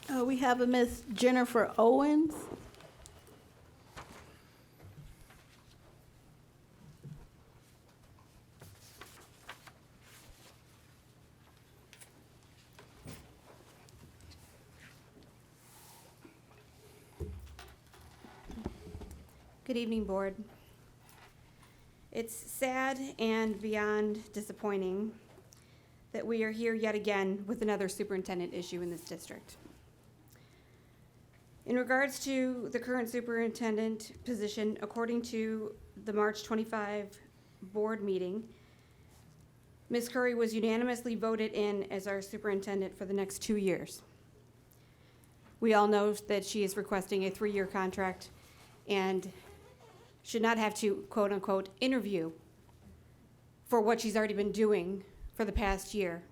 you. We have a Miss Jennifer Owens. Good evening, Board. It's sad and beyond disappointing that we are here yet again with another superintendent issue in this district. In regards to the current superintendent position, according to the March 25 board meeting, Ms. Curry was unanimously voted in as our superintendent for the next 2 years. We all know that she is requesting a 3-year contract and should not have to, quote unquote, interview for what she's already been doing for the past year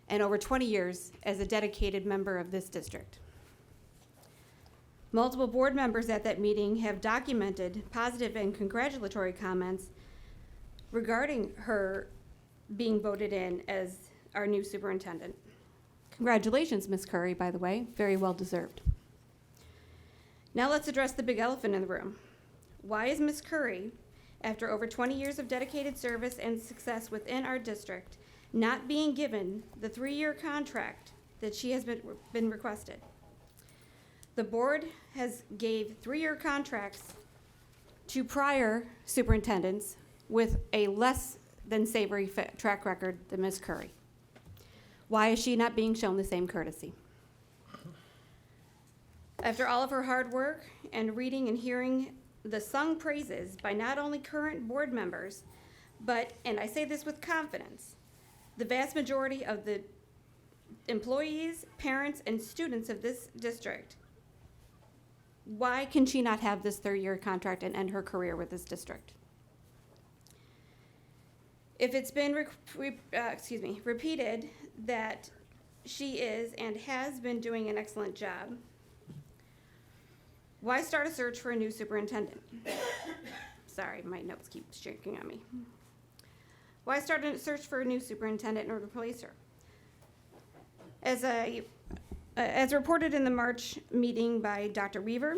and over 20 years as a dedicated member of this district. Multiple board members at that meeting have documented positive and congratulatory comments regarding her being voted in as our new superintendent. Congratulations, Ms. Curry, by the way, very well deserved. Now let's address the big elephant in the room. Why is Ms. Curry, after over 20 years of dedicated service and success within our district, not being given the 3-year contract that she has been requested? The board has gave 3-year contracts to prior superintendents with a less than savory track record than Ms. Curry. Why is she not being shown the same courtesy? After all of her hard work and reading and hearing the sung praises by not only current board members, but, and I say this with confidence, the vast majority of the employees, parents, and students of this district, why can she not have this 3-year contract and end her career with this district? If it's been repeated that she is and has been doing an excellent job, why start a search for a new superintendent? Sorry, my notes keep shaking on me. Why start a search for a new superintendent and replace her? As reported in the March meeting by Dr. Weaver,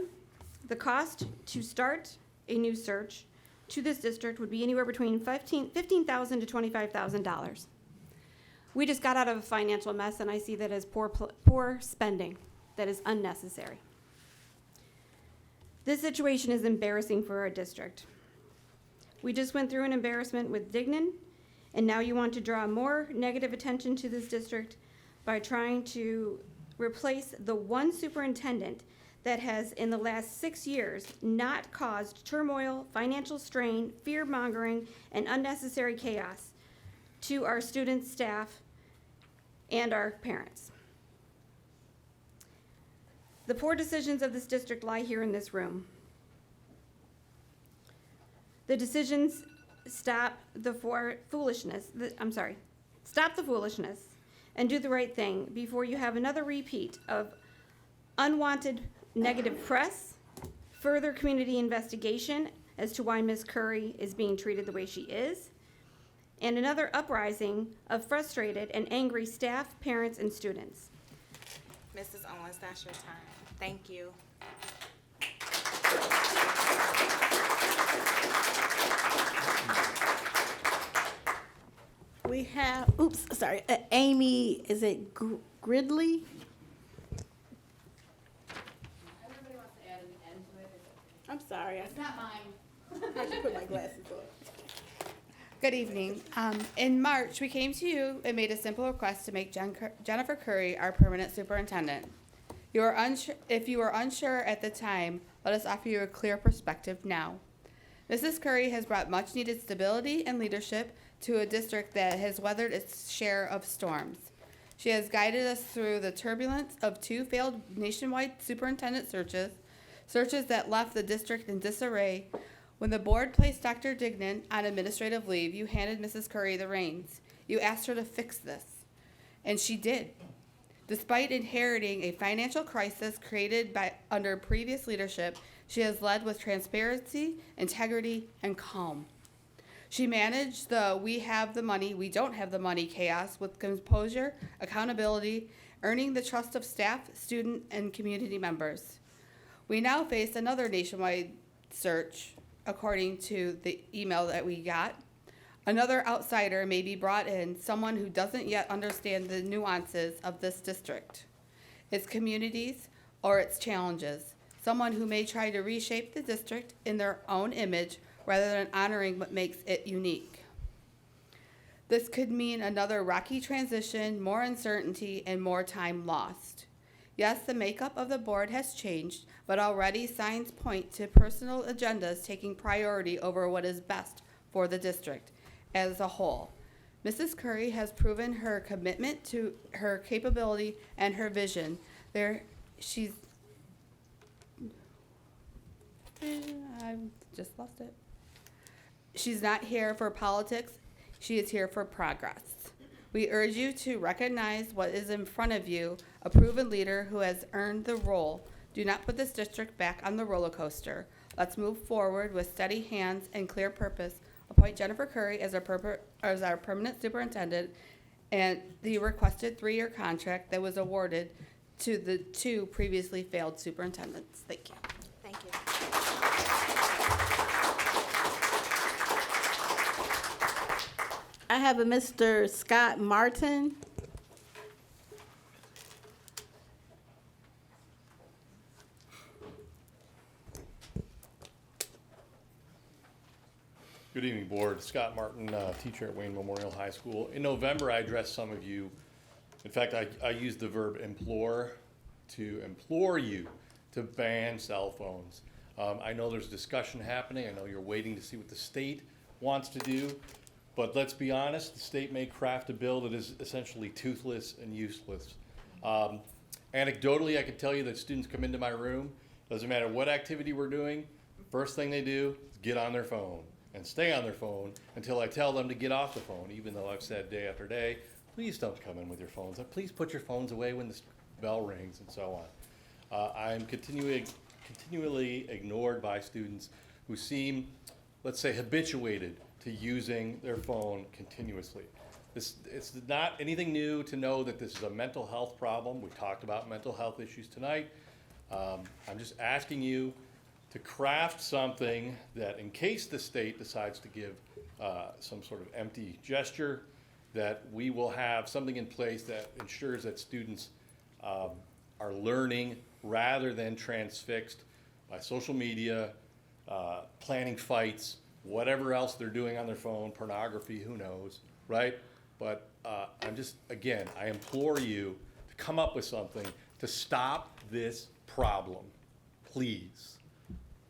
the cost to start a new search to this district would be anywhere between $15,000 to $25,000. We just got out of a financial mess, and I see that as poor spending that is unnecessary. This situation is embarrassing for our district. We just went through an embarrassment with Dignan, and now you want to draw more negative attention to this district by trying to replace the one superintendent that has, in the last 6 years, not caused turmoil, financial strain, fear-mongering, and unnecessary chaos to our students, staff, and our parents. The poor decisions of this district lie here in this room. The decisions stop the foolishness and do the right thing before you have another repeat of unwanted negative press, further community investigation as to why Ms. Curry is being treated the way she is, and another uprising of frustrated and angry staff, parents, and students. Mrs. Owens, that's your time. Thank you. We have, Amy, is it Gridley? Everybody wants to add an end to it. I'm sorry. It's not mine. I should put my glasses on. Good evening. In March, we came to you and made a simple request to make Jennifer Curry our permanent superintendent. If you were unsure at the time, let us offer you a clear perspective now. Mrs. Curry has brought much-needed stability and leadership to a district that has weathered its share of storms. She has guided us through the turbulence of 2 failed nationwide superintendent searches that left the district in disarray. When the board placed Dr. Dignan on administrative leave, you handed Mrs. Curry the reins. You asked her to fix this, and she did. Despite inheriting a financial crisis created under previous leadership, she has led with transparency, integrity, and calm. She managed the we have the money, we don't have the money chaos with composure, accountability, earning the trust of staff, student, and community members. We now face another nationwide search, according to the email that we got. Another outsider may be brought in, someone who doesn't yet understand the nuances of this district, its communities, or its challenges. Someone who may try to reshape the district in their own image rather than honoring what makes it unique. This could mean another rocky transition, more uncertainty, and more time lost. Yes, the makeup of the board has changed, but already signs point to personal agendas taking priority over what is best for the district as a whole. Mrs. Curry has proven her commitment to her capability and her vision. I just lost it. She's not here for politics. She is here for progress. We urge you to recognize what is in front of you, a proven leader who has earned the role. Do not put this district back on the roller coaster. Let's move forward with steady hands and clear purpose. Appoint Jennifer Curry as our permanent superintendent and the requested 3-year contract that was awarded to the 2 previously failed superintendents. Thank you. Thank you. I have a Mr. Scott Martin. Good evening, Board. Scott Martin, teacher at Wayne Memorial High School. In November, I addressed some of you. In fact, I used the verb implore to implore you to ban cell phones. I know there's discussion happening. I know you're waiting to see what the state wants to do. But let's be honest, the state may craft a bill that is essentially toothless and useless. Anecdotally, I can tell you that students come into my room, doesn't matter what activity we're doing, first thing they do is get on their phone and stay on their phone until I tell them to get off the phone, even though I've said day after day, please don't come in with your phones. Please put your phones away when the bell rings and so on. I'm continually ignored by students who seem, let's say, habituated to using their phone continuously. It's not anything new to know that this is a mental health problem. We've talked about mental health issues tonight. I'm just asking you to craft something that, in case the state decides to give some sort of empty gesture, that we will have something in place that ensures that students are learning rather than transfixed by social media, planning fights, whatever else they're doing on their phone, pornography, who knows, right? But I'm just, again, I implore you to come up with something to stop this problem, please.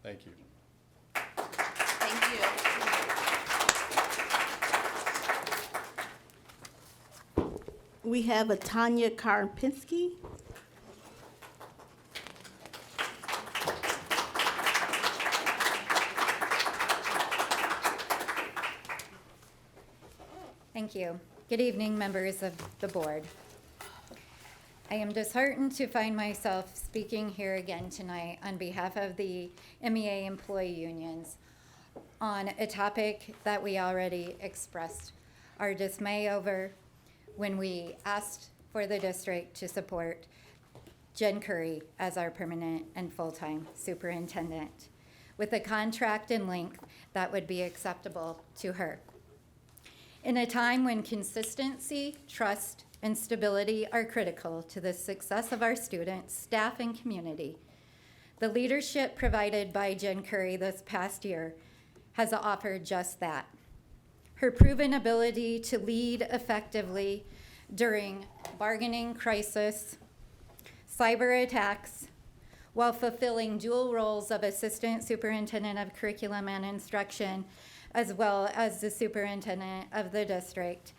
Thank you. Thank you. We have a Tanya Karpinski. Thank you. Good evening, members of the board. I am disheartened to find myself speaking here again tonight on behalf of the MEA employee unions on a topic that we already expressed our dismay over when we asked for the district to support Jen Curry as our permanent and full-time superintendent with a contract and length that would be acceptable to her. In a time when consistency, trust, and stability are critical to the success of our students, staff, and community, the leadership provided by Jen Curry this past year has offered just that. her proven ability to lead effectively during bargaining crisis, cyber attacks, while fulfilling dual roles of Assistant Superintendent of Curriculum and Instruction, as well as the Superintendent of the district,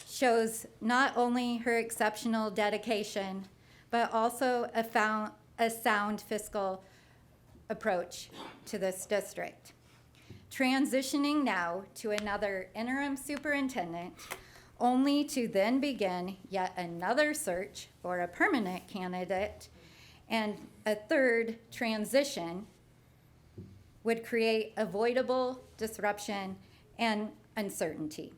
shows not only her exceptional dedication, but also a sound fiscal approach to this district. Transitioning now to another interim superintendent, only to then begin yet another search for a permanent candidate, and a third transition would create avoidable disruption and uncertainty.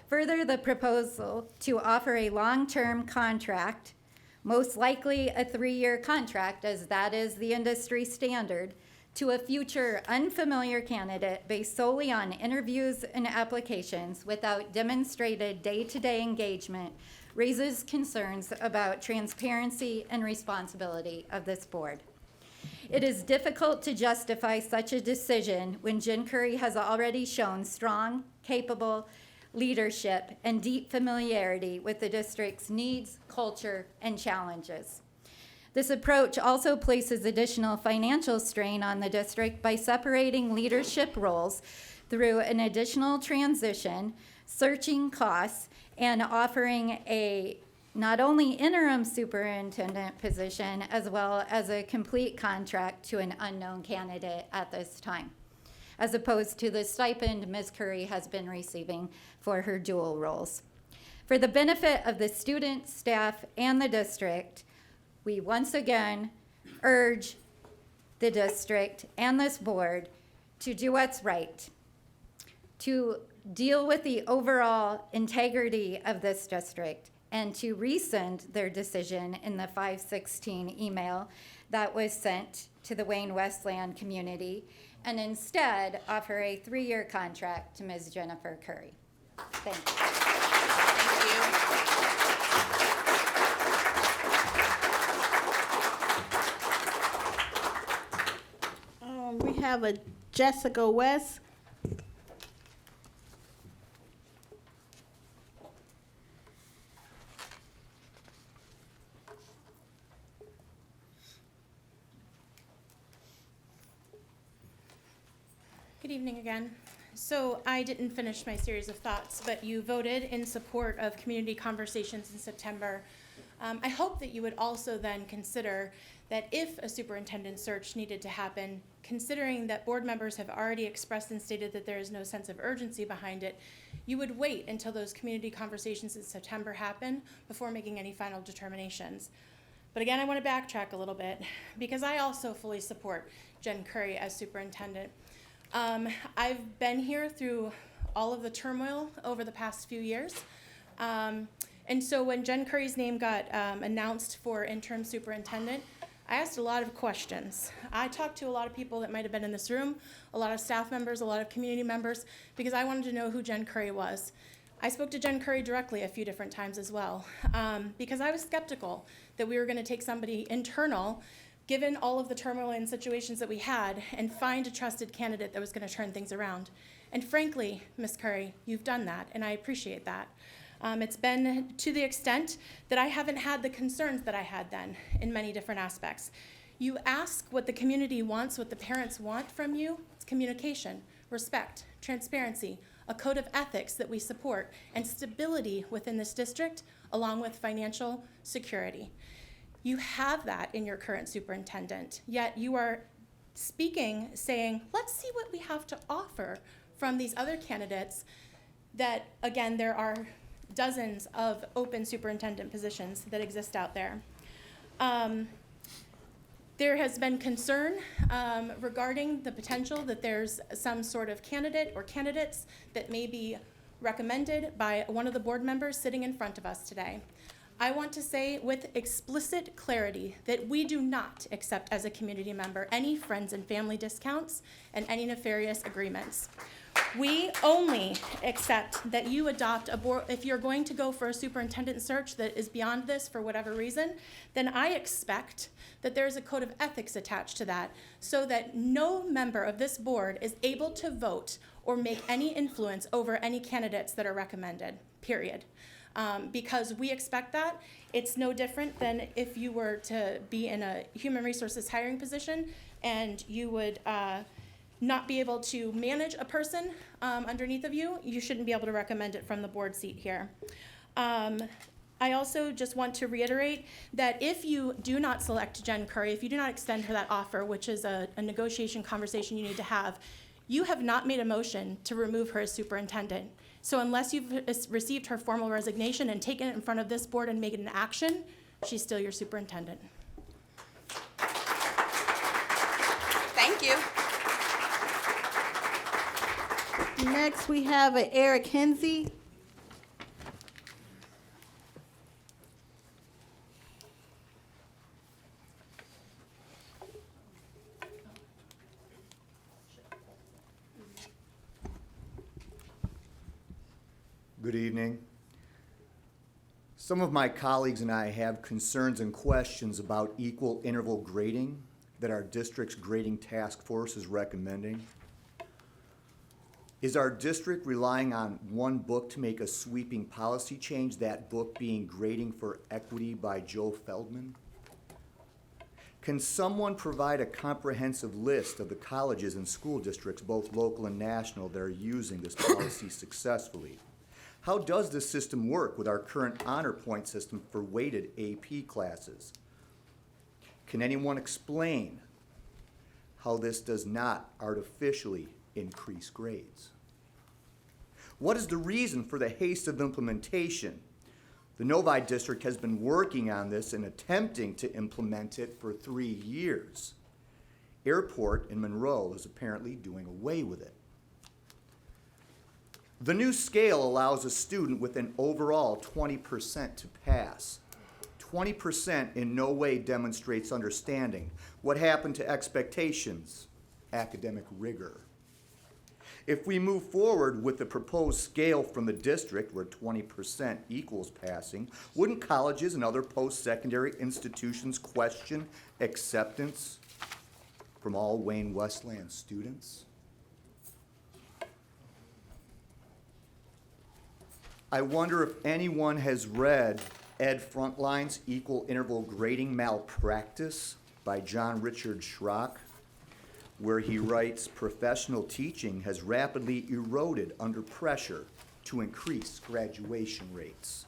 Further, the proposal to offer a long-term contract, most likely a 3-year contract, as that is the industry standard, to a future unfamiliar candidate based solely on interviews and applications without demonstrated day-to-day engagement raises concerns about transparency and responsibility of this board. It is difficult to justify such a decision when Jen Curry has already shown strong, capable leadership and deep familiarity with the district's needs, culture, and challenges. This approach also places additional financial strain on the district by separating leadership roles through an additional transition, searching costs, and offering a not only interim superintendent position as well as a complete contract to an unknown candidate at this time, as opposed to the stipend Ms. Curry has been receiving for her dual roles. For the benefit of the students, staff, and the district, we once again urge the district and this board to do what's right, to deal with the overall integrity of this district, and to rescind their decision in the 5/16 email that was sent to the Wayne Westland community, and instead offer a 3-year contract to Ms. Jennifer Curry. Thank you. We have a Jessica West. Good evening again. So I didn't finish my series of thoughts, but you voted in support of community conversations in September. I hope that you would also then consider that if a superintendent search needed to happen, considering that board members have already expressed and stated that there is no sense of urgency behind it, you would wait until those community conversations in September happen before making any final determinations. But again, I want to backtrack a little bit because I also fully support Jen Curry as superintendent. I've been here through all of the turmoil over the past few years. And so when Jen Curry's name got announced for interim superintendent, I asked a lot of questions. I talked to a lot of people that might have been in this room, a lot of staff members, a lot of community members, because I wanted to know who Jen Curry was. I spoke to Jen Curry directly a few different times as well, because I was skeptical that we were going to take somebody internal, given all of the turmoil and situations that we had, and find a trusted candidate that was going to turn things around. And frankly, Ms. Curry, you've done that, and I appreciate that. It's been to the extent that I haven't had the concerns that I had then in many different aspects. You ask what the community wants, what the parents want from you. It's communication, respect, transparency, a code of ethics that we support, and stability within this district, along with financial security. You have that in your current superintendent, yet you are speaking, saying, let's see what we have to offer from these other candidates that, again, there are dozens of open superintendent positions that exist out there. There has been concern regarding the potential that there's some sort of candidate or candidates that may be recommended by one of the board members sitting in front of us today. I want to say with explicit clarity that we do not accept as a community member any friends and family discounts and any nefarious agreements. We only accept that you adopt a board. If you're going to go for a superintendent search that is beyond this for whatever reason, then I expect that there's a code of ethics attached to that so that no member of this board is able to vote or make any influence over any candidates that are recommended, period. Because we expect that. It's no different than if you were to be in a human resources hiring position and you would not be able to manage a person underneath of you. You shouldn't be able to recommend it from the board seat here. I also just want to reiterate that if you do not select Jen Curry, if you do not extend her that offer, which is a negotiation conversation you need to have, you have not made a motion to remove her as superintendent. So unless you've received her formal resignation and taken it in front of this board and made it an action, she's still your superintendent. Thank you. Next, we have Eric Hensey. Good evening. Some of my colleagues and I have concerns and questions about equal interval grading that our district's grading task force is recommending. Is our district relying on one book to make a sweeping policy change, that book being Grading for Equity by Joe Feldman? Can someone provide a comprehensive list of the colleges and school districts, both local and national, that are using this policy successfully? How does this system work with our current honor point system for weighted AP classes? Can anyone explain how this does not artificially increase grades? What is the reason for the haste of implementation? The Novi district has been working on this and attempting to implement it for 3 years. Airport in Monroe is apparently doing away with it. The new scale allows a student with an overall 20% to pass. 20% in no way demonstrates understanding. What happened to expectations? Academic rigor. If we move forward with the proposed scale from the district where 20% equals passing, wouldn't colleges and other post-secondary institutions question acceptance from all Wayne Westland students? I wonder if anyone has read Ed Frontline's Equal Interval Grading Malpractice by John Richard Schrock, where he writes, professional teaching has rapidly eroded under pressure to increase graduation rates.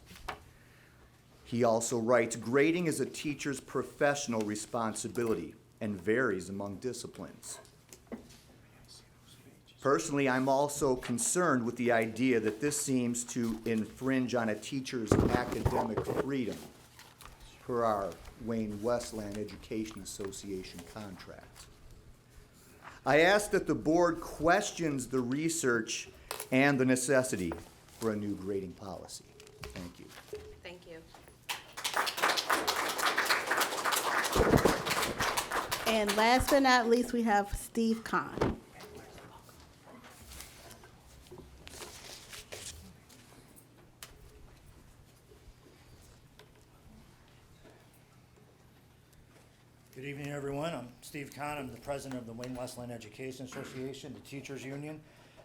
He also writes, grading is a teacher's professional responsibility and varies among disciplines. Personally, I'm also concerned with the idea that this seems to infringe on a teacher's academic freedom per our Wayne Westland Education Association contract. I ask that the board questions the research and the necessity for a new grading policy. Thank you. Thank you. And last but not least, we have Steve Kahn. Good evening, everyone. I'm Steve Kahn. I'm the president of the Wayne Westland Education Association, the Teachers Union.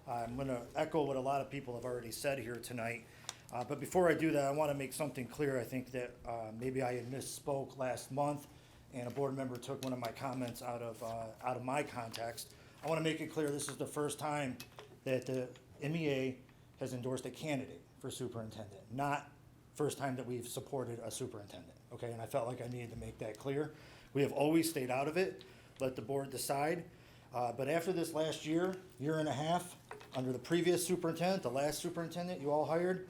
I'm going to echo what a lot of people have already said here tonight. But before I do that, I want to make something clear. I think that maybe I had misspoke last month, and a board member took one of my comments out of my context. I want to make it clear this is the first time that the MEA has endorsed a candidate for superintendent, not first time that we've supported a superintendent. Okay, and I felt like I needed to make that clear. We have always stayed out of it, let the board decide. But after this last year and a half, under the previous superintendent, the last superintendent you all hired,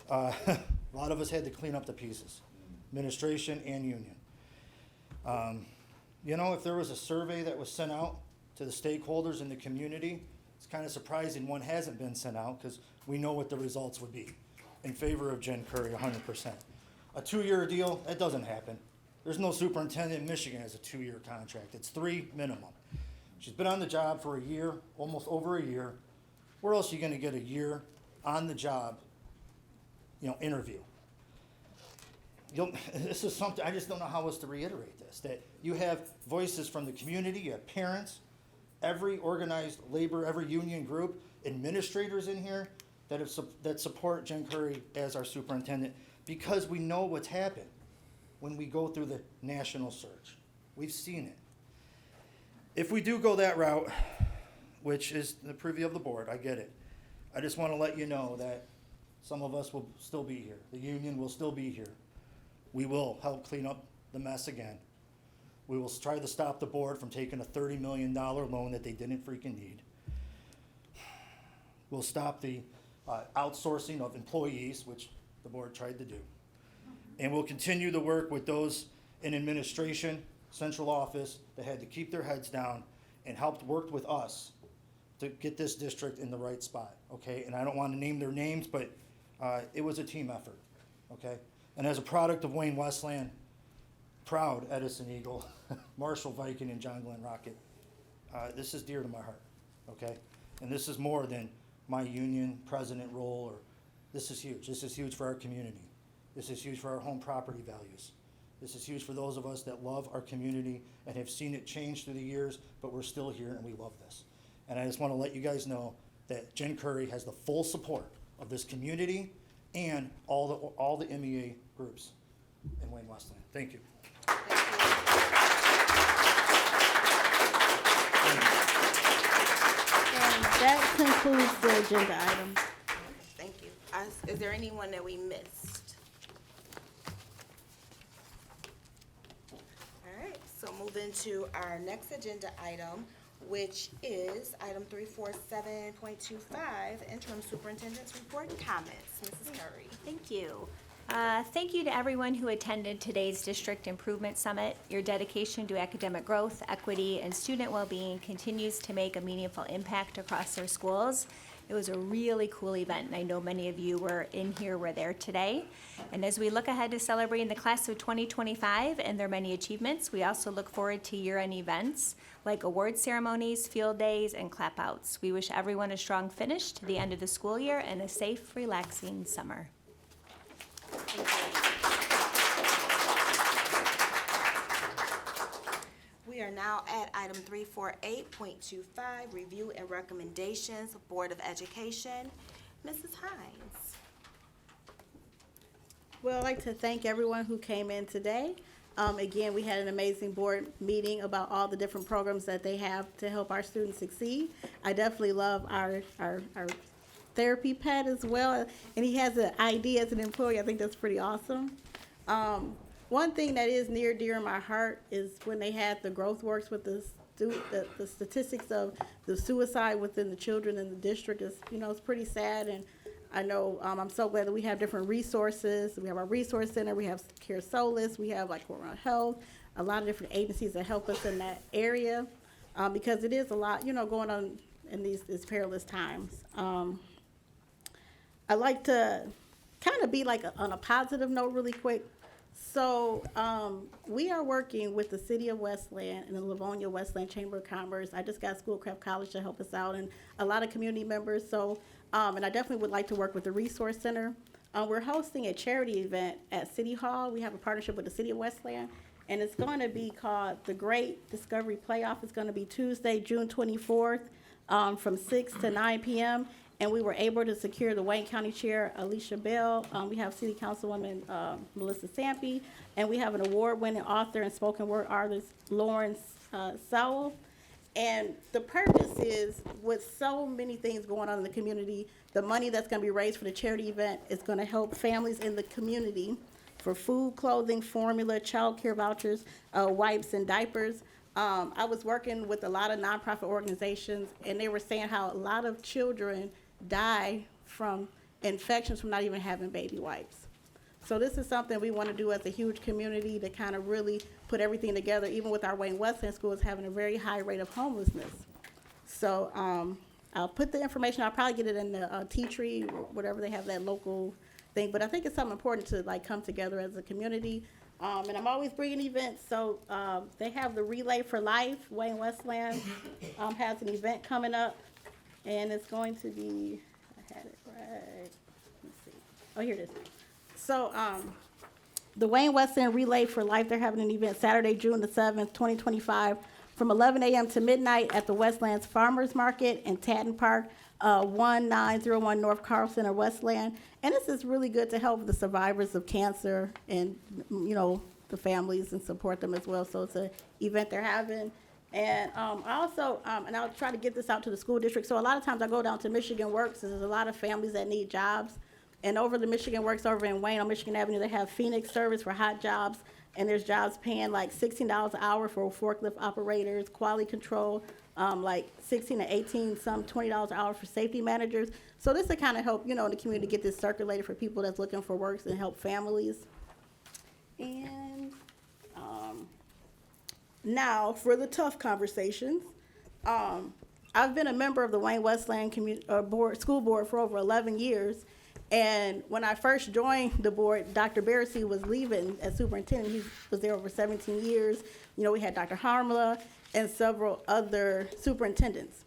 a lot of us had to clean up the pieces, administration and union. You know, if there was a survey that was sent out to the stakeholders in the community, it's kind of surprising one hasn't been sent out because we know what the results would be in favor of Jen Curry 100%. A 2-year deal, that doesn't happen. There's no superintendent in Michigan has a 2-year contract. It's 3 minimum. She's been on the job for a year, almost over a year. Where else are you going to get a year on the job, interview? This is something, I just don't know how else to reiterate this, that you have voices from the community, you have parents, every organized labor, every union group administrators in here that support Jen Curry as our superintendent, because we know what's happened when we go through the national search. We've seen it. If we do go that route, which is the purview of the board, I get it. I just want to let you know that some of us will still be here. The union will still be here. We will help clean up the mess again. We will try to stop the board from taking a $30 million loan that they didn't freaking need. We'll stop the outsourcing of employees, which the board tried to do. And we'll continue to work with those in administration, central office, that had to keep their heads down and helped work with us to get this district in the right spot, okay? And I don't want to name their names, but it was a team effort, okay? And as a product of Wayne Westland, proud Edison Eagle, Marshall Viking, and John Glenn Rocket, this is dear to my heart, okay? And this is more than my union president role, or this is huge. This is huge for our community. This is huge for our home property values. This is huge for those of us that love our community and have seen it change through the years, but we're still here and we love this. And I just want to let you guys know that Jen Curry has the full support of this community and all the MEA groups in Wayne Westland. Thank you. And that concludes the agenda item. Thank you. Is there anyone that we missed? All right, so move into our next agenda item, which is item 347.25, interim superintendent's report and comments. Mrs. Curry. Thank you. Thank you to everyone who attended today's District Improvement Summit. Your dedication to academic growth, equity, and student well-being continues to make a meaningful impact across our schools. It was a really cool event, and I know many of you were there today. And as we look ahead to celebrating the class of 2025 and their many achievements, we also look forward to year-end events like award ceremonies, field days, and clap-outs. We wish everyone a strong finish to the end of the school year and a safe, relaxing summer. We are now at item 348.25, review and recommendations, Board of Education. Mrs. Hines. Well, I'd like to thank everyone who came in today. Again, we had an amazing board meeting about all the different programs that they have to help our students succeed. I definitely love our therapy pet as well, and he has an ID as an employee. I think that's pretty awesome. One thing that is near dear in my heart is when they had the growth works with the statistics of the suicide within the children in the district is, it's pretty sad. And I know I'm so glad that we have different resources. We have our resource center, we have Care Solace, we have like Corona Health, a lot of different agencies that help us in that area because it is a lot, going on in these perilous times. I like to kind of be like on a positive note really quick. So we are working with the City of Westland and the Livonia Westland Chamber of Commerce. I just got Schoolcraft College to help us out and a lot of community members. So, and I definitely would like to work with the Resource Center. We're hosting a charity event at City Hall. We have a partnership with the City of Westland, and it's going to be called the Great Discovery Playoff. It's going to be Tuesday, June 24th from 6 to 9 p.m. And we were able to secure the Wayne County Chair, Alicia Bell. We have City Councilwoman Melissa Sampe, and we have an award-winning author and spoken word artist, Lawrence Sowell. And the purpose is, with so many things going on in the community, the money that's going to be raised for the charity event is going to help families in the community for food, clothing, formula, child care vouchers, wipes, and diapers. I was working with a lot of nonprofit organizations, and they were saying how a lot of children die from infections from not even having baby wipes. So this is something we want to do as a huge community to kind of really put everything together, even with our Wayne Westland schools having a very high rate of homelessness. So I'll put the information, I'll probably get it in the Tea Tree, or whatever they have that local thing, but I think it's something important to like come together as a community. And I'm always bringing events, so they have the Relay for Life. Wayne Westland has an event coming up, and it's going to be, I had it right, let's see. Oh, here it is. So the Wayne Westland Relay for Life, they're having an event Saturday, June the 7th, 2025, from 11 a.m. to midnight at the Westlands Farmers Market in Tatton Park. 1901 North Carl Center, Westland. And this is really good to help the survivors of cancer and, you know, the families and support them as well. So it's an event they're having. And I also, and I'll try to get this out to the school district. So a lot of times I go down to Michigan Works, and there's a lot of families that need jobs. And over the Michigan Works over in Wayne on Michigan Avenue, they have Phoenix Service for hot jobs. And there's jobs paying like $16 an hour for forklift operators, quality control, like 16 to 18, some $20 an hour for safety managers. So this will kind of help, you know, the community get this circulated for people that's looking for works and help families. And now for the tough conversations. I've been a member of the Wayne Westland School Board for over 11 years. And when I first joined the board, Dr. Barrissey was leaving as superintendent. He was there over 17 years. You know, we had Dr. Harmala and several other superintendents.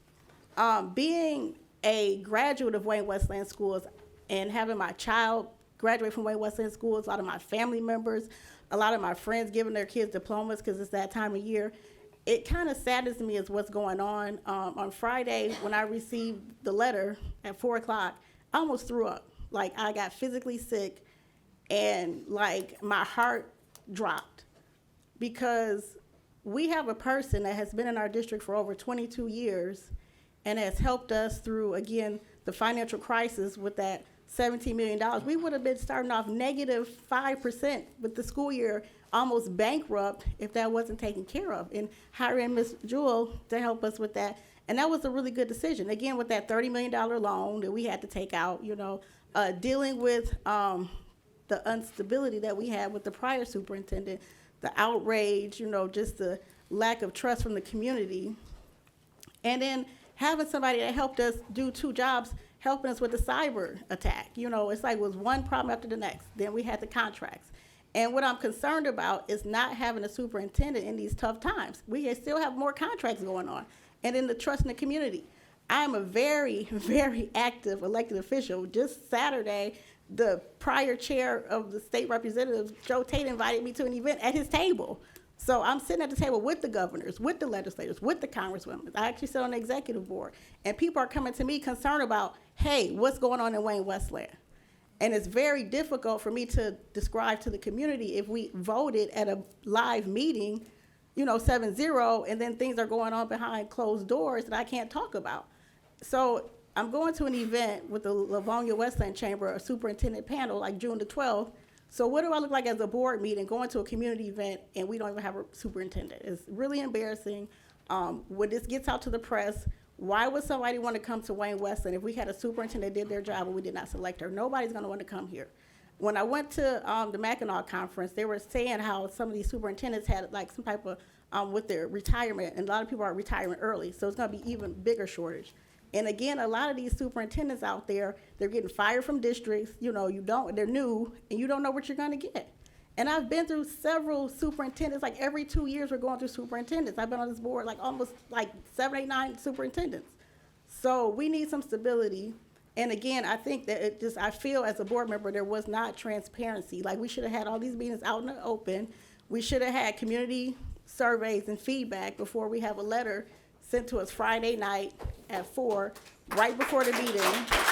Being a graduate of Wayne Westland Schools and having my child graduate from Wayne Westland Schools, a lot of my family members, a lot of my friends giving their kids diplomas because it's that time of year, it kind of saddens me as what's going on. On Friday, when I received the letter at 4 o'clock, I almost threw up. Like, I got physically sick, and like my heart dropped, because we have a person that has been in our district for over 22 years and has helped us through, again, the financial crisis with that $17 million. We would have been starting off negative 5% with the school year, almost bankrupt if that wasn't taken care of. And hiring Ms. Jewell to help us with that. And that was a really good decision. Again, with that $30 million loan that we had to take out, you know, dealing with the instability that we had with the prior superintendent, the outrage, you know, just the lack of trust from the community. And then having somebody that helped us do 2 jobs, helping us with the cyber attack. You know, it's like it was one problem after the next. Then we had the contracts. And what I'm concerned about is not having a superintendent in these tough times. We still have more contracts going on. And then the trust in the community. I'm a very, very active elected official. Just Saturday, the prior chair of the state representatives, Joe Tate, invited me to an event at his table. So I'm sitting at the table with the governors, with the legislators, with the congresswomen. I actually sit on the executive board. And people are coming to me concerned about, hey, what's going on in Wayne Westland? And it's very difficult for me to describe to the community if we voted at a live meeting, you know, 7-0, and then things are going on behind closed doors that I can't talk about. So I'm going to an event with the Livonia Westland Chamber, a superintendent panel, like June the 12th. So what do I look like as a board meeting, going to a community event, and we don't even have a superintendent? It's really embarrassing. When this gets out to the press, why would somebody want to come to Wayne Westland if we had a superintendent that did their job and we did not select her? Nobody's going to want to come here. When I went to the Mackinac conference, they were saying how some of these superintendents had like some type of, with their retirement, and a lot of people are retiring early, so it's going to be even bigger shortage. And again, a lot of these superintendents out there, they're getting fired from districts, you know, they're new, and you don't know what you're gonna get. And I've been through several superintendents, like every 2 years we're going through superintendents. I've been on this board like almost like 7, 8, 9 superintendents. So we need some stability. And again, I think that I feel as a board member, there was not transparency. Like, we should have had all these meetings out in the open. We should have had community surveys and feedback before we have a letter sent to us Friday night at 4, right before the meeting.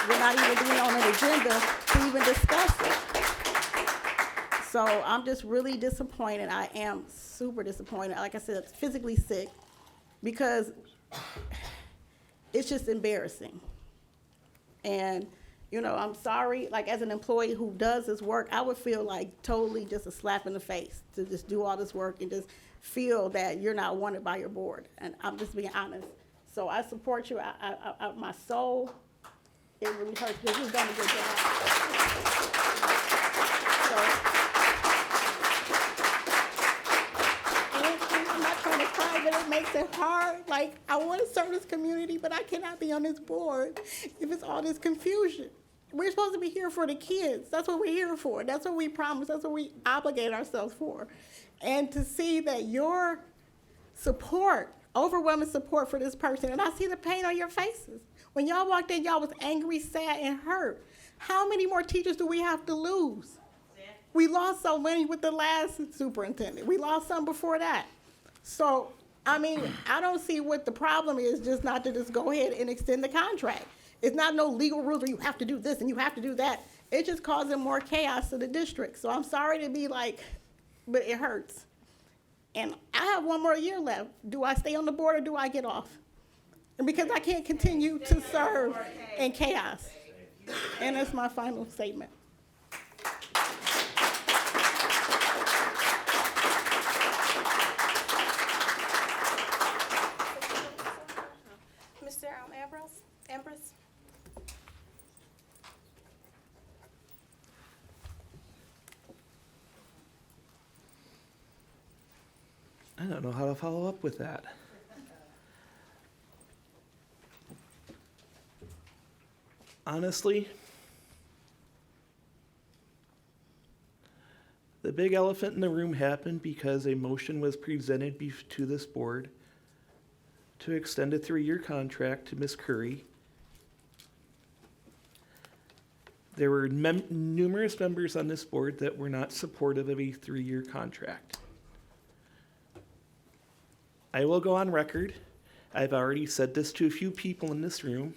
We're not even being on an agenda to even discuss it. So I'm just really disappointed. I am super disappointed. Like I said, physically sick, because it's just embarrassing. And, you know, I'm sorry, like, as an employee who does this work, I would feel like totally just a slap in the face to just do all this work and just feel that you're not wanted by your board. And I'm just being honest. So I support you. My soul, it really hurts, because you've done a good job. I'm not trying to cry, but it makes it hard. Like, I want to serve this community, but I cannot be on this board if it's all this confusion. We're supposed to be here for the kids. That's what we're here for. That's what we promise. That's what we obligate ourselves for. And to see that your support, overwhelming support for this person, and I see the pain on your faces. When y'all walked in, y'all was angry, sad, and hurt. How many more teachers do we have to lose? We lost so many with the last superintendent. We lost some before that. So, I mean, I don't see what the problem is, just not to just go ahead and extend the contract. It's not no legal rules where you have to do this and you have to do that. It's just causing more chaos to the district. So I'm sorry to be like, but it hurts. And I have one more year left. Do I stay on the board or do I get off? And because I can't continue to serve in chaos. And that's my final statement. Mr. Ambrose? I don't know how to follow up with that. Honestly, the big elephant in the room happened because a motion was presented to this board to extend a 3-year contract to Ms. Curry. There were numerous members on this board that were not supportive of a 3-year contract. I will go on record. I've already said this to a few people in this room.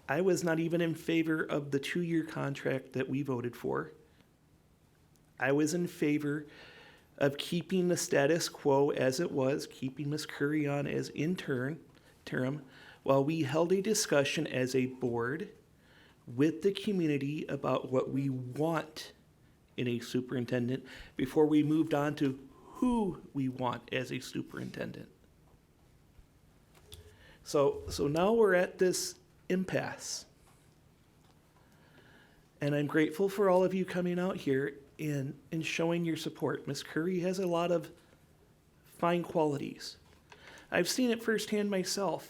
I was not even in favor of the 2-year contract that we voted for. I was in favor of keeping the status quo as it was, keeping Ms. Curry on as interim, while we held a discussion as a board with the community about what we want in a superintendent before we moved on to who we want as a superintendent. So now we're at this impasse. And I'm grateful for all of you coming out here and showing your support. Ms. Curry has a lot of fine qualities. I've seen it firsthand myself.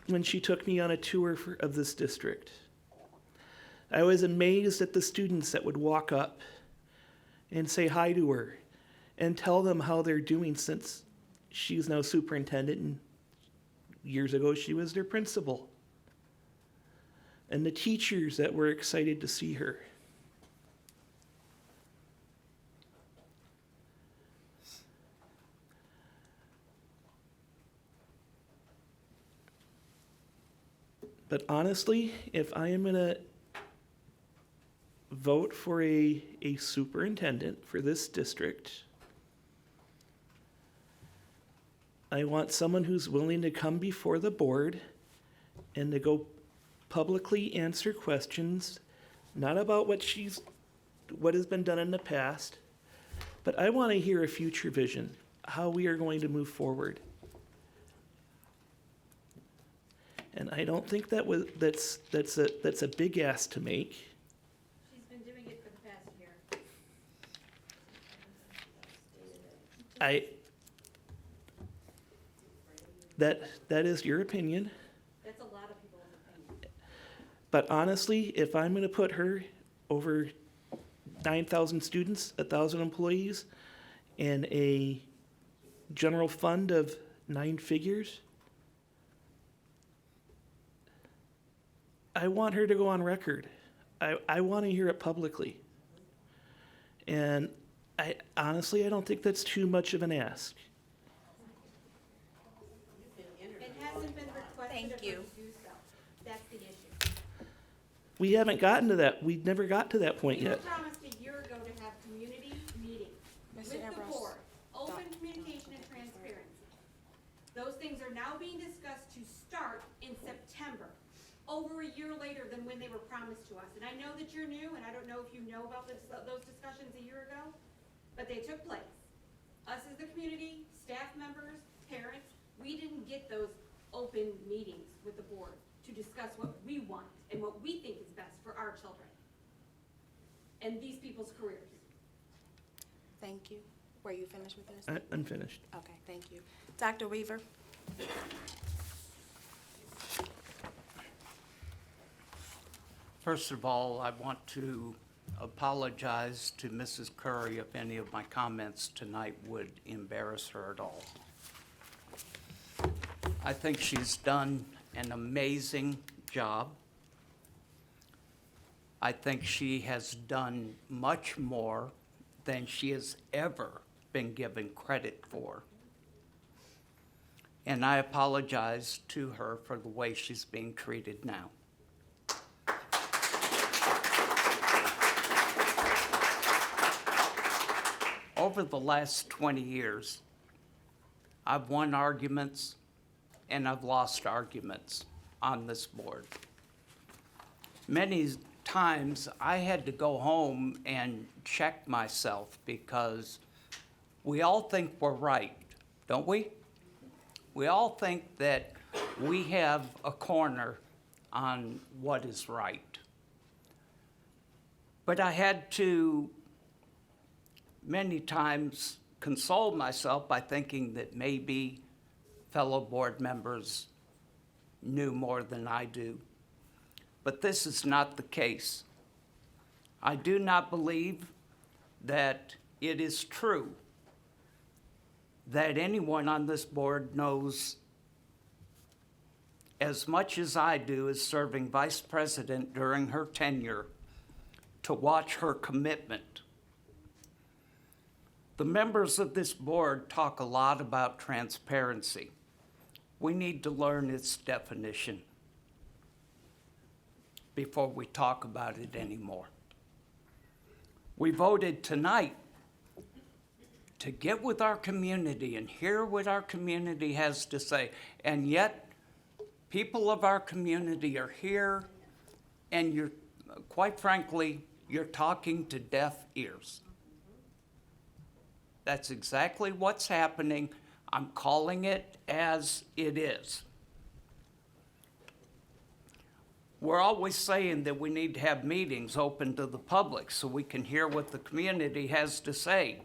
When she took me on a tour of this district, I was amazed at the students that would walk up and say hi to her and tell them how they're doing since she's now superintendent, and years ago she was their principal. And the teachers that were excited to see her. But honestly, if I am going to vote for a superintendent for this district, I want someone who's willing to come before the board and to go publicly answer questions, not about what has been done in the past, but I want to hear a future vision, how we are going to move forward. And I don't think that's a big ask to make. She's been doing it for the past year. That is your opinion. That's a lot of people's opinion. But honestly, if I'm going to put her over 9,000 students, 1,000 employees, and a general fund of 9 figures, I want her to go on record. I want to hear it publicly. And I don't think that's too much of an ask. It hasn't been requested of her to do so. That's the issue. We haven't gotten to that. We never got to that point You yet. promised a year ago to have community meetings with the board, open communication and transparency. Those things are now being discussed to start in September, over a year later than when they were promised to us. And I know that you're new, and I don't know if you know about those discussions a year ago, but they took place. Us as the community, staff members, parents, we didn't get those open meetings with the board to discuss what we want and what we think is best for our children and these people's careers. Thank you. Were you finished with yours? I'm finished. Okay, thank you. Dr. Weaver? First of all, I want to apologize to Mrs. Curry if any of my comments tonight would embarrass her at all. I think she's done an amazing job. I think she has done much more than she has ever been given credit for. and I apologize to her for the way she's being treated now. Over the last 20 years, I've won arguments and I've lost arguments on this board. Many times I had to go home and check myself because we all think we're right, don't we? We all think that we have a corner on what is right. But I had to many times console myself by thinking that maybe fellow board members knew more than I do. But this is not the case. I do not believe that it is true that anyone on this board knows as much as I do as serving vice president during her tenure to watch her commitment. The members of this board talk a lot about transparency. We need to learn its definition before we talk about it anymore. We voted tonight to get with our community and hear what our community has to say. And yet, people of our community are here, and you're, quite frankly, you're talking to deaf ears. That's exactly what's happening. I'm calling it as it is. We're always saying that we need to have meetings open to the public so we can hear what the community has to say.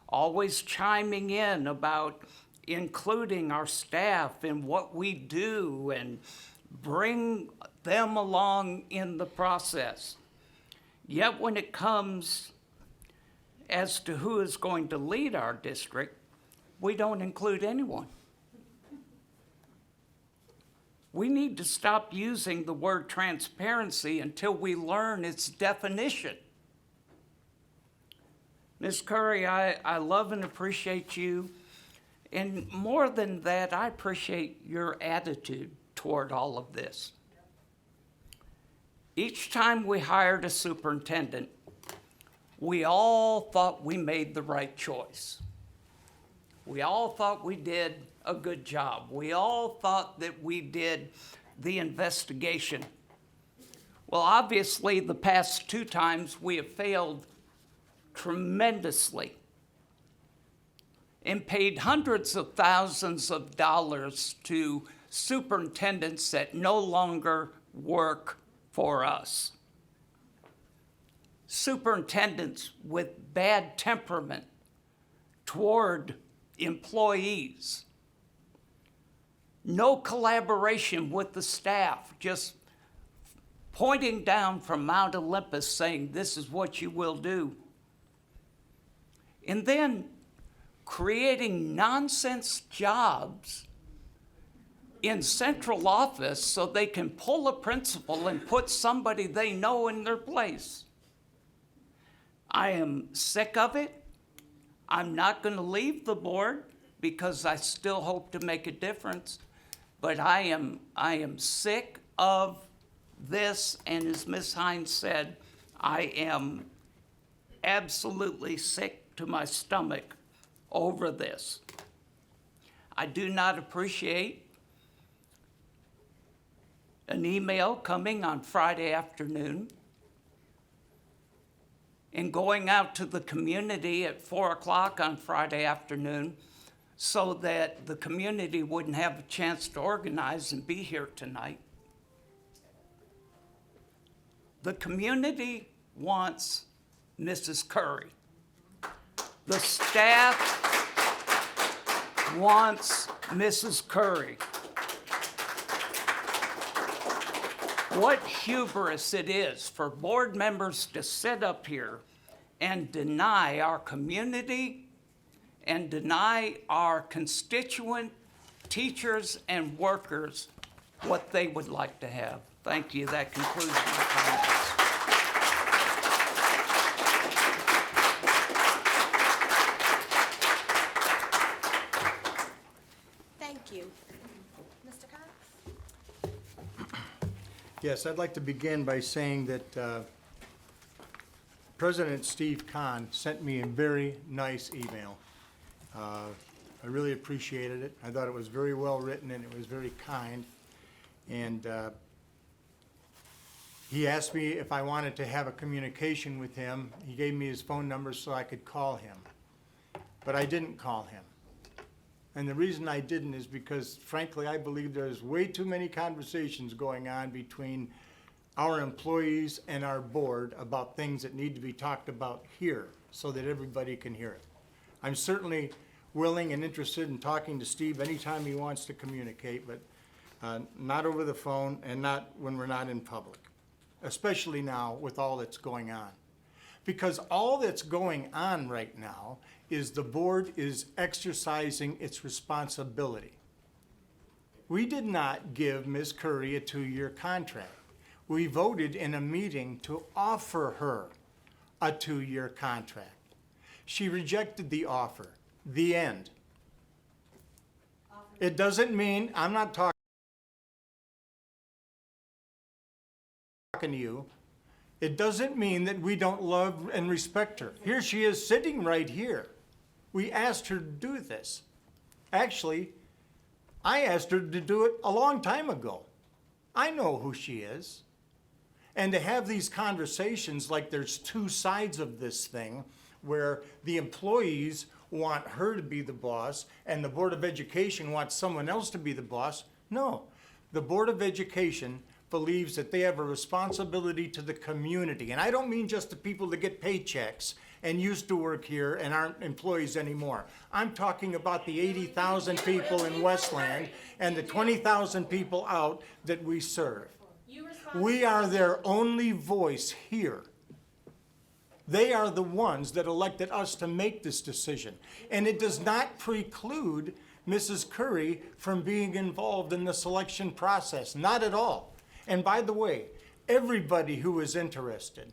Always chiming in about including our staff in what we do and bring them along in the process. Yet when it comes as to who is going to lead our district, we don't include anyone. We need to stop using the word transparency until we learn its definition. Ms. Curry, I love and appreciate you. And more than that, I appreciate your attitude toward all of this. Each time we hired a superintendent, we all thought we made the right choice. We all thought we did a good job. We all thought that we did the investigation. Well, obviously, the past 2 times we have failed tremendously and paid hundreds of thousands of dollars to superintendents that no longer work for us. Superintendents with bad temperament toward employees. No collaboration with the staff, just pointing down from Mount Olympus saying, this is what you will do. And then creating nonsense jobs in central office so they can pull a principal and put somebody they know in their place. I am sick of it. I'm not going to leave the board because I still hope to make a difference. But I am sick of this, and as Ms. Hines said, I am absolutely sick to my stomach over this. I do not appreciate an email coming on Friday afternoon and going out to the community at 4 o'clock on Friday afternoon so that the community wouldn't have a chance to organize and be here tonight. The community wants Mrs. Curry. The staff wants Mrs. Curry. What hubris it is for board members to sit up here and deny our community and deny our constituent teachers and workers what they would like to have. Thank you. That concludes my comments. Thank you. Yes, I'd like to begin by saying that President Steve Kahn sent me a very nice email. I really appreciated it. I thought it was very well written and it was very kind. And he asked me if I wanted to have a communication with him. He gave me his phone number so I could call him. But I didn't call him. And the reason I didn't is because, frankly, I believe there's way too many conversations going on between our employees and our board about things that need to be talked about here so that everybody can hear it. I'm certainly willing and interested in talking to Steve anytime he wants to communicate, but not over the phone and not when we're not in public, especially now with all that's going on. Because all that's going on right now is the board is exercising its responsibility. We did not give Ms. Curry a 2-year contract. We voted in a meeting to offer her a 2-year contract. She rejected the offer. The end. It doesn't mean, I'm not talking to you. It doesn't mean that we don't love and respect her. Here she is sitting right here. We asked her to do this. Actually, I asked her to do it a long time ago. I know who she is. And to have these conversations like there's two sides of this thing, where the employees want her to be the boss and the Board of Education wants someone else to be the boss, no. The Board of Education believes that they have a responsibility to the community. And I don't mean just the people that get paychecks and used to work here and aren't employees anymore. I'm talking about the 80,000 people in Westland and the 20,000 people out that we serve. We are their only voice here. They are the ones that elected us to make this decision. And it does not preclude Mrs. Curry from being involved in the selection process, not at all. And by the way, everybody who is interested,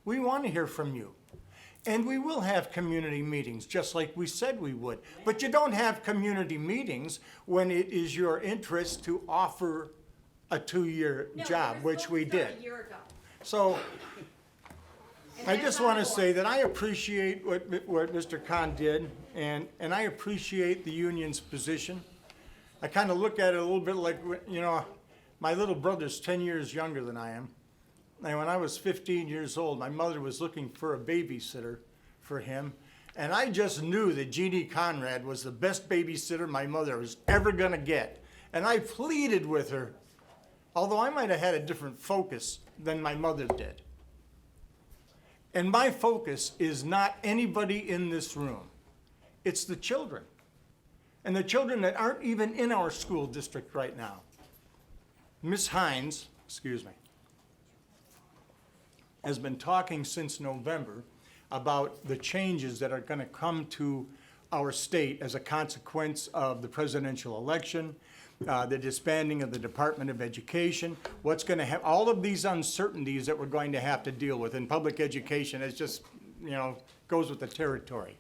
we want to hear from you. And we will have community meetings, just like we said we would. But you don't have community meetings when it is your interest to offer a 2-year job, which we did. So I just want to say that I appreciate what Mr. Kahn did, and I appreciate the union's position. I kind of look at it a little bit like, you know, my little brother's 10 years younger than I am. And when I was 15 years old, my mother was looking for a babysitter for him. And I just knew that Jeannie Conrad was the best babysitter my mother was ever going to get. And I pleaded with her, although I might have had a different focus than my mother did. And my focus is not anybody in this room. It's the children. And the children that aren't even in our school district right now. Ms. Hines, has been talking since November about the changes that are going to come to our state as a consequence of the presidential election, the disbanding of the Department of Education, what's going to have, all of these uncertainties that we're going to have to deal with. In public education, it's just, you know, goes with the territory.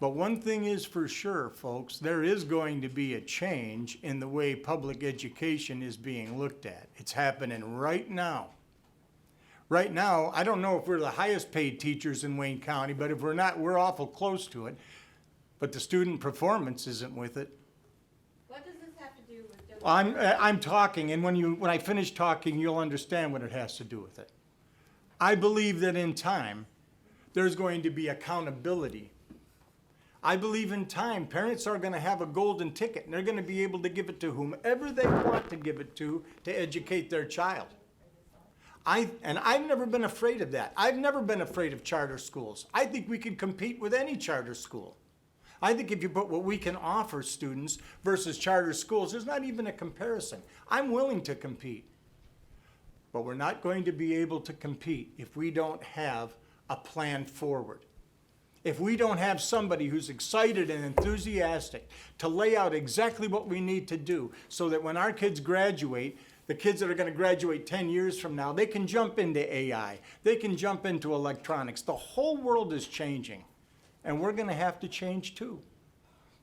But one thing is for sure, folks, there is going to be a change in the way public education is being looked at. It's happening right now. Right now, I don't know if we're the highest paid teachers in Wayne County, but if we're not, we're awful close to it. But the student performance isn't with it. What does this have to do with? I'm talking, and when I finish talking, you'll understand what it has to do with it. I believe that in time, there's going to be accountability. I believe in time, parents are going to have a golden ticket, and they're going to be able to give it to whomever they want to give it to educate their child. And I've never been afraid of that. I've never been afraid of charter schools. I think we can compete with any charter school. I think if you put what we can offer students versus charter schools, there's not even a comparison. I'm willing to compete. But we're not going to be able to compete if we don't have a plan forward. If we don't have somebody who's excited and enthusiastic to lay out exactly what we need to do so that when our kids graduate, the kids that are going to graduate 10 years from now, they can jump into AI. They can jump into electronics. The whole world is changing, and we're going to have to change too.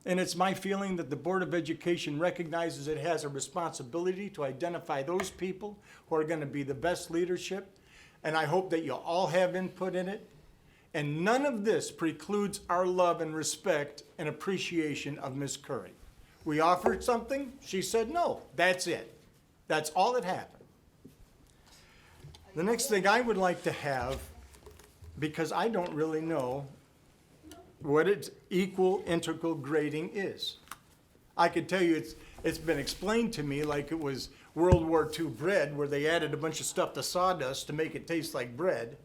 And it's my feeling that the Board of Education recognizes it has a responsibility to identify those people who are gonna be the best leadership. And I hope that you all have input in it. And none of this precludes our love and respect and appreciation of Ms. Curry. We offered something, she said no, that's it. That's all that happened. The next thing I would like to have, because I don't really know what equal integral grading is. I could tell you it's been explained to me like it was World War II bread where they added a bunch of stuff to sawdust to make it taste like bread.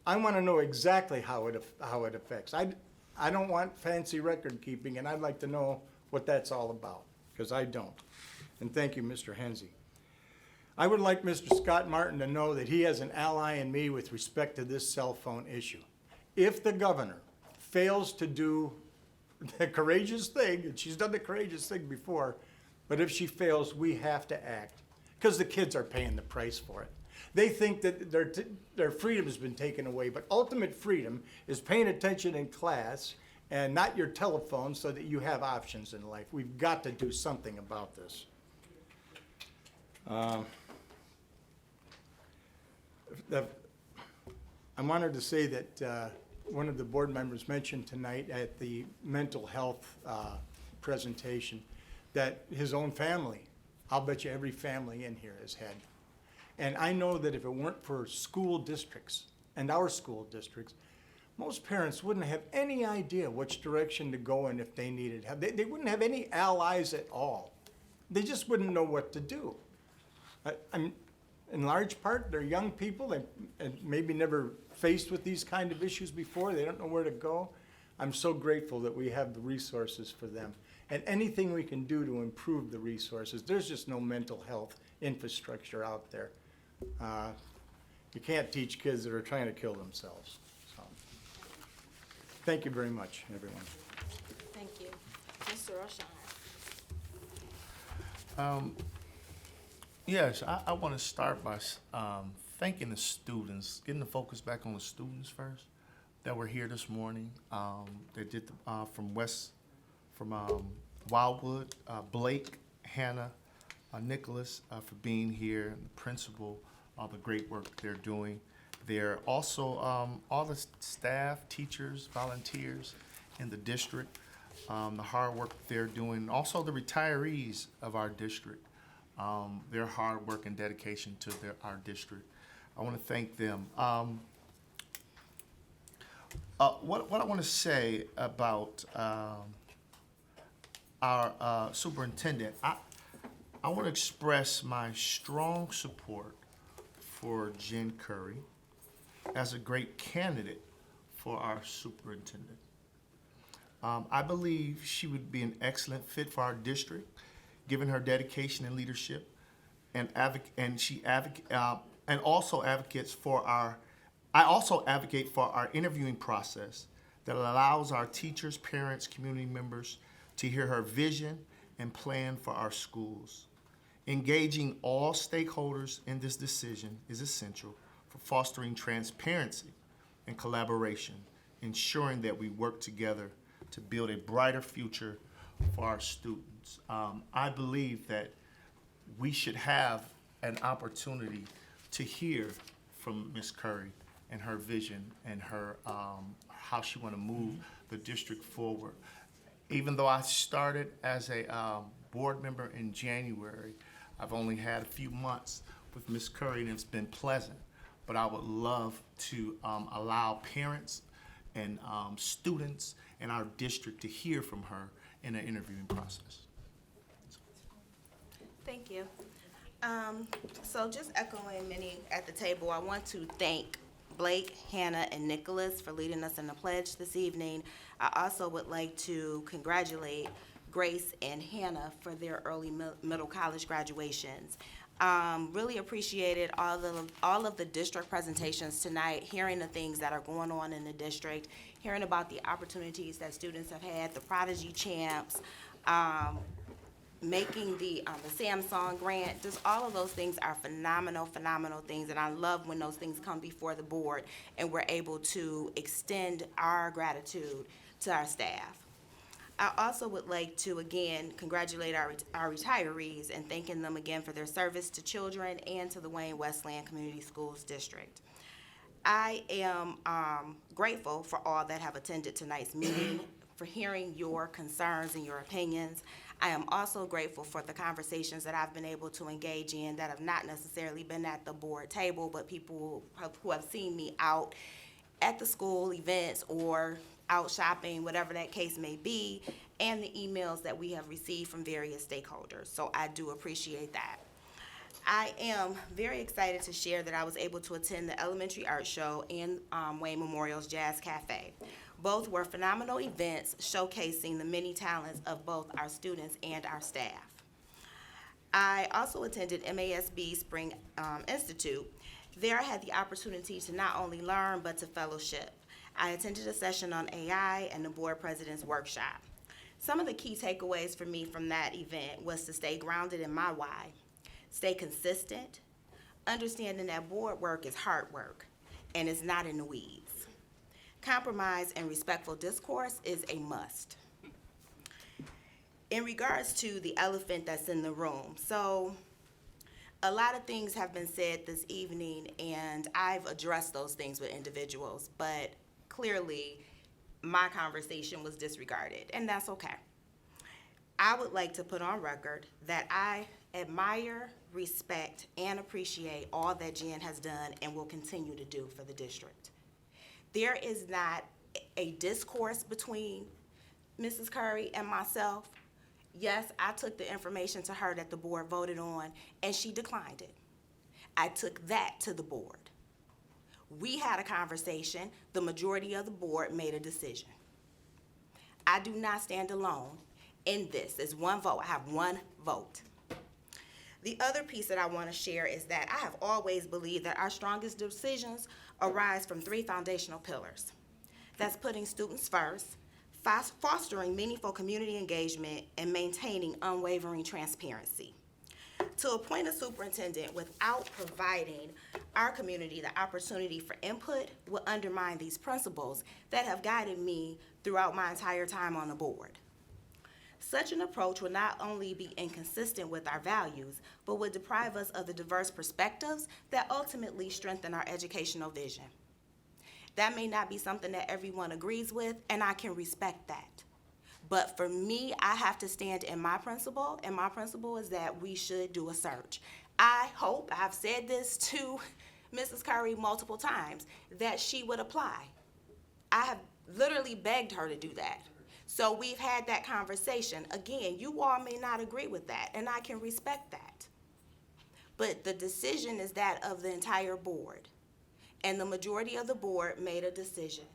I want to know exactly how it affects. I don't want fancy record keeping, and I'd like to know what that's all about, because I don't. And thank you, Mr. Hensy. I would like Mr. Scott Martin to know that he has an ally in me with respect to this cell phone issue. If the governor fails to do the courageous thing, and she's done the courageous thing before, but if she fails, we have to act, because the kids are paying the price for it. They think that their freedom has been taken away, but ultimate freedom is paying attention in class and not your telephone so that you have options in life. We've got to do something about this. I wanted to say that one of the board members mentioned tonight at the mental health presentation that his own family, I'll bet you every family in here has had. And I know that if it weren't for school districts and our school districts, most parents wouldn't have any idea which direction to go in if they needed help. They wouldn't have any allies at all. They just wouldn't know what to do. In large part, they're young people and maybe never faced with these kind of issues before. They don't know where to go. I'm so grateful that we have the resources for them. And anything we can do to improve the resources. There's just no mental health infrastructure out there. You can't teach kids that are trying to kill themselves. So, thank you very much, everyone. Thank you. Mr. Roshon. Yes, I want to start by thanking the students, getting the focus back on the students first that were here this morning. They did from Wildwood, Blake, Hannah, Nicholas for being here, and the principal, all the great work they're doing. They're also all the staff, teachers, volunteers in the district, the hard work they're doing. Also the retirees of our district, their hard work and dedication to our district. I want to thank them. What I want to say about our superintendent, I want to express my strong support for Jen Curry as a great candidate for our superintendent. I believe she would be an excellent fit for our district, given her dedication and leadership, and also advocates for our. I also advocate for our interviewing process that allows our teachers, parents, community members to hear her vision and plan for our schools. Engaging all stakeholders in this decision is essential for fostering transparency and collaboration, ensuring that we work together to build a brighter future for our students. I believe that we should have an opportunity to hear from Ms. Curry and her vision and her how she want to move the district forward. Even though I started as a board member in January, I've only had a few months with Ms. Curry, and it's been pleasant. But I would love to allow parents and students in our district to hear from her in the interviewing process. Thank you. So just echoing many at the table, I want to thank Blake, Hannah, and Nicholas for leading us in the pledge this evening. I also would like to congratulate Grace and Hannah for their early middle college graduations. Really appreciated all of the district presentations tonight, hearing the things that are going on in the district, hearing about the opportunities that students have had, the Prodigy Champs, making the Samsung grant. Just all of those things are phenomenal things, and I love when those things come before the board and we're able to extend our gratitude to our staff. I also would like to again congratulate our retirees and thanking them again for their service to children and to the Wayne Westland Community Schools District. I am grateful for all that have attended tonight's meeting, for hearing your concerns and your opinions. I am also grateful for the conversations that I've been able to engage in that have not necessarily been at the board table, but people who have seen me out at the school events or out shopping, whatever that case may be, and the emails that we have received from various stakeholders. So I do appreciate that. I am very excited to share that I was able to attend the Elementary Art Show and Wayne Memorial's Jazz Cafe. Both were phenomenal events showcasing the many talents of both our students and our staff. I also attended MASB Spring Institute. There I had the opportunity to not only learn but to fellowship. I attended a session on AI and the board president's workshop. Some of the key takeaways for me from that event was to stay grounded in my why, stay consistent, understanding that board work is hard work and it's not in the weeds. Compromise and respectful discourse is a must. In regards to the elephant that's in the room, so a lot of things have been said this evening and I've addressed those things with individuals, but clearly my conversation was disregarded, and that's okay. I would like to put on record that I admire, respect, and appreciate all that Jen has done and will continue to do for the district. There is not a discourse between Mrs. Curry and myself. Yes, I took the information to her that the board voted on, and she declined it. I took that to the board. We had a conversation. The majority of the board made a decision. I do not stand alone in this. It's one vote. I have one vote. The other piece that I want to share is that I have always believed that our strongest decisions arise from three foundational pillars. That's putting students first, fostering meaningful community engagement, and maintaining unwavering transparency. To appoint a superintendent without providing our community the opportunity for input will undermine these principles that have guided me throughout my entire time on the board. Such an approach would not only be inconsistent with our values, but would deprive us of the diverse perspectives that ultimately strengthen our educational vision. That may not be something that everyone agrees with, and I can respect that. But for me, I have to stand in my principle, and my principle is that we should do a search. I hope, I've said this to Mrs. Curry multiple times, that she would apply. I have literally begged her to do that. So we've had that conversation. Again, you all may not agree with that, and I can respect that. But the decision is that of the entire board. And the majority of the board made a decision.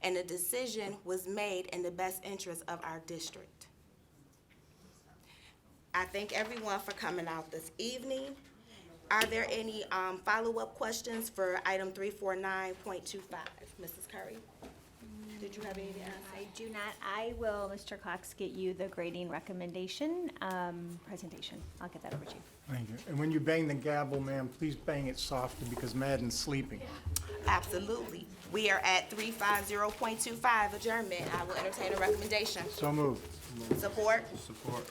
And the decision was made in the best interest of our district. I thank everyone for coming out this evening. Are there any follow-up questions for item 349.25? Mrs. Curry? Did you have anything else? I do not. I will, Mr. Cox, get you the grading recommendation presentation. I'll get that over to you. Thank you. And when you bang the gavel, ma'am, please bang it softly because Madden's sleeping. Absolutely. We are at 350.25 adjournment. I will entertain a recommendation. So moved. Support? Support.